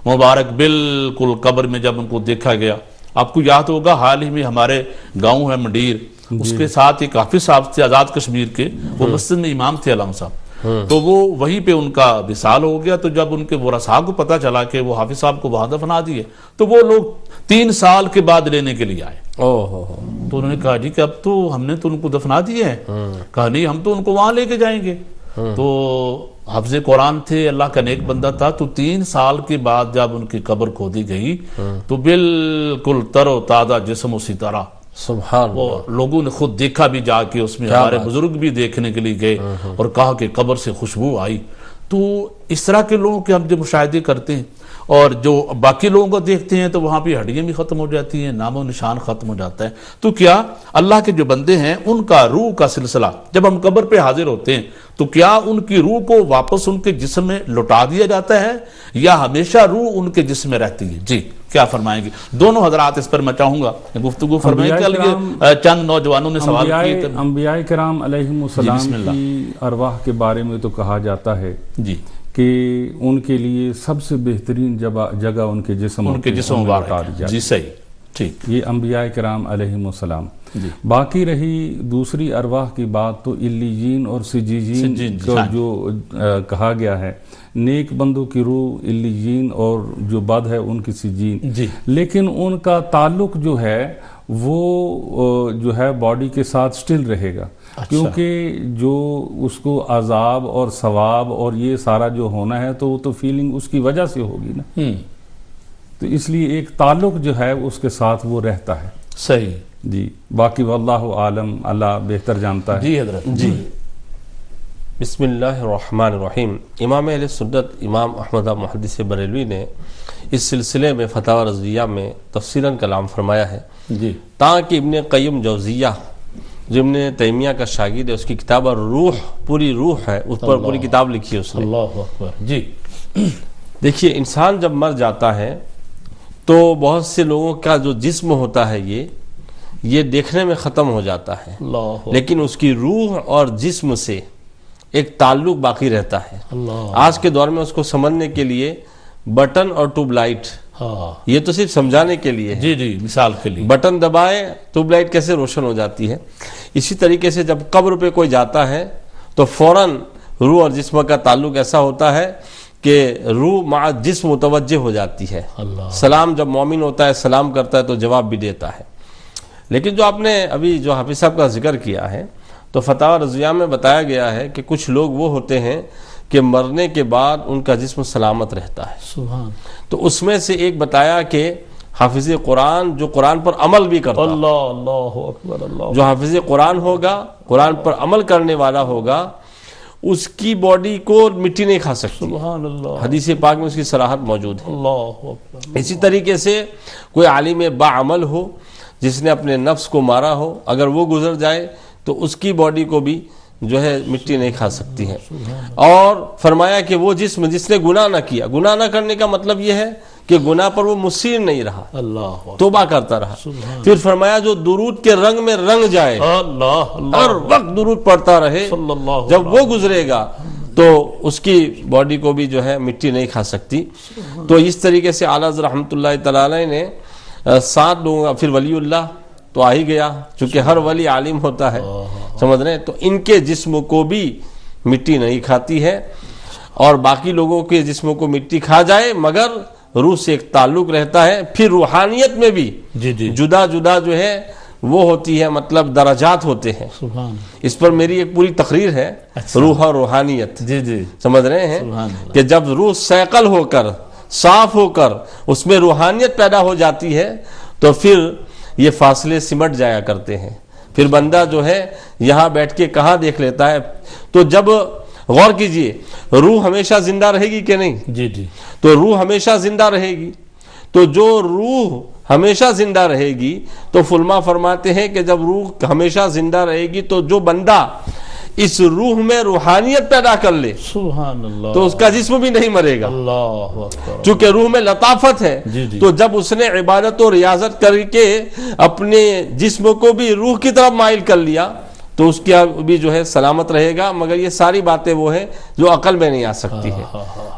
S1: مبارک بالکل قبر میں جب ان کو دیکھا گیا۔ آپ کو یاد ہوگا حال ہی میں ہمارے گاؤں ہے منڈیر، اس کے ساتھ ایک حافظ صاحب تھے آزاد کشمیر کے، وہ مسجد میں امام تھے علامہ صاحب، تو وہ وہیں پہ ان کا وصال ہو گیا۔ تو جب ان کے ورثاء کو پتہ چلا کہ وہ حافظ صاحب کو وہاں دفنا دیے، تو وہ لوگ 3 سال کے بعد لینے کے لیے آئے۔ تو انہوں نے کہا جی کہ اب تو ہم نے تو ان کو دفنا دیے ہیں، کہا نہیں ہم تو ان کو وہاں لے کے جائیں گے۔ تو حافظ قرآن تھے، اللہ کا نیک بندہ تھا، تو 3 سال کے بعد جب ان کی قبر کھودی گئی تو بالکل تر و تازہ جسم اسی طرح،
S3: سبحان
S1: وہ لوگوں نے خود دیکھا بھی جا کے، اس میں ہمارے بزرگ بھی دیکھنے کے لیے گئے اور کہا کہ قبر سے خوشبو آئی۔ تو اس طرح کے لوگوں کے ہم جو مشاہدے کرتے ہیں اور جو باقی لوگوں کو دیکھتے ہیں تو وہاں بھی ہڈیاں بھی ختم ہو جاتی ہیں، نام و نشان ختم ہو جاتا ہے۔ تو کیا اللہ کے جو بندے ہیں ان کا روح کا سلسلہ جب ہم قبر پہ حاضر ہوتے ہیں تو کیا ان کی روح کو واپس ان کے جسم میں لوٹا دیا جاتا ہے یا ہمیشہ روح ان کے جسم میں رہتی ہے؟ جی کیا فرمائیں گے دونوں حضرات؟ اس پر میں چاہوں گا گفتگو فرمائیں کہ چند نوجوانوں نے سوال کیے تھے۔
S2: انبیاء کرام علیہم السلام کی ارواح کے بارے میں تو کہا جاتا ہے
S1: جی
S2: کہ ان کے لیے سب سے بہترین جگہ ان کے جسم
S1: مبارک، جی صحیح، ٹھیک،
S2: یہ انبیاء کرام علیہم السلام۔ باقی رہی دوسری ارواح کی بات تو علیین اور سجیین کا جو کہا گیا ہے، نیک بندوں کی روح علیین اور جو بد ہے ان کی سجین، لیکن ان کا تعلق جو ہے وہ جو ہے باڈی کے ساتھ سٹل رہے گا، کیونکہ جو اس کو عذاب اور ثواب اور یہ سارا جو ہونا ہے تو وہ تو فیلنگ اس کی وجہ سے ہوگی نا۔ تو اس لیے ایک تعلق جو ہے اس کے ساتھ وہ رہتا ہے.
S1: صحیح.
S2: جی باقی واللہ عالم، اللہ بہتر جانتا ہے.
S1: جی حضرت.
S3: جی بسم اللہ الرحمن الرحیم. امام اہل سنت امام احمد محدث بریلوی نے اس سلسلے میں فتاوی رضویہ میں تفصیلاً کلام فرمایا ہے.
S1: جی
S3: تاکہ ابن قیم جوزیہ جو ابن تیمیہ کا شاگرد ہے، اس کی کتاب روح، پوری روح ہے، اس پر پوری کتاب لکھی ہے اس نے.
S1: اللہ اکبر. جی
S3: دیکھیے انسان جب مر جاتا ہے تو بہت سے لوگوں کا جو جسم ہوتا ہے یہ دیکھنے میں ختم ہو جاتا ہے،
S1: اللہ
S3: لیکن اس کی روح اور جسم سے ایک تعلق باقی رہتا ہے.
S1: اللہ.
S3: آج کے دور میں اس کو سمجھنے کے لیے بٹن اور ٹیوب لائٹ،
S1: ہاں
S3: یہ تو صرف سمجھانے کے لیے ہے.
S1: جی جی مثال کے لیے.
S3: بٹن دبائے ٹیوب لائٹ کیسے روشن ہو جاتی ہے. اسی طریقے سے جب قبر پہ کوئی جاتا ہے تو فوراً روح اور جسم کا تعلق ایسا ہوتا ہے کہ روح مع جسم متوجہ ہو جاتی ہے.
S1: اللہ.
S3: سلام جب مومن ہوتا ہے سلام کرتا ہے تو جواب بھی دیتا ہے. لیکن جو آپ نے ابھی جو حافظ صاحب کا ذکر کیا ہے تو فتاوی رضویہ میں بتایا گیا ہے کہ کچھ لوگ وہ ہوتے ہیں کہ مرنے کے بعد ان کا جسم سلامت رہتا ہے.
S1: سبحان.
S3: تو اس میں سے ایک بتایا کہ حافظ قرآن جو قرآن پر عمل بھی کرتا ہے،
S1: اللہ اللہ اکبر. اللہ.
S3: جو حافظ قرآن ہوگا، قرآن پر عمل کرنے والا ہوگا، اس کی باڈی کو مٹی نہیں کھا سکتی.
S1: سبحان اللہ.
S3: حدیث پاک میں اس کی صراحت موجود ہے.
S1: اللہ اکبر.
S3: اسی طریقے سے کوئی عالم باعمل ہو جس نے اپنے نفس کو مارا ہو، اگر وہ گزر جائے تو اس کی باڈی کو بھی جو ہے مٹی نہیں کھا سکتی ہے. اور فرمایا کہ وہ جسم جس نے گناہ نہ کیا، گناہ نہ کرنے کا مطلب یہ ہے کہ گناہ پر وہ مصر نہیں رہا،
S1: اللہ اکبر.
S3: توبہ کرتا رہا.
S1: سبحان.
S3: پھر فرمایا جو درود کے رنگ میں رنگ جائے،
S1: اللہ اللہ.
S3: ہر وقت درود پڑھتا رہے،
S1: صلی اللہ.
S3: جب وہ گزرے گا تو اس کی باڈی کو بھی جو ہے مٹی نہیں کھا سکتی. تو اس طریقے سے اعلیٰ حضرت رحمۃ اللہ تعالی نے 7 لوگوں کا، پھر ولی اللہ تو آ ہی گیا، چونکہ ہر ولی عالم ہوتا ہے، سمجھ رہے ہیں. تو ان کے جسم کو بھی مٹی نہیں کھاتی ہے، اور باقی لوگوں کے جسموں کو مٹی کھا جائے مگر روح سے ایک تعلق رہتا ہے. پھر روحانیت میں بھی
S1: جی جی.
S3: جدا جدا جو ہے وہ ہوتی ہے، مطلب درجات ہوتے ہیں.
S1: سبحان.
S3: اس پر میری ایک پوری تقریر ہے، روح اور روحانیت.
S1: جی جی.
S3: سمجھ رہے ہیں
S1: سبحان اللہ.
S3: کہ جب روح سیقل ہو کر صاف ہو کر اس میں روحانیت پیدا ہو جاتی ہے تو پھر یہ فاصلے سمٹ جایا کرتے ہیں. پھر بندہ جو ہے یہاں بیٹھ کے کہاں دیکھ لیتا ہے. تو جب غور کیجئے، روح ہمیشہ زندہ رہے گی کہ نہیں؟
S1: جی جی.
S3: تو روح ہمیشہ زندہ رہے گی. تو جو روح ہمیشہ زندہ رہے گی تو علماء فرماتے ہیں کہ جب روح ہمیشہ زندہ رہے گی تو جو بندہ اس روح میں روحانیت پیدا کر لے
S1: سبحان اللہ.
S3: تو اس کا جسم بھی نہیں مرے گا،
S1: اللہ اکبر.
S3: چونکہ روح میں لطافت ہے.
S1: جی جی.
S3: تو جب اس نے عبادت و ریاضت کر کے اپنے جسم کو بھی روح کی طرف مائل کر لیا تو اس کا بھی جو ہے سلامت رہے گا. مگر یہ ساری باتیں وہ ہیں جو عقل میں نہیں آ سکتی ہے،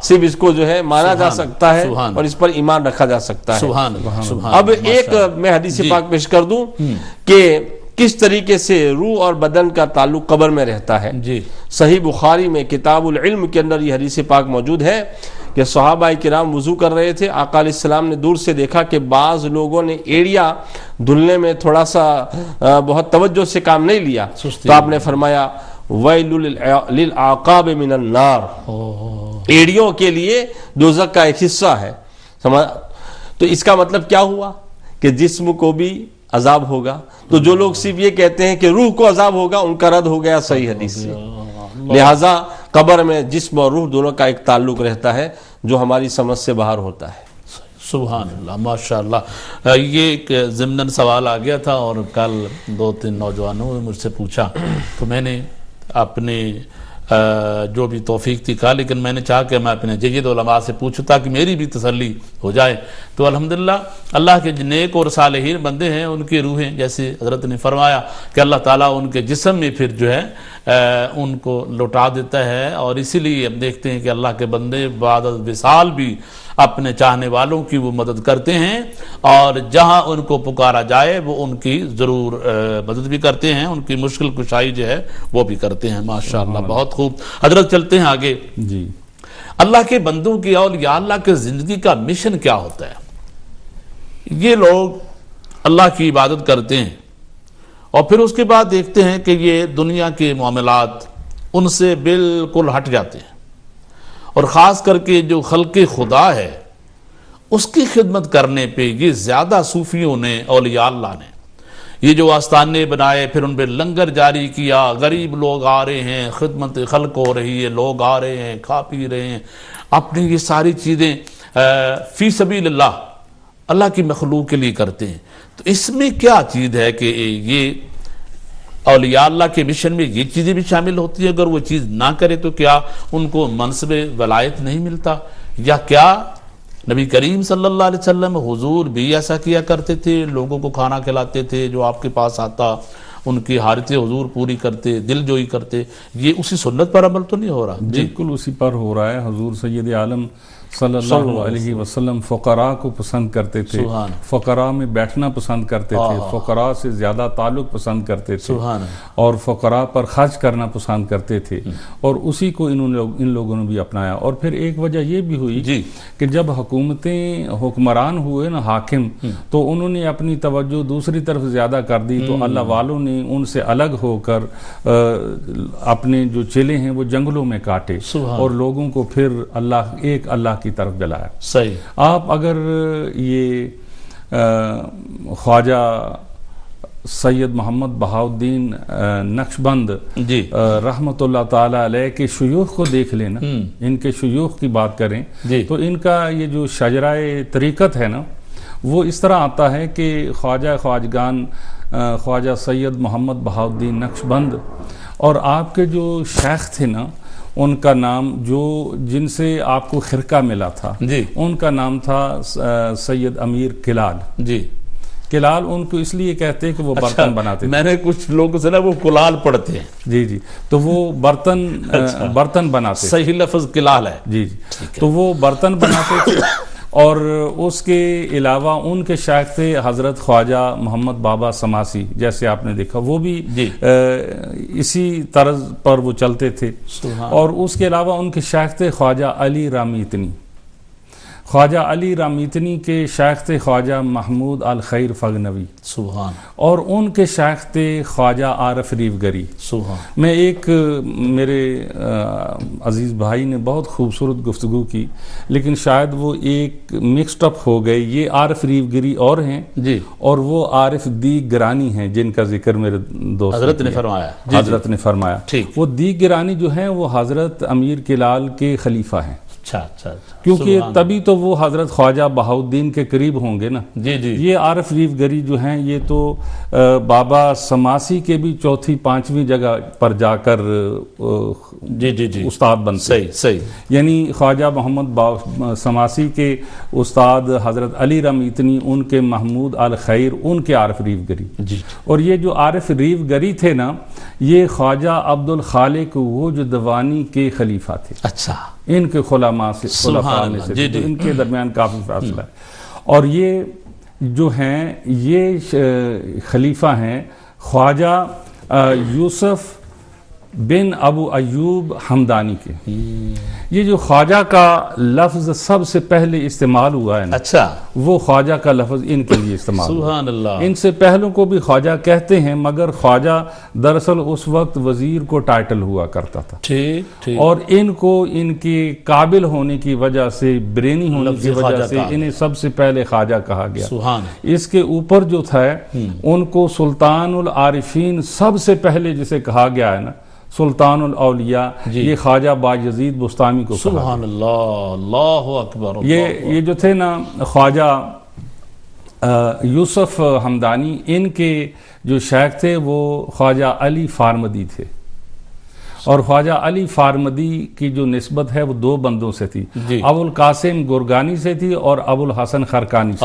S3: صرف اس کو جو ہے مانا جا سکتا ہے اور اس پر ایمان رکھا جا سکتا ہے.
S1: سبحان اللہ. سبحان.
S3: اب ایک میں حدیث پاک پیش کر دوں کہ کس طریقے سے روح اور بدن کا تعلق قبر میں رہتا ہے.
S1: جی.
S3: صحیح بخاری میں کتاب العلم کے اندر یہ حدیث پاک موجود ہے کہ صحابہ کرام وضو کر رہے تھے. آقا علیہ السلام نے دور سے دیکھا کہ بعض لوگوں نے ایڑیاں دھلنے میں تھوڑا سا بہت توجہ سے کام نہیں لیا. تو آپ نے فرمایا ویل للعقاب من النار، ایڑیوں کے لیے دوزخ کا ایک حصہ ہے. تو اس کا مطلب کیا ہوا کہ جسم کو بھی عذاب ہوگا. تو جو لوگ صرف یہ کہتے ہیں کہ روح کو عذاب ہوگا ان کا رد ہو گیا صحیح حدیث سے. لہٰذا قبر میں جسم اور روح دونوں کا ایک تعلق رہتا ہے جو ہماری سمجھ سے باہر ہوتا ہے.
S1: سبحان اللہ. ماشاءاللہ. یہ ایک ضمناً سوال آ گیا تھا اور کل 2-3 نوجوانوں نے مجھ سے پوچھا تو میں نے اپنے جو بھی توفیق تھی کہا، لیکن میں نے چاہا کہ میں اپنے جید علماء سے پوچھوں تاکہ میری بھی تسلی ہو جائے. تو الحمدللہ اللہ کے نیک اور صالحین بندے ہیں، ان کی روحیں جیسے حضرت نے فرمایا کہ اللہ تعالیٰ ان کے جسم میں پھر جو ہے ان کو لوٹا دیتا ہے. اور اسی لیے ہم دیکھتے ہیں کہ اللہ کے بندے بعد وصال بھی اپنے چاہنے والوں کی وہ مدد کرتے ہیں، اور جہاں ان کو پکارا جائے وہ ان کی ضرور مدد بھی کرتے ہیں، ان کی مشکل کشائی جو ہے وہ بھی کرتے ہیں. ماشاءاللہ. بہت خوب. حضرت چلتے ہیں آگے.
S2: جی.
S1: اللہ کے بندوں کی اولیاء اللہ کے زندگی کا مشن کیا ہوتا ہے؟ یہ لوگ اللہ کی عبادت کرتے ہیں اور پھر اس کے بعد دیکھتے ہیں کہ یہ دنیا کے معاملات ان سے بالکل ہٹ جاتے ہیں، اور خاص کر کے جو خلق خدا ہے اس کی خدمت کرنے پہ یہ زیادہ صوفیوں نے، اولیاء اللہ نے یہ جو آستانے بنائے، پھر ان پہ لنگر جاری کیا، غریب لوگ آ رہے ہیں، خدمت خلق ہو رہی ہے، لوگ آ رہے ہیں، کھا پی رہے ہیں، اپنی یہ ساری چیزیں فی سبیل اللہ، اللہ کی مخلوق کے لیے کرتے ہیں. تو اس میں کیا چیز ہے کہ یہ اولیاء اللہ کے مشن میں یہ چیزیں بھی شامل ہوتی ہیں؟ اگر وہ چیز نہ کرے تو کیا ان کو منصب ولایت نہیں ملتا؟ یا کیا نبی کریم صلی اللہ علیہ وسلم حضور بھی ایسا کیا کرتے تھے، لوگوں کو کھانا کھلاتے تھے، جو آپ کے پاس آتا ان کی حاجتیں حضور پوری کرتے، دل جوئی کرتے، یہ اسی سنت پر عمل تو نہیں ہو رہا؟
S2: بالکل اسی پر ہو رہا ہے. حضور سید عالم صلی اللہ علیہ وسلم فقراء کو پسند کرتے تھے، فقراء میں بیٹھنا پسند کرتے تھے، فقراء سے زیادہ تعلق پسند کرتے تھے، اور فقراء پر خرچ کرنا پسند کرتے تھے، اور اسی کو ان لوگوں نے بھی اپنایا. اور پھر ایک وجہ یہ بھی ہوئی کہ جب حکومتیں حکمران ہوئے نا، حاکم، تو انہوں نے اپنی توجہ دوسری طرف زیادہ کر دی، تو اللہ والوں نے ان سے الگ ہو کر اپنے جو چیلے ہیں وہ جنگلوں میں کاٹے، اور لوگوں کو پھر ایک اللہ کی طرف جلایا.
S1: صحیح. آپ
S2: اگر یہ خواجہ سید محمد بہاؤالدین نقشبند رحمۃ اللہ تعالی علیہ کے شیوخ کو دیکھ لینا، ان کے شیوخ کی بات کریں تو ان کا یہ جو شجرہ طریقت ہے نا، وہ اس طرح آتا ہے کہ خواجہ خواجگان خواجہ سید محمد بہاؤالدین نقشبند اور آپ کے جو شیخ تھے نا، ان کا نام جن سے آپ کو خرقہ ملا تھا، ان کا نام تھا سید امیر کلال. کلال ان کو اس لیے کہتے ہیں کہ وہ برتن بناتے تھے.
S1: میں نے کچھ لوگوں سے نا وہ کلال پڑھتے ہیں.
S2: جی تو وہ برتن بناتے.
S1: صحیح لفظ کلال ہے.
S2: جی تو وہ برتن بناتے تھے. اور اس کے علاوہ ان کے شیخ تھے حضرت خواجہ محمد بابا سماسی، جیسے آپ نے دیکھا وہ بھی اسی طرز پر وہ چلتے تھے. اور اس کے علاوہ ان کے شیخ تھے خواجہ علی رامیتنی. خواجہ علی رامیتنی کے شیخ تھے خواجہ محمود الخیر فغنوی.
S1: سبحان.
S2: اور ان کے شیخ تھے خواجہ عارف ریوگری.
S1: سبحان.
S2: میں ایک میرے عزیز بھائی نے بہت خوبصورت گفتگو کی، لیکن شاید وہ ایک مکسڈ اپ ہو گئے. یہ عارف ریوگری اور ہیں اور وہ عارف دی گرانی ہیں جن کا ذکر میرے دوست
S1: حضرت نے فرمایا.
S2: حضرت نے فرمایا. وہ دی گرانی جو ہیں وہ حضرت امیر کلال کے خلیفہ ہیں. کیونکہ تبھی تو وہ حضرت خواجہ بہاؤالدین کے قریب ہوں گے نا. یہ عارف ریوگری جو ہیں یہ تو بابا سماسی کے بھی چوتھی پانچویں جگہ پر جا کر استاد بنتے.
S1: صحیح.
S2: یعنی خواجہ محمد سماسی کے استاد حضرت علی رامیتنی، ان کے محمود الخیر، ان کے عارف ریوگری. اور یہ جو عارف ریوگری تھے نا، یہ خواجہ عبد الخالق وجدوانی کے خلیفہ تھے.
S1: اچھا.
S2: ان کے خلفاء سے ان کے درمیان کافی فاصلہ ہے. اور یہ جو ہیں یہ خلیفہ ہیں خواجہ یوسف بن ابو ایوب حمدانی کے. یہ جو خواجہ کا لفظ سب سے پہلے استعمال ہوا ہے نا،
S1: اچھا،
S2: وہ خواجہ کا لفظ ان کے لیے استعمال ہوا.
S1: سبحان اللہ.
S2: ان سے پہلوں کو بھی خواجہ کہتے ہیں، مگر خواجہ دراصل اس وقت وزیر کو ٹائٹل ہوا کرتا تھا. اور ان کو ان کے قابل ہونے کی وجہ سے، برینی ہونے کی وجہ سے انہیں سب سے پہلے خواجہ کہا گیا. اس کے اوپر جو تھا ان کو سلطان العارفین سب سے پہلے جسے کہا گیا ہے نا، سلطان الاولیاء، یہ خواجہ بایزید بستامی کو.
S1: سبحان اللہ. اللہ اکبر.
S2: یہ جو تھے نا خواجہ یوسف حمدانی، ان کے جو شیخ تھے وہ خواجہ علی فارمدی تھے. اور خواجہ علی فارمدی کی جو نسبت ہے وہ دو بندوں سے تھی. ابو القاسم گرگانی سے تھی اور ابو الحسن خرقانی سے.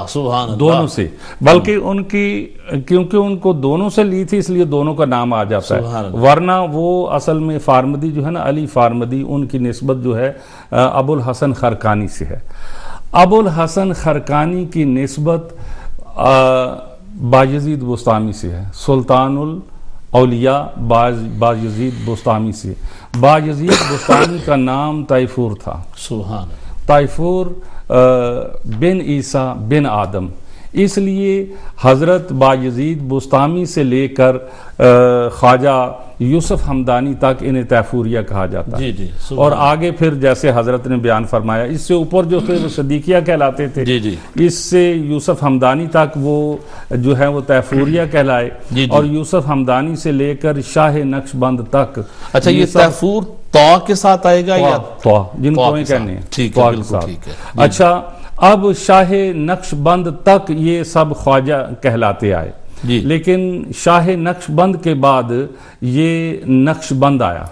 S1: سبحان اللہ.
S2: دونوں سے، بلکہ ان کی کیونکہ ان کو دونوں سے لی تھی اس لیے دونوں کا نام آ جاتا ہے. ورنہ وہ اصل میں فارمدی جو ہے نا، علی فارمدی، ان کی نسبت جو ہے ابو الحسن خرقانی سے ہے. ابو الحسن خرقانی کی نسبت بایزید بستامی سے ہے. سلطان اولیاء بایزید بستامی سے. بایزید بستامی کا نام طیفور تھا.
S1: سبحان.
S2: طیفور بن عیسیٰ بن آدم، اس لیے حضرت بایزید بسطامی سے لے کر خواجہ یوسف ہمدانی تک انہیں طیفوریہ کہا جاتا ہے.
S1: جی
S2: اور آگے پھر جیسے حضرت نے بیان فرمایا اس سے اوپر جو تھے وہ صدیقیہ کہلاتے تھے.
S1: جی
S2: اس سے یوسف ہمدانی تک وہ جو ہے وہ طیفوریہ کہلائے. اور یوسف ہمدانی سے لے کر شاہ نقش بند تک.
S1: اچھا یہ طیفور تو کے ساتھ آئے گا یا
S2: تو جن کو کہنے ہیں.
S1: ٹھیک ہے بالکل ٹھیک ہے.
S2: اچھا اب شاہ نقش بند تک یہ سب خواجہ کہلاتے آئے. لیکن شاہ نقش بند کے بعد یہ نقش بند آیا.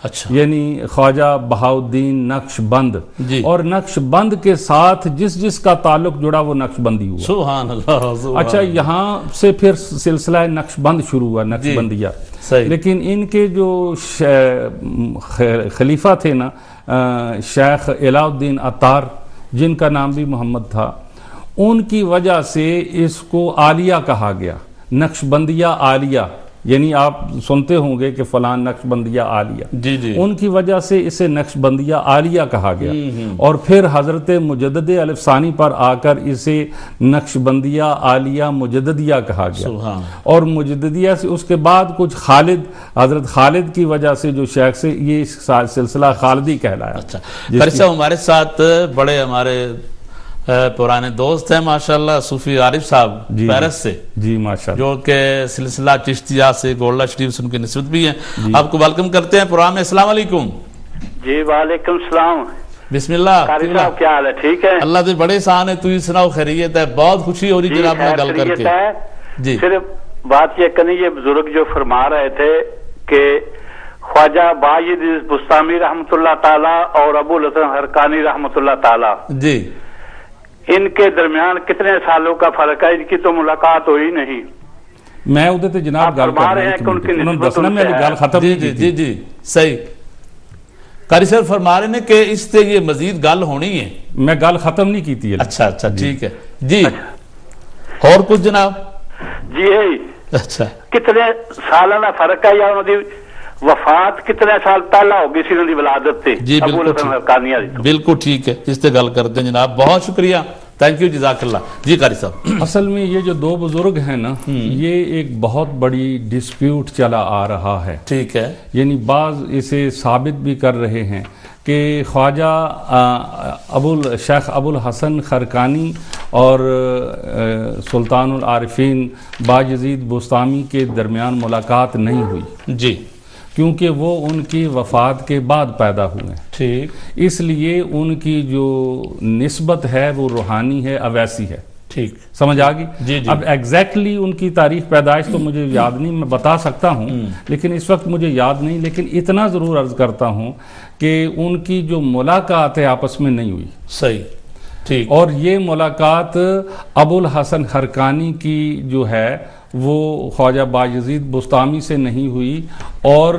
S1: اچھا
S2: یعنی خواجہ بہاؤالدین نقش بند. اور نقش بند کے ساتھ جس کا تعلق جڑا وہ نقش بندی ہوا.
S1: سبحان اللہ.
S2: اچھا یہاں سے پھر سلسلہ نقش بند شروع ہوا, نقش بندیہ. لیکن ان کے جو خلیفہ تھے نا شیخ الہ الدین عطار جن کا نام بھی محمد تھا, ان کی وجہ سے اس کو عالیہ کہا گیا, نقش بندیہ عالیہ. یعنی آپ سنتے ہوں گے کہ فلان نقش بندیہ عالیہ. ان کی وجہ سے اسے نقش بندیہ عالیہ کہا گیا. اور پھر حضرت مجدد الف ثانی پر آ کر اسے نقش بندیہ عالیہ مجددیہ کہا گیا. اور مجددیہ سے اس کے بعد کچھ حضرت خالد کی وجہ سے جو شیخ سے یہ سلسلہ خالدی کہلایا.
S1: اچھا ہمارے ساتھ بڑے ہمارے پرانے دوست ہیں ماشاءاللہ صوفی عارف صاحب پیرس سے.
S2: جی ماشاءاللہ. جو
S1: کہ سلسلہ چشتیہ سے گولڈا شریف سے ان کی نسبت بھی ہیں. آپ کو ویلکم کرتے ہیں پروگرام میں. السلام علیکم.
S4: جی وعلیکم السلام.
S1: بسم اللہ.
S4: قاری صاحب کیا حال ہے؟ ٹھیک ہے
S1: اللہ دے بڑے احسان ہے. تو ہی سناؤ خیریت ہے؟ بہت خوشی ہو رہی جناب نے گل کر کے.
S4: جی صرف بات یہ کرنی, یہ بزرگ جو فرما رہے تھے کہ خواجہ بایزید بسطامی رحمۃ اللہ تعالی اور ابو الحسن حرکانی رحمۃ اللہ تعالی,
S1: جی
S4: ان کے درمیان کتنے سالوں کا فرق ہے؟ ان کی تو ملاقات ہوئی نہیں.
S2: میں ادھر تے جناب گل کر رہے ہیں کہ ان کی نسبت ان سے گل ختم.
S1: جی صحیح. قاری صاحب فرما رہے ہیں کہ اس سے یہ مزید گل ہونی ہے.
S2: میں گل ختم نہیں کیتی ہے.
S1: اچھا ٹھیک ہے جی. اور کچھ جناب؟
S4: جی
S1: اچھا
S4: کتنے سالانہ فرق ہے یا انہوں دی وفات کتنے سال پہلا ہوگی سی انہوں دی ولادت تے؟
S1: جی بالکل ٹھیک ہے. جس سے گل کرتے ہیں جناب. بہت شکریہ. تھینک یو جزاک اللہ. جی قاری صاحب
S2: اصل میں یہ جو دو بزرگ ہیں نا یہ ایک بہت بڑی ڈسپیوٹ چلا آ رہا ہے.
S1: ٹھیک ہے.
S2: یعنی بعض اسے ثابت بھی کر رہے ہیں کہ خواجہ شیخ ابو الحسن خرقانی اور سلطان العارفین بایزید بسطامی کے درمیان ملاقات نہیں ہوئی.
S1: جی
S2: کیونکہ وہ ان کی وفات کے بعد پیدا ہوئے.
S1: ٹھیک.
S2: اس لیے ان کی جو نسبت ہے وہ روحانی ہے, اویسی ہے.
S1: ٹھیک
S2: سمجھ آ گئی.
S1: جی
S2: اب ایگزیکٹلی ان کی تاریخ پیدائش تو مجھے یاد نہیں, میں بتا سکتا ہوں لیکن اس وقت مجھے یاد نہیں. لیکن اتنا ضرور عرض کرتا ہوں کہ ان کی جو ملاقات ہے آپس میں نہیں ہوئی.
S1: صحیح ٹھیک. اور
S2: یہ ملاقات ابو الحسن خرقانی کی جو ہے وہ خواجہ بایزید بسطامی سے نہیں ہوئی, اور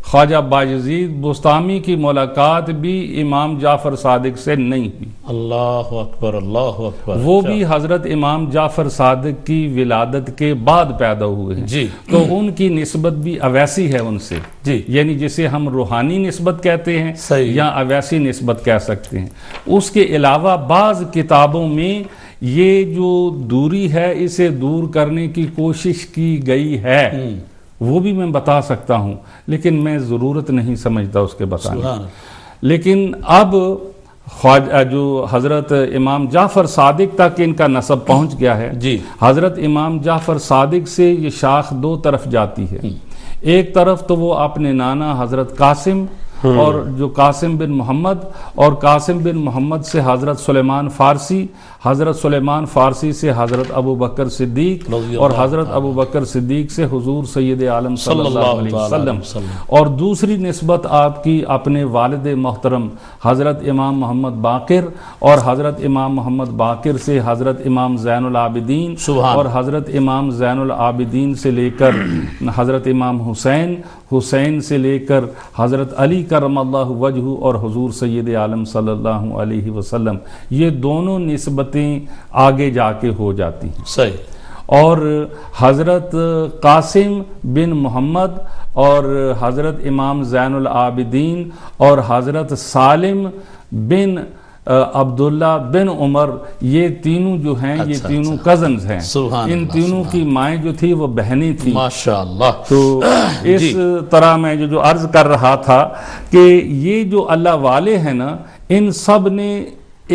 S2: خواجہ بایزید بسطامی کی ملاقات بھی امام جعفر صادق سے نہیں ہوئی.
S1: اللہ اکبر اللہ اکبر.
S2: وہ بھی حضرت امام جعفر صادق کی ولادت کے بعد پیدا ہوئے ہیں.
S1: جی
S2: تو ان کی نسبت بھی اویسی ہے ان سے.
S1: جی
S2: یعنی جسے ہم روحانی نسبت کہتے ہیں یا اویسی نسبت کہہ سکتے ہیں. اس کے علاوہ بعض کتابوں میں یہ جو دوری ہے اسے دور کرنے کی کوشش کی گئی ہے, وہ بھی میں بتا سکتا ہوں لیکن میں ضرورت نہیں سمجھتا اس کے بتانے. لیکن اب جو حضرت امام جعفر صادق تک ان کا نسب پہنچ گیا ہے.
S1: جی
S2: حضرت امام جعفر صادق سے یہ شاخ دو طرف جاتی ہے. ایک طرف تو وہ اپنے نانا حضرت قاسم اور جو قاسم بن محمد, اور قاسم بن محمد سے حضرت سلیمان فارسی, حضرت سلیمان فارسی سے حضرت ابو بکر صدیق, اور حضرت ابو بکر صدیق سے حضور سید عالم صلی اللہ علیہ وسلم. اور دوسری نسبت آپ کی اپنے والد محترم حضرت امام محمد باقر, اور حضرت امام محمد باقر سے حضرت امام زین العابدین, اور حضرت امام زین العابدین سے لے کر حضرت امام حسین سے لے کر حضرت علی کرم اللہ وجہ اور حضور سید عالم صلی اللہ علیہ وسلم. یہ دونوں نسبتیں آگے جا کے ہو جاتی ہیں.
S1: صحیح.
S2: اور حضرت قاسم بن محمد اور حضرت امام زین العابدین اور حضرت سالم بن عبداللہ بن عمر، یہ تینوں جو ہیں یہ تینوں کزنز ہیں، ان تینوں کی مائیں جو تھی وہ بہنیں تھیں
S1: ماشاءاللہ۔
S2: تو اس طرح میں جو عرض کر رہا تھا کہ یہ جو اللہ والے ہیں نا، ان سب نے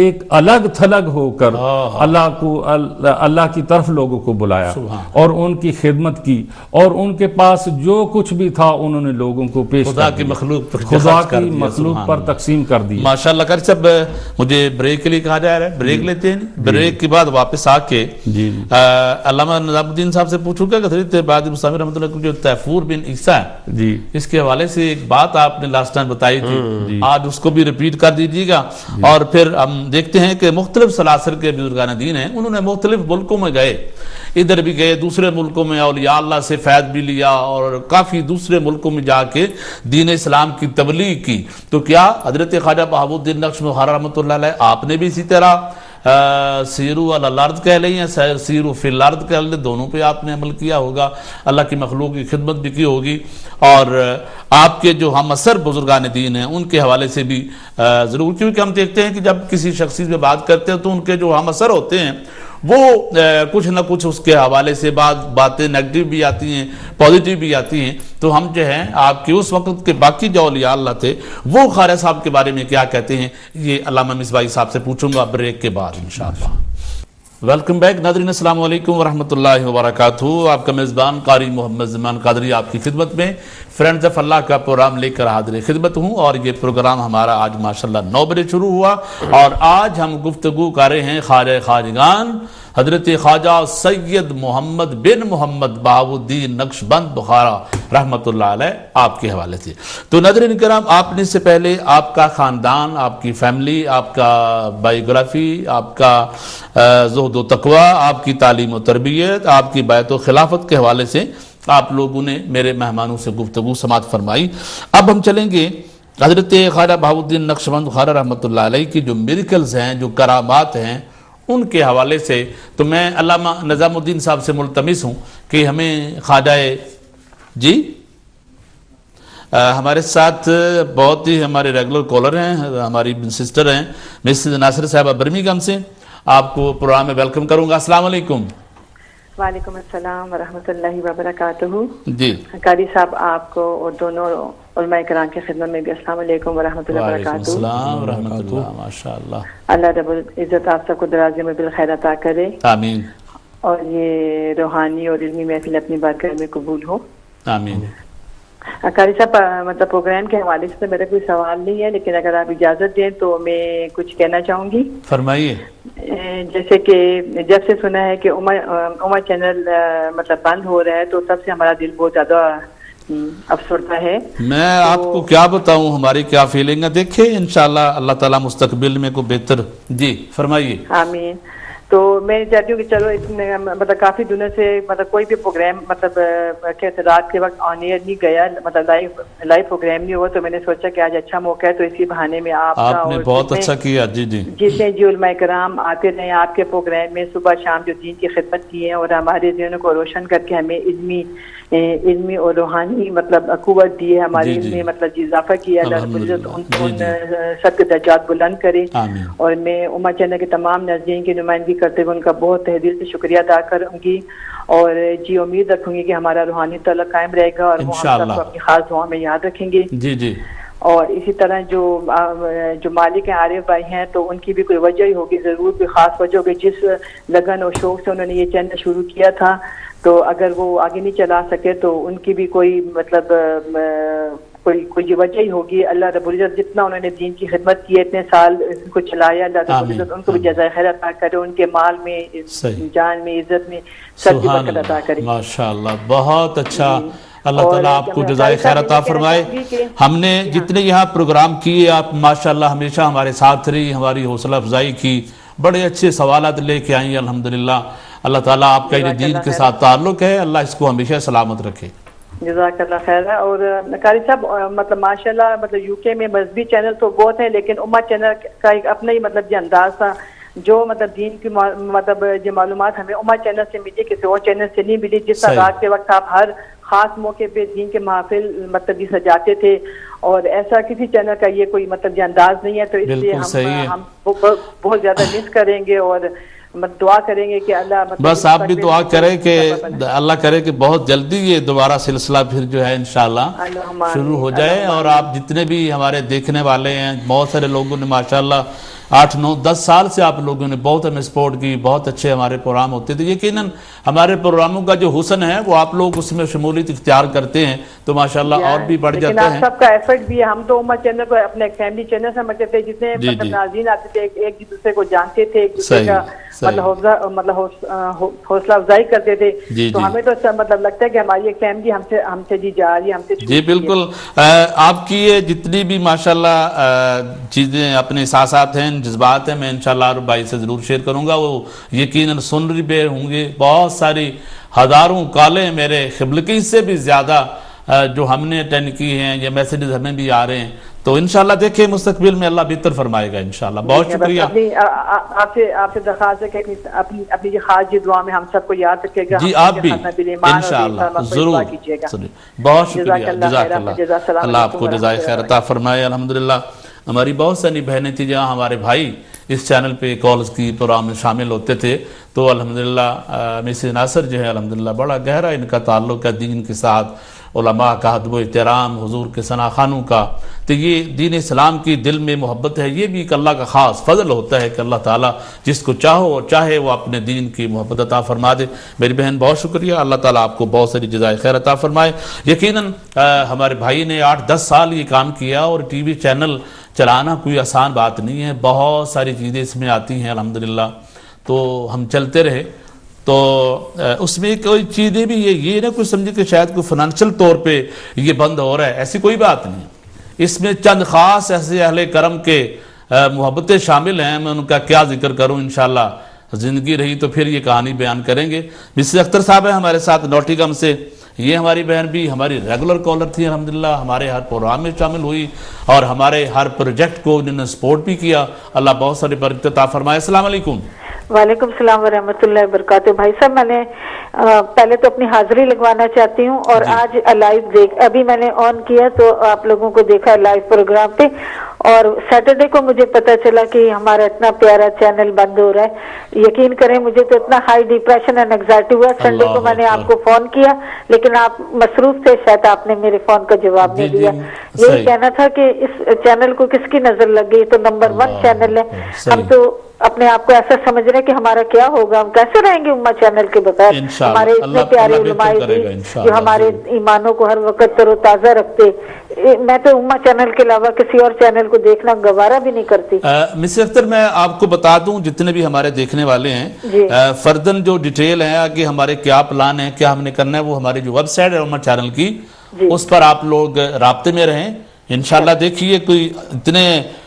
S2: ایک الگ تھلگ ہو کر اللہ کی طرف لوگوں کو بلایا اور ان کی خدمت کی، اور ان کے پاس جو کچھ بھی تھا انہوں نے لوگوں کو پیش
S1: خدا کی مخلوق
S2: پر تقسیم کر دی۔
S1: ماشاءاللہ۔ کر سب مجھے بریک کے لیے کہا جا رہا ہے، بریک لیتے ہیں، بریک کے بعد واپس آ کے علامہ نظام الدین صاحب سے پوچھوں گا کہ حضرت بادی مستعمر رحمۃ اللہ جو تیفور بن عیسیٰ ہے، اس کے حوالے سے ایک بات آپ نے لاسٹ ٹائم بتائی تھی، آج اس کو بھی ریپیٹ کر دیجیے گا، اور پھر ہم دیکھتے ہیں کہ مختلف سلاسل کے بزرگان دین ہیں، انہوں نے مختلف ملکوں میں گئے، ادھر بھی گئے، دوسرے ملکوں میں اولیاء اللہ سے فیض بھی لیا، اور کافی دوسرے ملکوں میں جا کے دین اسلام کی تبلیغ کی۔ تو کیا حضرت خواجہ بہاء الدین نقش بخاری رحمۃ اللہ علیہ آپ نے بھی اسی طرح سیرو علی الارض کہہ لیں یا سیرو فی الارض کہہ لیں، دونوں پہ آپ نے عمل کیا ہوگا، اللہ کی مخلوق کی خدمت بھی کی ہوگی، اور آپ کے جو ہم اثر بزرگان دین ہیں ان کے حوالے سے بھی ضرور، کیونکہ ہم دیکھتے ہیں کہ جب کسی شخصیت میں بات کرتے ہیں تو ان کے جو ہم اثر ہوتے ہیں وہ کچھ نہ کچھ اس کے حوالے سے باتیں نیگیٹو بھی آتی ہیں، پازیٹیو بھی آتی ہیں۔ تو ہم جو ہیں آپ کے اس وقت کے باقی جو اولیاء اللہ تھے وہ خواجہ صاحب کے بارے میں کیا کہتے ہیں، یہ علامہ مصباحی صاحب سے پوچھوں گا بریک کے بعد انشاءاللہ۔ ویلکم بیک ناظرین، السلام علیکم ورحمۃ اللہ وبرکاتہ۔ آپ کا میزبان قاری محمد زمان قادری آپ کی خدمت میں فرینڈز آف اللہ کا پروگرام لے کر حاضر خدمت ہوں، اور یہ پروگرام ہمارا آج ماشاءاللہ 9 بجے شروع ہوا، اور آج ہم گفتگو کر رہے ہیں خواجہ خواجگان حضرت خواجہ سید محمد بن محمد بہاء الدین نقش بند بخاری رحمۃ اللہ علیہ آپ کے حوالے سے۔ تو ناظرین کرام، آپ نے سے پہلے آپ کا خاندان، آپ کی فیملی، آپ کا بائیوگرافی، آپ کا زہد و تقوی، آپ کی تعلیم و تربیت، آپ کی بیعت و خلافت کے حوالے سے آپ لوگوں نے میرے مہمانوں سے گفتگو سماعت فرمائی۔ اب ہم چلیں گے حضرت خواجہ بہاء الدین نقش بند بخاری رحمۃ اللہ علیہ کی جو میریکلز ہیں، جو کرامات ہیں، ان کے حوالے سے تو میں علامہ نظام الدین صاحب سے ملتمس ہوں کہ ہمیں خواجہ ہمارے ساتھ بہت ہی ہمارے ریگولر کالر ہیں، ہماری سسٹر ہیں مسز ناصر صاحبہ برمنگھم سے، آپ کو پروگرام میں ویلکم کروں گا۔ السلام علیکم۔
S5: وعلیکم السلام ورحمۃ اللہ وبرکاتہ۔
S1: جی
S5: قاری صاحب، آپ کو اور دونوں علماء کرام کی خدمت میں بھی السلام علیکم ورحمۃ اللہ وبرکاتہ۔
S1: السلام ورحمۃ اللہ، ماشاءاللہ۔
S5: اللہ رب العزت آپ سب کو دراز میں بالخیر عطا کرے،
S1: آمین،
S5: اور یہ روحانی اور علمی محفل اپنی بارگاہ میں قبول ہو،
S1: آمین۔
S5: قاری صاحب، مطلب پروگرام کے حوالے سے میرا کوئی سوال نہیں ہے، لیکن اگر آپ اجازت دیں تو میں کچھ کہنا چاہوں گی۔
S1: فرمائیے۔
S5: جیسے کہ جب سے سنا ہے کہ عمر چینل مطلب بند ہو رہا ہے تو تب سے ہمارا دل بہت زیادہ افسردہ ہے۔
S1: میں آپ کو کیا بتاؤں ہماری کیا فیلنگ ہے، دیکھیں انشاءاللہ اللہ تعالیٰ مستقبل میں کو بہتر۔ جی فرمائیے۔
S5: آمین۔ تو میں چاہتی ہوں کہ چلو مطلب کافی دنوں سے مطلب کوئی بھی پروگرام مطلب رات کے وقت آن ایئر نہیں گیا، مطلب لائیو پروگرام نہیں ہوا، تو میں نے سوچا کہ آج اچھا موقع ہے تو اسی بہانے میں آپ
S1: نے بہت اچھا کیا۔ جی جی،
S5: جتنے جو علماء کرام آتے رہے آپ کے پروگرام میں صبح شام جو دین کی خدمت کی ہے اور ہمارے ذہنوں کو روشن کر کے ہمیں علمی اور روحانی مطلب قوت دی ہے، ہمارے علم میں مطلب اضافہ کیا، اللہ رب العزت ان سب کے درجات بلند کرے۔ اور میں عمر چینل کے تمام ناظرین کی نمائندگی کرتے ہوئے ان کا بہت تہ دل سے شکریہ ادا کروں گی، اور جی امید رکھوں گی کہ ہمارا روحانی تعلق قائم رہے گا، اور وہ ہم سب کو اپنی خاص دعا میں یاد رکھیں گے۔
S1: جی جی۔
S5: اور اسی طرح جو مالک ہیں عارف بھائی ہیں، تو ان کی بھی کوئی وجہ ہی ہوگی، ضرور کوئی خاص وجہ ہوگی، جس لگن اور شوق سے انہوں نے یہ چینل شروع کیا تھا، تو اگر وہ آگے نہیں چلا سکے تو ان کی بھی کوئی مطلب کوئی وجہ ہی ہوگی۔ اللہ رب العزت جتنا انہوں نے دین کی خدمت کی ہے، اتنے سال ان کو چلایا، اللہ رب العزت ان کو بھی جزائے خیر عطا کرے، ان کے مال میں، جان میں، عزت میں سب کی برکت عطا کرے۔
S1: ماشاءاللہ، بہت اچھا، اللہ تعالیٰ آپ کو جزائے خیر عطا فرمائے۔ ہم نے جتنے یہاں پروگرام کیے، آپ ماشاءاللہ ہمیشہ ہمارے ساتھ رہی، ہماری حوصلہ افزائی کی، بڑے اچھے سوالات لے کے آئیں الحمدللہ۔ اللہ تعالیٰ آپ کا یہ دین کے ساتھ تعلق ہے، اللہ اس کو ہمیشہ سلامت رکھے۔
S5: جزاک اللہ خیر۔ اور قاری صاحب مطلب ماشاءاللہ مطلب یو کے میں مذہبی چینل تو بہت ہیں، لیکن امت چینل کا ایک اپنا ہی مطلب جو انداز تھا، جو مطلب دین کی مطلب جو معلومات ہمیں امہ چینل سے ملی کسی اور چینل سے نہیں ملی. جس طرح رات کے وقت آپ ہر خاص موقع پہ دین کے محافل مطلب یہ سجاتے تھے اور ایسا کسی چینل کا یہ کوئی مطلب یہ انداز نہیں ہے, تو اس لیے ہم بہت زیادہ مس کریں گے اور دعا کریں گے کہ اللہ مطلب
S1: بس آپ بھی دعا کریں کہ اللہ کرے کہ بہت جلدی یہ دوبارہ سلسلہ پھر جو ہے انشاءاللہ شروع ہو جائے. اور آپ جتنے بھی ہمارے دیکھنے والے ہیں, بہت سارے لوگوں نے ماشاءاللہ 8 9 10 سال سے آپ لوگوں نے بہت ہمیں سپورٹ کی, بہت اچھے ہمارے پروگرام ہوتے تھے. یقیناً ہمارے پروگراموں کا جو حسن ہے وہ آپ لوگ اس میں شمولیت اختیار کرتے ہیں تو ماشاءاللہ اور بھی بڑھ جاتے ہیں.
S5: سب کا ایفرٹ بھی ہے. ہم تو امہ چینل کو اپنے فیملی چینل سمجھتے تھے, جتنے مطلب ناظرین آتے تھے ایک دوسرے کو جانتے تھے, ایک دوسرے کا مطلب حوصلہ افزائی کرتے تھے. تو ہمیں تو مطلب لگتا ہے کہ ہماری ایک فیملی ہم سے جا رہی ہے, ہم سے
S1: جی بالکل. آپ کی یہ جتنی بھی ماشاءاللہ چیزیں اپنے احساسات ہیں, جذبات ہیں, میں انشاءاللہ عارف بھائی سے ضرور شیئر کروں گا. وہ یقیناً سن رہی پہ ہوں گے. بہت ساری ہزاروں کالیں میرے خبلکی سے بھی زیادہ جو ہم نے اٹینڈ کی ہیں, یہ میسیجز ہمیں بھی آ رہے ہیں. تو انشاءاللہ دیکھیں مستقبل میں اللہ بہتر فرمائے گا انشاءاللہ. بہت شکریہ.
S5: آپ سے درخواست ہے کہ اپنی خاص دعا میں ہم سب کو یاد رکھے گا.
S1: جی آپ بھی انشاءاللہ ضرور. بہت شکریہ. جزاک اللہ. اللہ آپ کو جزائے خیر عطا فرمائے. الحمدللہ ہماری بہت ساری بہنیں تھی جہاں ہمارے بھائی اس چینل پہ کالز کی پروگرام میں شامل ہوتے تھے, تو الحمدللہ مسز ناصر جو ہے الحمدللہ بڑا گہرا ان کا تعلق ہے دین کے ساتھ, علماء کا ادب و احترام, حضور کے ثنا خوانوں کا. تو یہ دین اسلام کی دل میں محبت ہے. یہ بھی ایک اللہ کا خاص فضل ہوتا ہے کہ اللہ تعالیٰ جس کو چاہے وہ اپنے دین کی محبت عطا فرما دے. میری بہن بہت شکریہ. اللہ تعالیٰ آپ کو بہت ساری جزائے خیر عطا فرمائے. یقیناً ہمارے بھائی نے 8 10 سال یہ کام کیا, اور ٹی وی چینل چلانا کوئی آسان بات نہیں ہے. بہت ساری چیزیں اس میں آتی ہیں الحمدللہ. تو ہم چلتے رہے, تو اس میں کوئی چیزیں بھی یہ نہ کوئی سمجھے کہ شاید کوئی فنانشل طور پہ یہ بند ہو رہا ہے, ایسی کوئی بات نہیں ہے. اس میں چند خاص ایسے اہل کرم کے محبتیں شامل ہیں. میں ان کا کیا ذکر کروں, انشاءاللہ زندگی رہی تو پھر یہ کہانی بیان کریں گے. مسز اختر صاحب ہیں ہمارے ساتھ نوٹیگم سے. یہ ہماری بہن بھی ہماری ریگولر کالر تھی الحمدللہ, ہمارے ہر پروگرام میں شامل ہوئی اور ہمارے ہر پروجیکٹ کو انہوں نے سپورٹ بھی کیا. اللہ بہت ساری برکت عطا فرمائے. السلام علیکم.
S6: وعلیکم السلام ورحمۃ اللہ وبرکاتہ. بھائی صاحب میں نے پہلے تو اپنی حاضری لگوانا چاہتی ہوں, اور آج لائیو ابھی میں نے آن کیا تو آپ لوگوں کو دیکھا لائیو پروگرام پہ, اور سیٹرڈے کو مجھے پتا چلا کہ ہمارا اتنا پیارا چینل بند ہو رہا ہے. یقین کریں مجھے تو اتنا ہائی ڈپریشن اینڈ انگزائٹی ہوا. سنڈے کو میں نے آپ کو فون کیا لیکن آپ مصروف تھے, شاید آپ نے میرے فون کا جواب نہیں دیا. یہی کہنا تھا کہ اس چینل کو کس کی نظر لگ گئی, تو نمبر 1 چینل ہے. ہم تو اپنے آپ کو ایسا سمجھ رہے کہ ہمارا کیا ہوگا, ہم کیسے رہیں گے امہ چینل کے بغیر. ہمارے اتنے پیارے علماء جو ہمارے ایمانوں کو ہر وقت تر و تازہ رکھتے. میں تو امہ چینل کے علاوہ کسی اور چینل کو دیکھنا گوارا بھی نہیں کرتی.
S1: مسز اختر میں آپ کو بتا دوں جتنے بھی ہمارے دیکھنے والے ہیں, فردن جو ڈیٹیل ہے کہ ہمارے کیا پلان ہے, کیا ہم نے کرنا ہے, وہ ہماری جو ویب سائٹ ہے امہ چینل کی, اس پر آپ لوگ رابطے میں رہیں انشاءاللہ. دیکھیے کوئی اتنے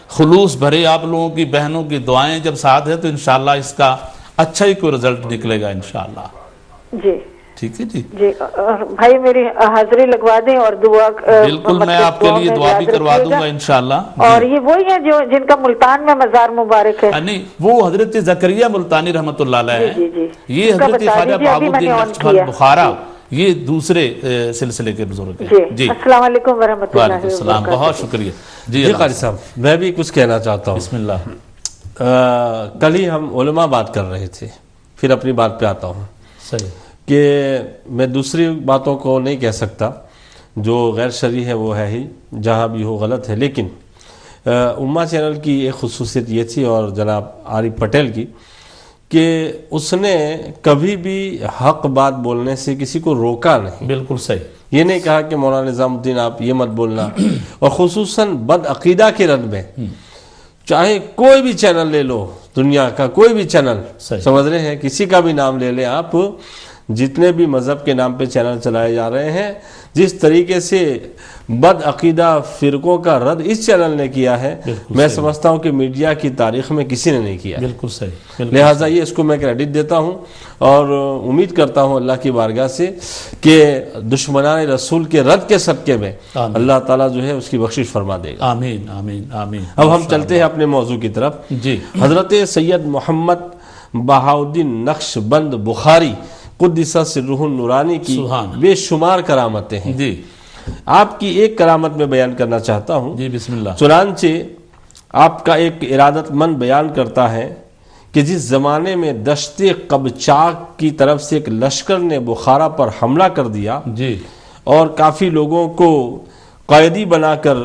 S1: خلوص بھرے آپ لوگوں کی بہنوں کی دعائیں جب ساتھ ہیں تو انشاءاللہ اس کا اچھا ہی کوئی رزلٹ نکلے گا انشاءاللہ.
S6: جی
S1: ٹھیک ہے جی.
S6: جی بھائی میری حاضری لگوا دیں اور دعا.
S1: بالکل میں آپ کے لیے دعا بھی کروا دوں گا انشاءاللہ.
S6: اور یہ وہی ہے جو جن کا ملتان میں مزار مبارک ہے.
S1: نہیں, وہ حضرت زکریا ملتانی رحمۃ اللہ علیہ ہیں. یہ حضرت خواجہ بہاء الدین نقشبند بخارا, یہ دوسرے سلسلے کے بزرگ ہیں.
S6: جی السلام علیکم ورحمۃ اللہ.
S1: وعلیکم السلام, بہت شکریہ. جی
S3: قاری صاحب میں بھی کچھ کہنا چاہتا ہوں.
S1: بسم اللہ.
S3: کل ہی ہم علماء بات کر رہے تھے, پھر اپنی بات پہ آتا ہوں.
S1: صحیح
S3: کہ میں دوسری باتوں کو نہیں کہہ سکتا, جو غیر شرعی ہے وہ ہے ہی, جہاں بھی ہو غلط ہے. لیکن امہ چینل کی ایک خصوصیت یہ تھی, اور جناب عارف پٹیل کی, کہ اس نے کبھی بھی حق بات بولنے سے کسی کو روکا نہیں.
S1: بالکل صحیح.
S3: یہ نہیں کہا کہ مولانا نظام الدین آپ یہ مت بولنا. اور خصوصاً بد عقیدہ کے رد میں, چاہے کوئی بھی چینل لے لو, دنیا کا کوئی بھی چینل, سمجھ رہے ہیں, کسی کا بھی نام لے لیں آپ, جتنے بھی مذہب کے نام پہ چینل چلائے جا رہے ہیں، جس طریقے سے بد عقیدہ فرقوں کا رد اس چینل نے کیا ہے، میں سمجھتا ہوں کہ میڈیا کی تاریخ میں کسی نے نہیں کیا.
S1: بالکل صحیح.
S3: لہٰذا یہ اس کو میں کریڈٹ دیتا ہوں اور امید کرتا ہوں اللہ کی بارگاہ سے کہ دشمنان رسول کے رد کے صدقے میں اللہ تعالیٰ جو ہے اس کی بخشش فرما دے گا.
S1: آمین آمین آمین.
S3: اب ہم چلتے ہیں اپنے موضوع کی طرف.
S1: جی.
S3: حضرت سید محمد بہاؤالدین نقش بند بخاری قدس سرہ النورانی کی بے شمار کرامتیں ہیں.
S1: جی.
S3: آپ کی ایک کرامت میں بیان کرنا چاہتا ہوں.
S1: جی بسم اللہ.
S3: چنانچہ آپ کا ایک ارادت مند بیان کرتا ہے کہ جس زمانے میں دشت قبچاق کی طرف سے ایک لشکر نے بخارا پر حملہ کر دیا
S1: جی.
S3: اور کافی لوگوں کو قیدی بنا کر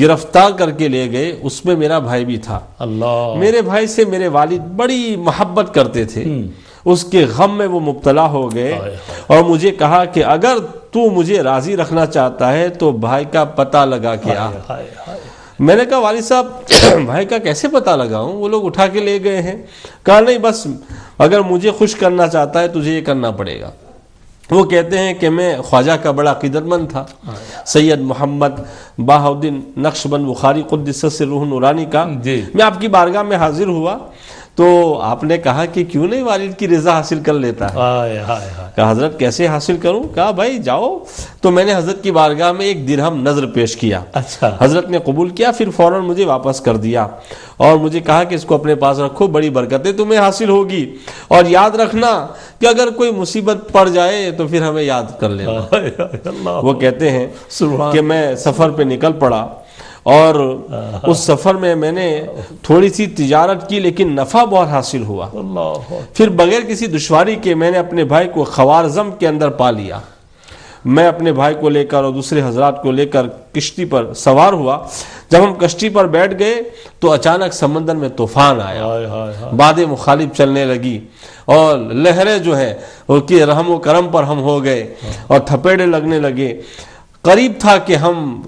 S3: گرفتار کر کے لے گئے، اس میں میرا بھائی بھی تھا.
S1: اللہ.
S3: میرے بھائی سے میرے والد بڑی محبت کرتے تھے. اس کے غم میں وہ مبتلا ہو گئے اور مجھے کہا کہ اگر تو مجھے راضی رکھنا چاہتا ہے تو بھائی کا پتہ لگا کے آ. میں نے کہا والد صاحب بھائی کا کیسے پتہ لگاؤں، وہ لوگ اٹھا کے لے گئے ہیں. کہا نہیں، بس اگر مجھے خوش کرنا چاہتا ہے تجھے یہ کرنا پڑے گا. وہ کہتے ہیں کہ میں خواجہ کا بڑا عقیدت مند تھا، سید محمد بہاؤالدین نقش بند بخاری قدس سرہ النورانی کا. میں آپ کی بارگاہ میں حاضر ہوا تو آپ نے کہا کہ کیوں نہیں والد کی رضا حاصل کر لیتا ہے. کہا حضرت کیسے حاصل کروں؟ کہا بھائی جاؤ. تو میں نے حضرت کی بارگاہ میں 1 درہم نظر پیش کیا.
S1: اچھا.
S3: حضرت نے قبول کیا، پھر فوراً مجھے واپس کر دیا اور مجھے کہا کہ اس کو اپنے پاس رکھو، بڑی برکتیں تمہیں حاصل ہوگی اور یاد رکھنا کہ اگر کوئی مصیبت پڑ جائے تو پھر ہمیں یاد کر لینا. وہ کہتے ہیں کہ میں سفر پہ نکل پڑا اور اس سفر میں میں نے تھوڑی سی تجارت کی لیکن نفع بہت حاصل ہوا. پھر بغیر کسی دشواری کے میں نے اپنے بھائی کو خوارزم کے اندر پا لیا. میں اپنے بھائی کو لے کر اور دوسرے حضرات کو لے کر کشتی پر سوار ہوا. جب ہم کشتی پر بیٹھ گئے تو اچانک سمندر میں طوفان آیا، بادیں مخالف چلنے لگی اور لہریں جو ہے ان کی رحم و کرم پر ہم ہو گئے اور تھپیڑے لگنے لگے. قریب تھا کہ ہم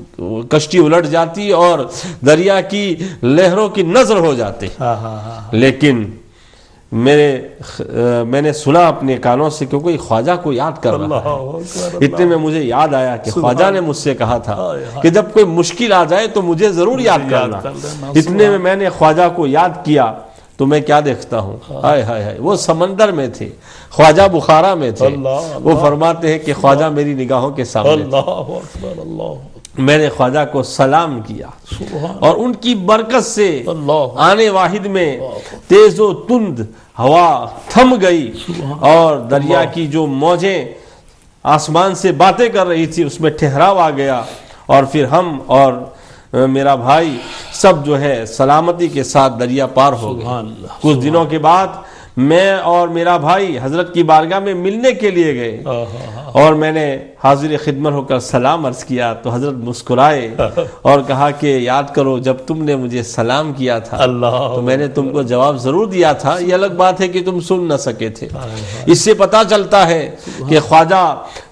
S3: کشتی الٹ جاتی اور دریا کی لہروں کی نظر ہو جاتے. لیکن میں نے سنا اپنے کانوں سے کہ کوئی خواجہ کو یاد کر رہا ہے. اتنے میں مجھے یاد آیا کہ خواجہ نے مجھ سے کہا تھا کہ جب کوئی مشکل آ جائے تو مجھے ضرور یاد کرنا. اتنے میں نے خواجہ کو یاد کیا تو میں کیا دیکھتا ہوں، ہائے ہائے ہائے، وہ سمندر میں تھے، خواجہ بخارا میں تھے. وہ فرماتے ہیں کہ خواجہ میری نگاہوں کے سامنے تھے. میں نے خواجہ کو سلام کیا اور ان کی برکت سے آنے واحد میں تیز و تند ہوا تھم گئی اور دریا کی جو موجیں آسمان سے باتیں کر رہی تھی اس میں ٹھہراو آ گیا اور پھر ہم اور میرا بھائی سب جو ہے سلامتی کے ساتھ دریا پار ہو گئے. کچھ دنوں کے بعد میں اور میرا بھائی حضرت کی بارگاہ میں ملنے کے لیے گئے اور میں نے حاضر خدمت ہو کر سلام عرض کیا تو حضرت مسکرائے اور کہا کہ یاد کرو جب تم نے مجھے سلام کیا تھا تو میں نے تم کو جواب ضرور دیا تھا، یہ الگ بات ہے کہ تم سن نہ سکے تھے. اس سے پتہ چلتا ہے کہ خواجہ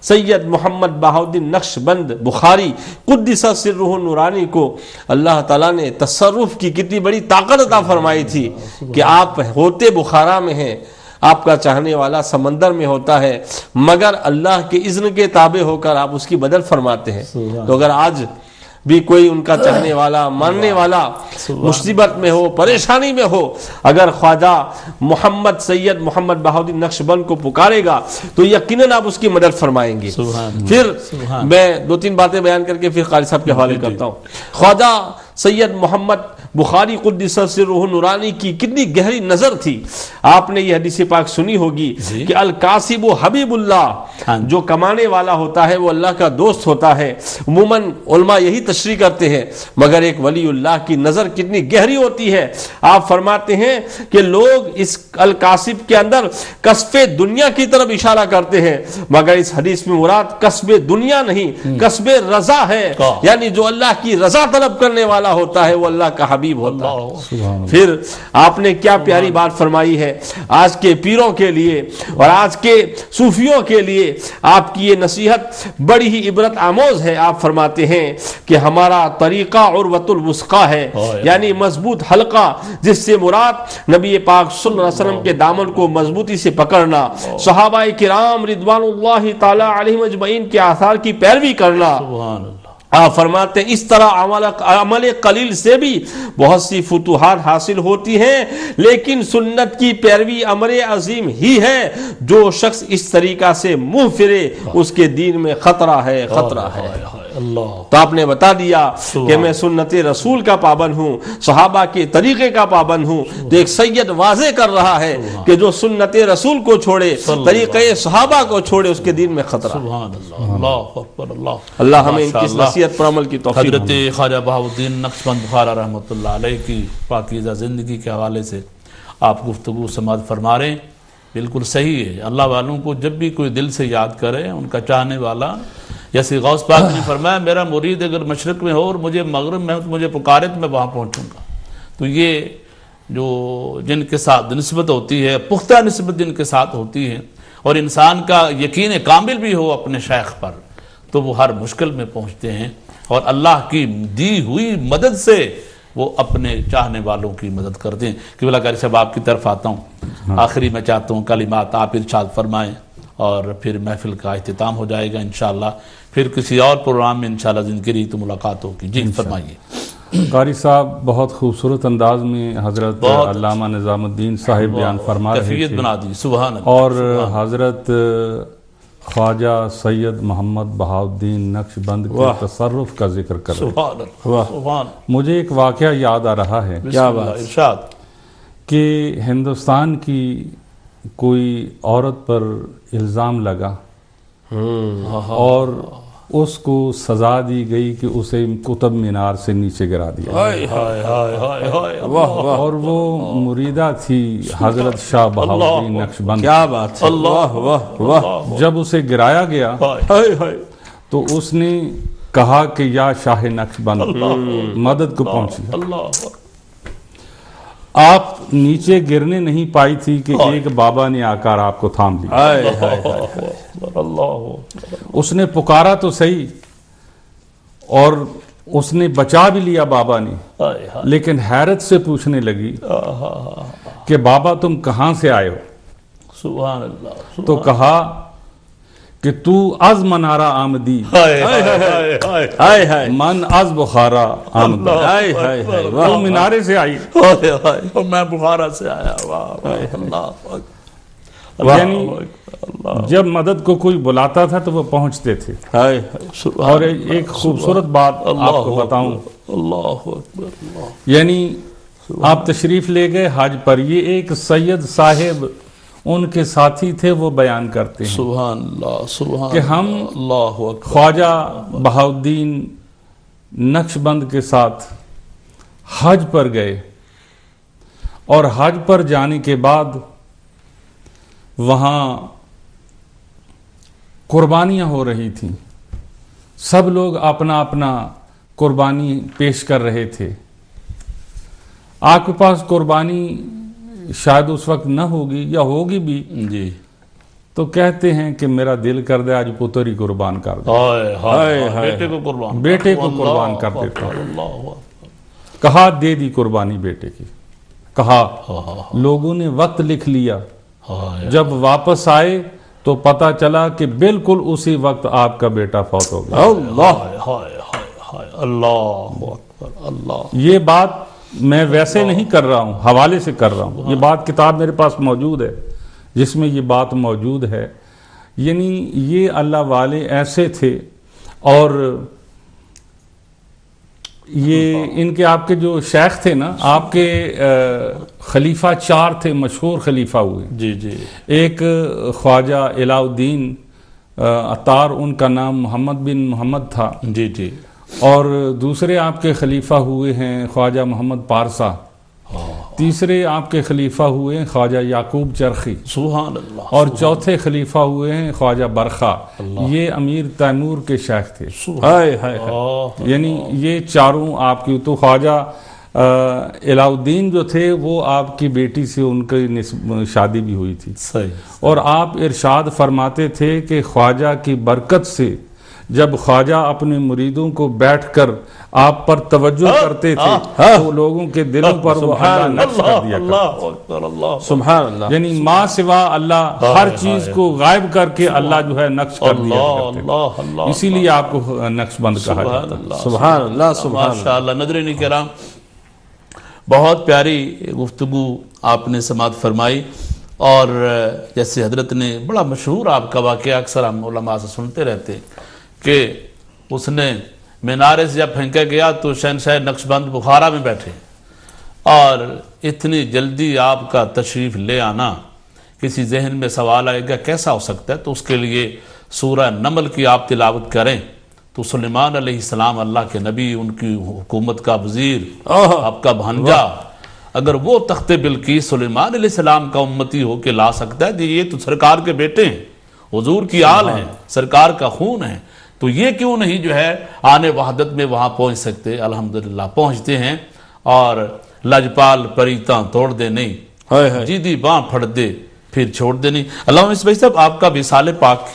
S3: سید محمد بہاؤالدین نقش بند بخاری قدس سرہ النورانی کو اللہ تعالیٰ نے تصرف کی کتنی بڑی طاقت عطا فرمائی تھی کہ آپ ہوتے بخارا میں ہیں، آپ کا چاہنے والا سمندر میں ہوتا ہے، مگر اللہ کے اذن کے تابع ہو کر آپ اس کی مدد فرماتے ہیں. تو اگر آج بھی کوئی ان کا چاہنے والا ماننے والا مصیبت میں ہو، پریشانی میں ہو، اگر خواجہ محمد سید محمد بہاؤالدین نقش بند کو پکارے گا تو یقیناً آپ اس کی مدد فرمائیں گے. پھر میں 2-3 باتیں بیان کر کے پھر قاری صاحب کے حوالے کرتا ہوں. خواجہ سید محمد بخاری قدس سرہ النورانی کی کتنی گہری نظر تھی. آپ نے یہ حدیث پاک سنی ہوگی کہ القاسب حبیب اللہ، جو کمانے والا ہوتا ہے وہ اللہ کا دوست ہوتا ہے. عموماً علماء یہی تشریح کرتے ہیں، مگر ایک ولی اللہ کی نظر کتنی گہری ہوتی ہے. آپ فرماتے ہیں کہ لوگ اس القاسب کے اندر کسب دنیا کی طرف اشارہ کرتے ہیں، مگر اس حدیث میں مراد کسب دنیا نہیں، کسب رضا ہے. یعنی جو اللہ کی رضا طلب کرنے والا ہوتا ہے وہ اللہ کا حبیب ہوتا ہے۔ پھر آپ نے کیا پیاری بات فرمائی ہے آج کے پیروں کے لیے اور آج کے صوفیوں کے لیے، آپ کی یہ نصیحت بڑی ہی عبرت آموز ہے۔ آپ فرماتے ہیں کہ ہمارا طریقہ عروۃ الوثقی ہے، یعنی مضبوط حلقہ، جس سے مراد نبی پاک صلی اللہ علیہ وسلم کے دامن کو مضبوطی سے پکڑنا، صحابہ کرام رضوان اللہ تعالی علیہم اجمعین کے آثار کی پیروی کرنا۔ آپ فرماتے ہیں اس طرح عمل قلیل سے بھی بہت سی فتوحات حاصل ہوتی ہیں، لیکن سنت کی پیروی امر عظیم ہی ہے۔ جو شخص اس طریقہ سے منہ پھرے اس کے دین میں خطرہ ہے، خطرہ ہے۔ تو آپ نے بتا دیا کہ میں سنت رسول کا پابند ہوں، صحابہ کے طریقے کا پابند ہوں، تو ایک سید واضح کر رہا ہے کہ جو سنت رسول کو چھوڑے، طریقے صحابہ کو چھوڑے، اس کے دین میں خطرہ ہے۔ اللہ ہمیں ان کی نصیحت پر عمل کی توفیق۔
S1: حضرت خواجہ بہاؤالدین نقشبند بخارا رحمۃ اللہ علیہ کی پاکیزہ زندگی کے حوالے سے آپ گفتگو سماعت فرما رہے ہیں، بالکل صحیح ہے۔ اللہ والوں کو جب بھی کوئی دل سے یاد کرے، ان کا چاہنے والا، جیسے غوث پاک نے فرمایا میرا مرید اگر مشرق میں ہو اور مجھے مغرب میں مجھے پکارے تو میں وہاں پہنچوں گا۔ تو یہ جو جن کے ساتھ نسبت ہوتی ہے، پختہ نسبت جن کے ساتھ ہوتی ہے، اور انسان کا یقین کامل بھی ہو اپنے شیخ پر، تو وہ ہر مشکل میں پہنچتے ہیں، اور اللہ کی دی ہوئی مدد سے وہ اپنے چاہنے والوں کی مدد کرتے ہیں۔ قبلہ قاری صاحب آپ کی طرف آتا ہوں، آخری میں چاہتا ہوں کلمات آپ ارشاد فرمائیں اور پھر محفل کا اختتام ہو جائے گا انشاءاللہ، پھر کسی اور پروگرام میں انشاءاللہ زندگی رہی تو ملاقات ہوگی۔ جی فرمائیے۔
S2: قاری صاحب بہت خوبصورت انداز میں حضرت علامہ نظام الدین صاحب بیان فرما رہے
S1: کیفیت
S2: تھے،
S1: بنا دی، سبحان اللہ۔
S2: اور حضرت خواجہ سید محمد بہاؤالدین نقشبند کے تصرف کا ذکر کر رہے ہیں۔
S1: سبحان اللہ، سبحان
S2: مجھے ایک واقعہ یاد آ رہا ہے
S1: کیا بات، ارشاد۔
S2: کہ ہندوستان کی کوئی عورت پر الزام لگا اور اس کو سزا دی گئی کہ اسے قطب مینار سے نیچے گرا دیا، اور وہ مریدہ تھی حضرت شاہ بہاؤالدین نقشبند۔
S3: کیا بات ہے، واہ واہ واہ۔
S2: جب اسے گرایا گیا تو اس نے کہا کہ یا شاہ نقشبند مدد کو پہنچی۔ آپ نیچے گرنے نہیں پائی تھی کہ ایک بابا نے آ کر آپ کو تھام لیا۔ اس نے پکارا تو صحیح، اور اس نے بچا بھی لیا بابا نے، لیکن حیرت سے پوچھنے لگی کہ بابا تم کہاں سے آئے ہو؟
S1: سبحان اللہ۔
S2: تو کہا کہ تو از منارہ آمدی من از بخارا آمدی، تو منارے سے آئی،
S1: میں بخارا سے آیا۔
S2: یعنی جب مدد کو کوئی بلاتا تھا تو وہ پہنچتے تھے۔ اور ایک خوبصورت بات آپ کو بتاؤں، یعنی آپ تشریف لے گئے حج پر، یہ ایک سید صاحب ان کے ساتھی تھے، وہ بیان کرتے ہیں
S1: سبحان اللہ، سبحان
S2: کہ ہم
S1: اللہ اکبر،
S2: خواجہ بہاؤالدین نقشبند کے ساتھ حج پر گئے، اور حج پر جانے کے بعد وہاں قربانیاں ہو رہی تھیں، سب لوگ اپنا اپنا قربانی پیش کر رہے تھے۔ آپ کے پاس قربانی شاید اس وقت نہ ہوگی یا ہوگی بھی،
S1: جی،
S2: تو کہتے ہیں کہ میرا دل کر دے آج پتر ہی قربان کر دے،
S1: بیٹے کو قربان،
S2: بیٹے کو قربان کر دیتا ہوں۔ کہا دے دی قربانی بیٹے کی، کہا لوگوں نے وقت لکھ لیا، جب واپس آئے تو پتا چلا کہ بالکل اسی وقت آپ کا بیٹا فوت ہو گیا۔
S1: اللہ،
S2: یہ بات میں ویسے نہیں کر رہا ہوں، حوالے سے کر رہا ہوں، یہ بات کتاب میرے پاس موجود ہے جس میں یہ بات موجود ہے۔ یعنی یہ اللہ والے ایسے تھے، اور یہ ان کے آپ کے جو شیخ تھے نا، آپ کے خلیفہ 4 تھے، مشہور خلیفہ ہوئے۔
S1: جی جی،
S2: ایک خواجہ علاء الدین عطار، ان کا نام محمد بن محمد تھا،
S1: جی جی،
S2: اور دوسرے آپ کے خلیفہ ہوئے ہیں خواجہ محمد پارسا، تیسرے آپ کے خلیفہ ہوئے ہیں خواجہ یعقوب چرخی،
S1: سبحان اللہ،
S2: اور چوتھے خلیفہ ہوئے ہیں خواجہ برخا۔ یہ امیر تیمور کے شیخ تھے، یعنی یہ چاروں آپ کی۔ تو خواجہ علاؤدین جو تھے وہ آپ کی بیٹی سے ان کی شادی بھی ہوئی تھی،
S1: صحیح،
S2: اور آپ ارشاد فرماتے تھے کہ خواجہ کی برکت سے جب خواجہ اپنے مریدوں کو بیٹھ کر آپ پر توجہ کرتے تھے تو لوگوں کے دلوں پر وہ اللہ نقش کر دیا کرتا،
S3: سبحان اللہ،
S2: یعنی ماں سوا اللہ ہر چیز کو غائب کر کے اللہ جو ہے نقش کر دیا کرتے تھے، اسی لیے آپ کو نقش بند کہا جاتا ہے۔
S3: سبحان اللہ، سبحان اللہ،
S1: ماشاءاللہ۔ ناظرین کرام، بہت پیاری گفتگو آپ نے سماعت فرمائی، اور جیسے حضرت نے بڑا مشہور آپ کا واقعہ اکثر ہم علماء سے سنتے رہتے کہ اس نے مینارے سے جب پھینکا گیا تو شہنشاہ نقش بند بخارا میں بیٹھے، اور اتنی جلدی آپ کا تشریف لے آنا، کسی ذہن میں سوال آئے گا کیسا ہو سکتا ہے، تو اس کے لیے سورہ نمل کی آپ تلاوت کریں تو سلیمان علیہ السلام اللہ کے نبی، ان کی حکومت کا وزیر، آپ کا بھانجا، اگر وہ تخت بلقیس سلیمان علیہ السلام کا امتی ہو کے لا سکتا ہے، یہ تو سرکار کے بیٹے ہیں، حضور کی آل ہیں، سرکار کا خون ہے، تو یہ کیوں نہیں جو ہے آنے وحدت میں وہاں پہنچ سکتے؟ الحمدللہ پہنچتے ہیں، اور لجپال پریتاں توڑ دے نہیں، جیدی باں پھڑ دے پھر چھوڑ دے نہیں۔ علامہ مصباحی صاحب، آپ کا وصال پاک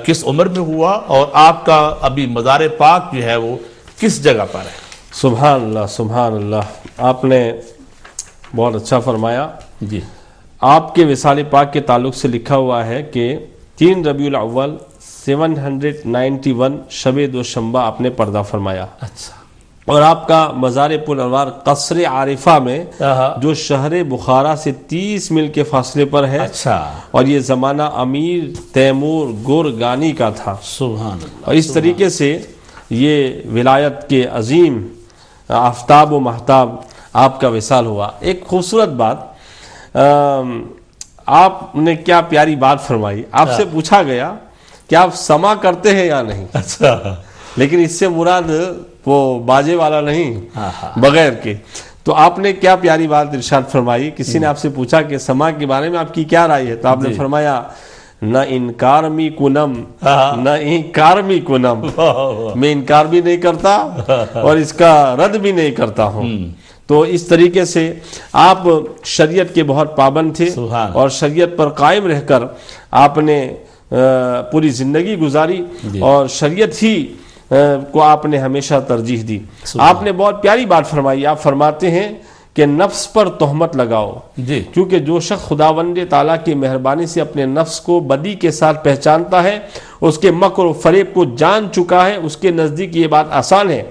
S1: کس عمر میں ہوا، اور آپ کا ابھی مزار پاک جو ہے وہ کس جگہ پر ہے؟
S3: سبحان اللہ، سبحان اللہ، آپ نے بہت اچھا فرمایا
S1: جی۔
S3: آپ کے وصال پاک کے تعلق سے لکھا ہوا ہے کہ 3 ربیع الاول 791 شب دوشنبہ آپ نے پردہ فرمایا،
S1: اچھا،
S3: اور آپ کا مزار پل انوار قصر عارفہ میں جو شہر بخارا سے 30 میل کے فاصلے پر ہے،
S1: اچھا،
S3: اور یہ زمانہ امیر تیمور گورگانی کا تھا۔
S1: سبحان اللہ۔
S3: اور اس طریقے سے یہ ولایت کے عظیم آفتاب و مہتاب آپ کا وصال ہوا۔ ایک خوبصورت بات آپ نے کیا پیاری بات فرمائی، آپ سے پوچھا گیا کہ آپ سما کرتے ہیں یا نہیں،
S1: اچھا،
S3: لیکن اس سے مراد وہ باجے والا نہیں، بغیر کے۔ تو آپ نے کیا پیاری بات ارشاد فرمائی، کسی نے آپ سے پوچھا کہ سما کے بارے میں آپ کی کیا رائے ہے، تو آپ نے فرمایا نہ انکار می کنم نہ انکار می کنم، میں انکار بھی نہیں کرتا اور اس کا رد بھی نہیں کرتا ہوں۔ تو اس طریقے سے آپ شریعت کے بہت پابند تھے، اور شریعت پر قائم رہ کر آپ نے پوری زندگی گزاری، اور شریعت ہی کو آپ نے ہمیشہ ترجیح دی۔ آپ نے بہت پیاری بات فرمائی، آپ فرماتے ہیں کہ نفس پر تہمت لگاؤ، کیونکہ جو شخص خداوند تعالیٰ کی مہربانی سے اپنے نفس کو بدی کے ساتھ پہچانتا ہے، اس کے مکر و فریب کو جان چکا ہے، اس کے نزدیک یہ بات آسان ہے۔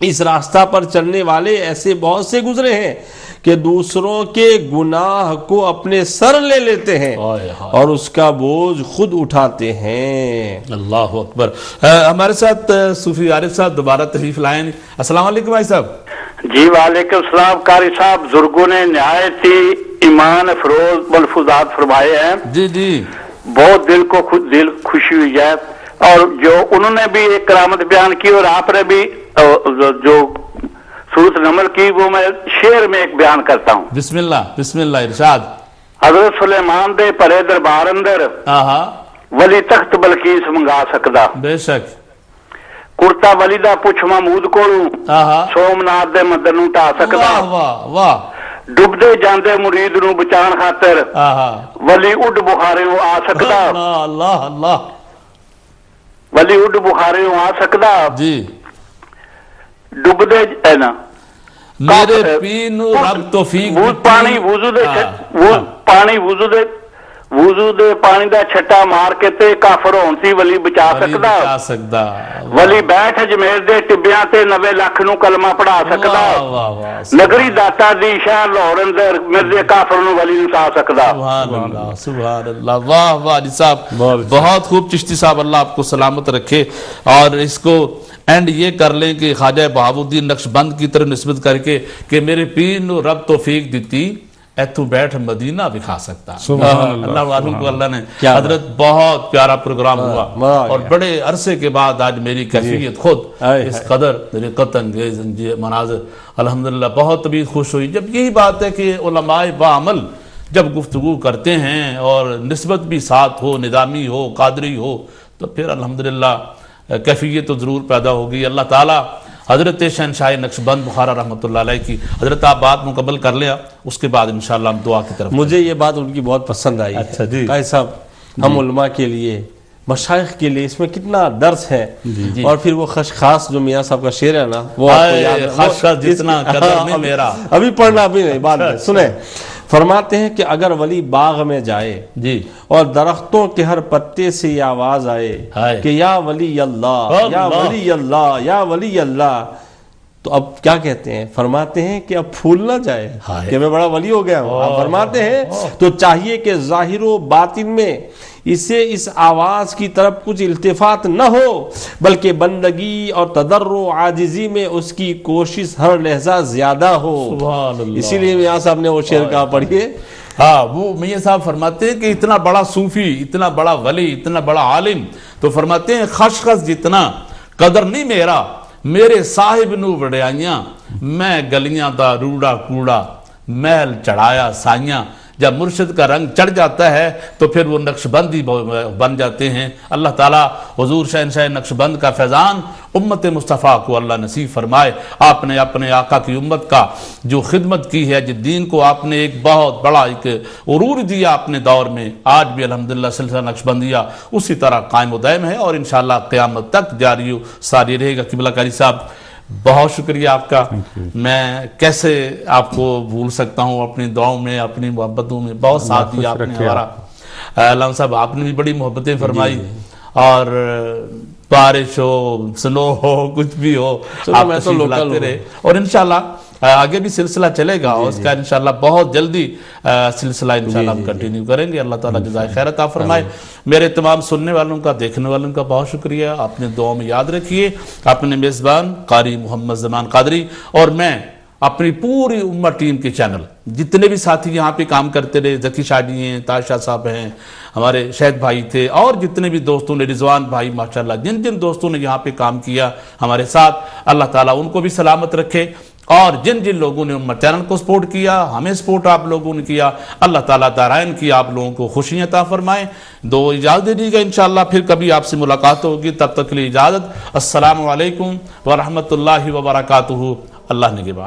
S3: اس راستہ پر چلنے والے ایسے بہت سے گزرے ہیں کہ دوسروں کے گناہ کو اپنے سر لے لیتے ہیں اور اس کا بوجھ خود اٹھاتے ہیں۔
S1: اللہ اکبر۔ ہمارے ساتھ صوفی عارف صاحب دوبارہ تشریف لائیں۔ السلام علیکم بھائی صاحب۔
S4: جی وعلیکم السلام۔ قاری صاحب، بزرگوں نے نہایت ہی ایمان افروز ملفوظات فرمائے ہیں،
S1: جی جی،
S4: بہت دل کو دل خوشی ہوئی ہے، اور جو انہوں نے بھی ایک کرامت بیان کی اور آپ نے بھی جو سورۃ نمل کی، وہ میں شعر میں ایک بیان کرتا ہوں۔
S1: بسم اللہ بسم اللہ، ارشاد۔
S4: حضرت سلیمان دے پرے دربار اندر ولی تخت بلقیس منگا سکدا،
S1: بے شک،
S4: کرتا ولی دا پچھ محمود کولوں سومناتھ دے مندر نوں ٹا سکدا،
S1: واہ واہ،
S4: ڈبدے جاندے مرید نوں بچان خاطر ولی اڈ بخاریوں آ سکدا،
S1: اللہ اللہ،
S4: ولی اڈ بخاریوں آ سکدا
S1: جی،
S4: ڈبدے ہے نا
S1: میرے پین رب توفیق
S4: پانی وضو دے پانی وضو دے پانی دا چھٹا مار کے تے کافر ہون سی ولی بچا سکدا، ولی بیٹھ اجمیر دے ٹبیاں تے 90 لاکھ نو کلمہ پڑھا سکدا، نگری داتا دی شہر لاہور اندر مرزے کافر نو ولی نسا سکدا۔
S1: سبحان اللہ سبحان اللہ، واہ واہ جی صاحب، بہت خوب چشتی صاحب، اللہ آپ کو سلامت رکھے۔ اور اس کو اینڈ یہ کر لیں کہ خواجہ بہاؤالدین نقش بند کی طرح نسبت کر کے کہ میرے پیر نو رب توفیق دیتی ایتھو بیٹھ مدینہ دکھا سکتا۔ اللہ والوں کو اللہ نے، حضرت بہت پیارا پروگرام ہوا، اور بڑے عرصے کے بعد آج میری کیفیت خود اس قدر رقت انگیز مناظر، الحمدللہ بہت طبیعت خوش ہوئی۔ جب یہی بات ہے کہ علماء بعمل جب گفتگو کرتے ہیں اور نسبت بھی ساتھ ہو، نظامی ہو، قادری ہو، تو پھر الحمدللہ کیفیت تو ضرور پیدا ہوگی۔ اللہ تعالیٰ حضرت شہنشاہ نقشبند بخارا رحمۃ اللہ علیہ کی. حضرت آپ بات مکمل کر لیا، اس کے بعد انشاءاللہ ہم دعا کی طرف.
S3: مجھے یہ بات ان کی بہت پسند آئی.
S1: اچھا جی
S3: قاری صاحب، ہم علماء کے لیے، مشائخ کے لیے اس میں کتنا درس ہے. اور پھر وہ خشخاص جو میاں صاحب کا شعر ہے نا، وہ آپ کو یاد ہے.
S1: خشخاص جتنا قدر میں میرا،
S3: ابھی پڑھنا ابھی نہیں، بعد میں سنیں. فرماتے ہیں کہ اگر ولی باغ میں جائے
S1: جی
S3: اور درختوں کے ہر پتے سے یہ آواز آئے کہ یا ولی اللہ، یا ولی اللہ، یا ولی اللہ، تو اب کیا کہتے ہیں؟ فرماتے ہیں کہ اب پھول نہ جائے کہ میں بڑا ولی ہو گیا ہوں. آپ فرماتے ہیں تو چاہیے کہ ظاہر و باطن میں اسے اس آواز کی طرف کچھ التفات نہ ہو، بلکہ بندگی اور تضرع و عاجزی میں اس کی کوشش ہر لحظہ زیادہ ہو. اسی لیے میاں صاحب نے وہ شعر کہا، پڑھیے.
S1: ہاں، وہ میاں صاحب فرماتے ہیں کہ اتنا بڑا صوفی، اتنا بڑا ولی، اتنا بڑا عالم، تو فرماتے ہیں خشخش جتنا قدر نہیں میرا، میرے صاحب نو وڈیائیاں، میں گلیاں دا روڑا کوڑا، محل چڑھایا سائیاں. جب مرشد کا رنگ چڑھ جاتا ہے تو پھر وہ نقشبندی بن جاتے ہیں. اللہ تعالیٰ حضور شہنشاہ نقشبند کا فیضان امت مصطفیٰ کو اللہ نصیب فرمائے. آپ نے اپنے آقا کی امت کا جو خدمت کی ہے، جس دین کو آپ نے ایک بہت بڑا ایک عروج دیا اپنے دور میں، آج بھی الحمدللہ سلسلہ نقشبندیہ اسی طرح قائم و دائم ہے اور انشاءاللہ قیامت تک جاری و ساری رہے گا. قبلہ قاری صاحب، بہت شکریہ آپ کا. میں کیسے آپ کو بھول سکتا ہوں، اپنی دعاؤں میں، اپنی محبتوں میں بہت ساتھ دیا آپ نے ہمارا. علامہ صاحب، آپ نے بھی بڑی محبتیں فرمائی، اور بارش ہو، سنو ہو، کچھ بھی ہو، آپ تشریف لاتے رہے. اور انشاءاللہ آگے بھی سلسلہ چلے گا، اور اس کا انشاءاللہ بہت جلدی سلسلہ انشاءاللہ ہم کنٹینیو کریں گے. اللہ تعالیٰ جزائے خیر عطا فرمائے. میرے تمام سننے والوں کا، دیکھنے والوں کا بہت شکریہ. آپ نے دعاؤں میں یاد رکھیے. اپنے میزبان قاری محمد زمان قادری اور میں اپنی پوری امت ٹیم کے چینل، جتنے بھی ساتھی یہاں پہ کام کرتے رہے، ذکی شاڈی ہیں، تاشا صاحب ہیں، ہمارے شہد بھائی تھے، اور جتنے بھی دوستوں نے، رضوان بھائی ماشاءاللہ، جن جن دوستوں نے یہاں پہ کام کیا ہمارے ساتھ، اللہ تعالیٰ ان کو بھی سلامت رکھے. اور جن جن لوگوں نے امت چینل کو سپورٹ کیا، ہمیں سپورٹ آپ لوگوں نے کیا، اللہ تعالیٰ دارائن کی آپ لوگوں کو خوشیاں عطا فرمائے. دو اجازت دے دی گا، انشاءاللہ پھر کبھی آپ سے ملاقات ہوگی. تب تک کے لیے اجازت. السلام علیکم ورحمۃ اللہ وبرکاتہ. اللہ نگہبان.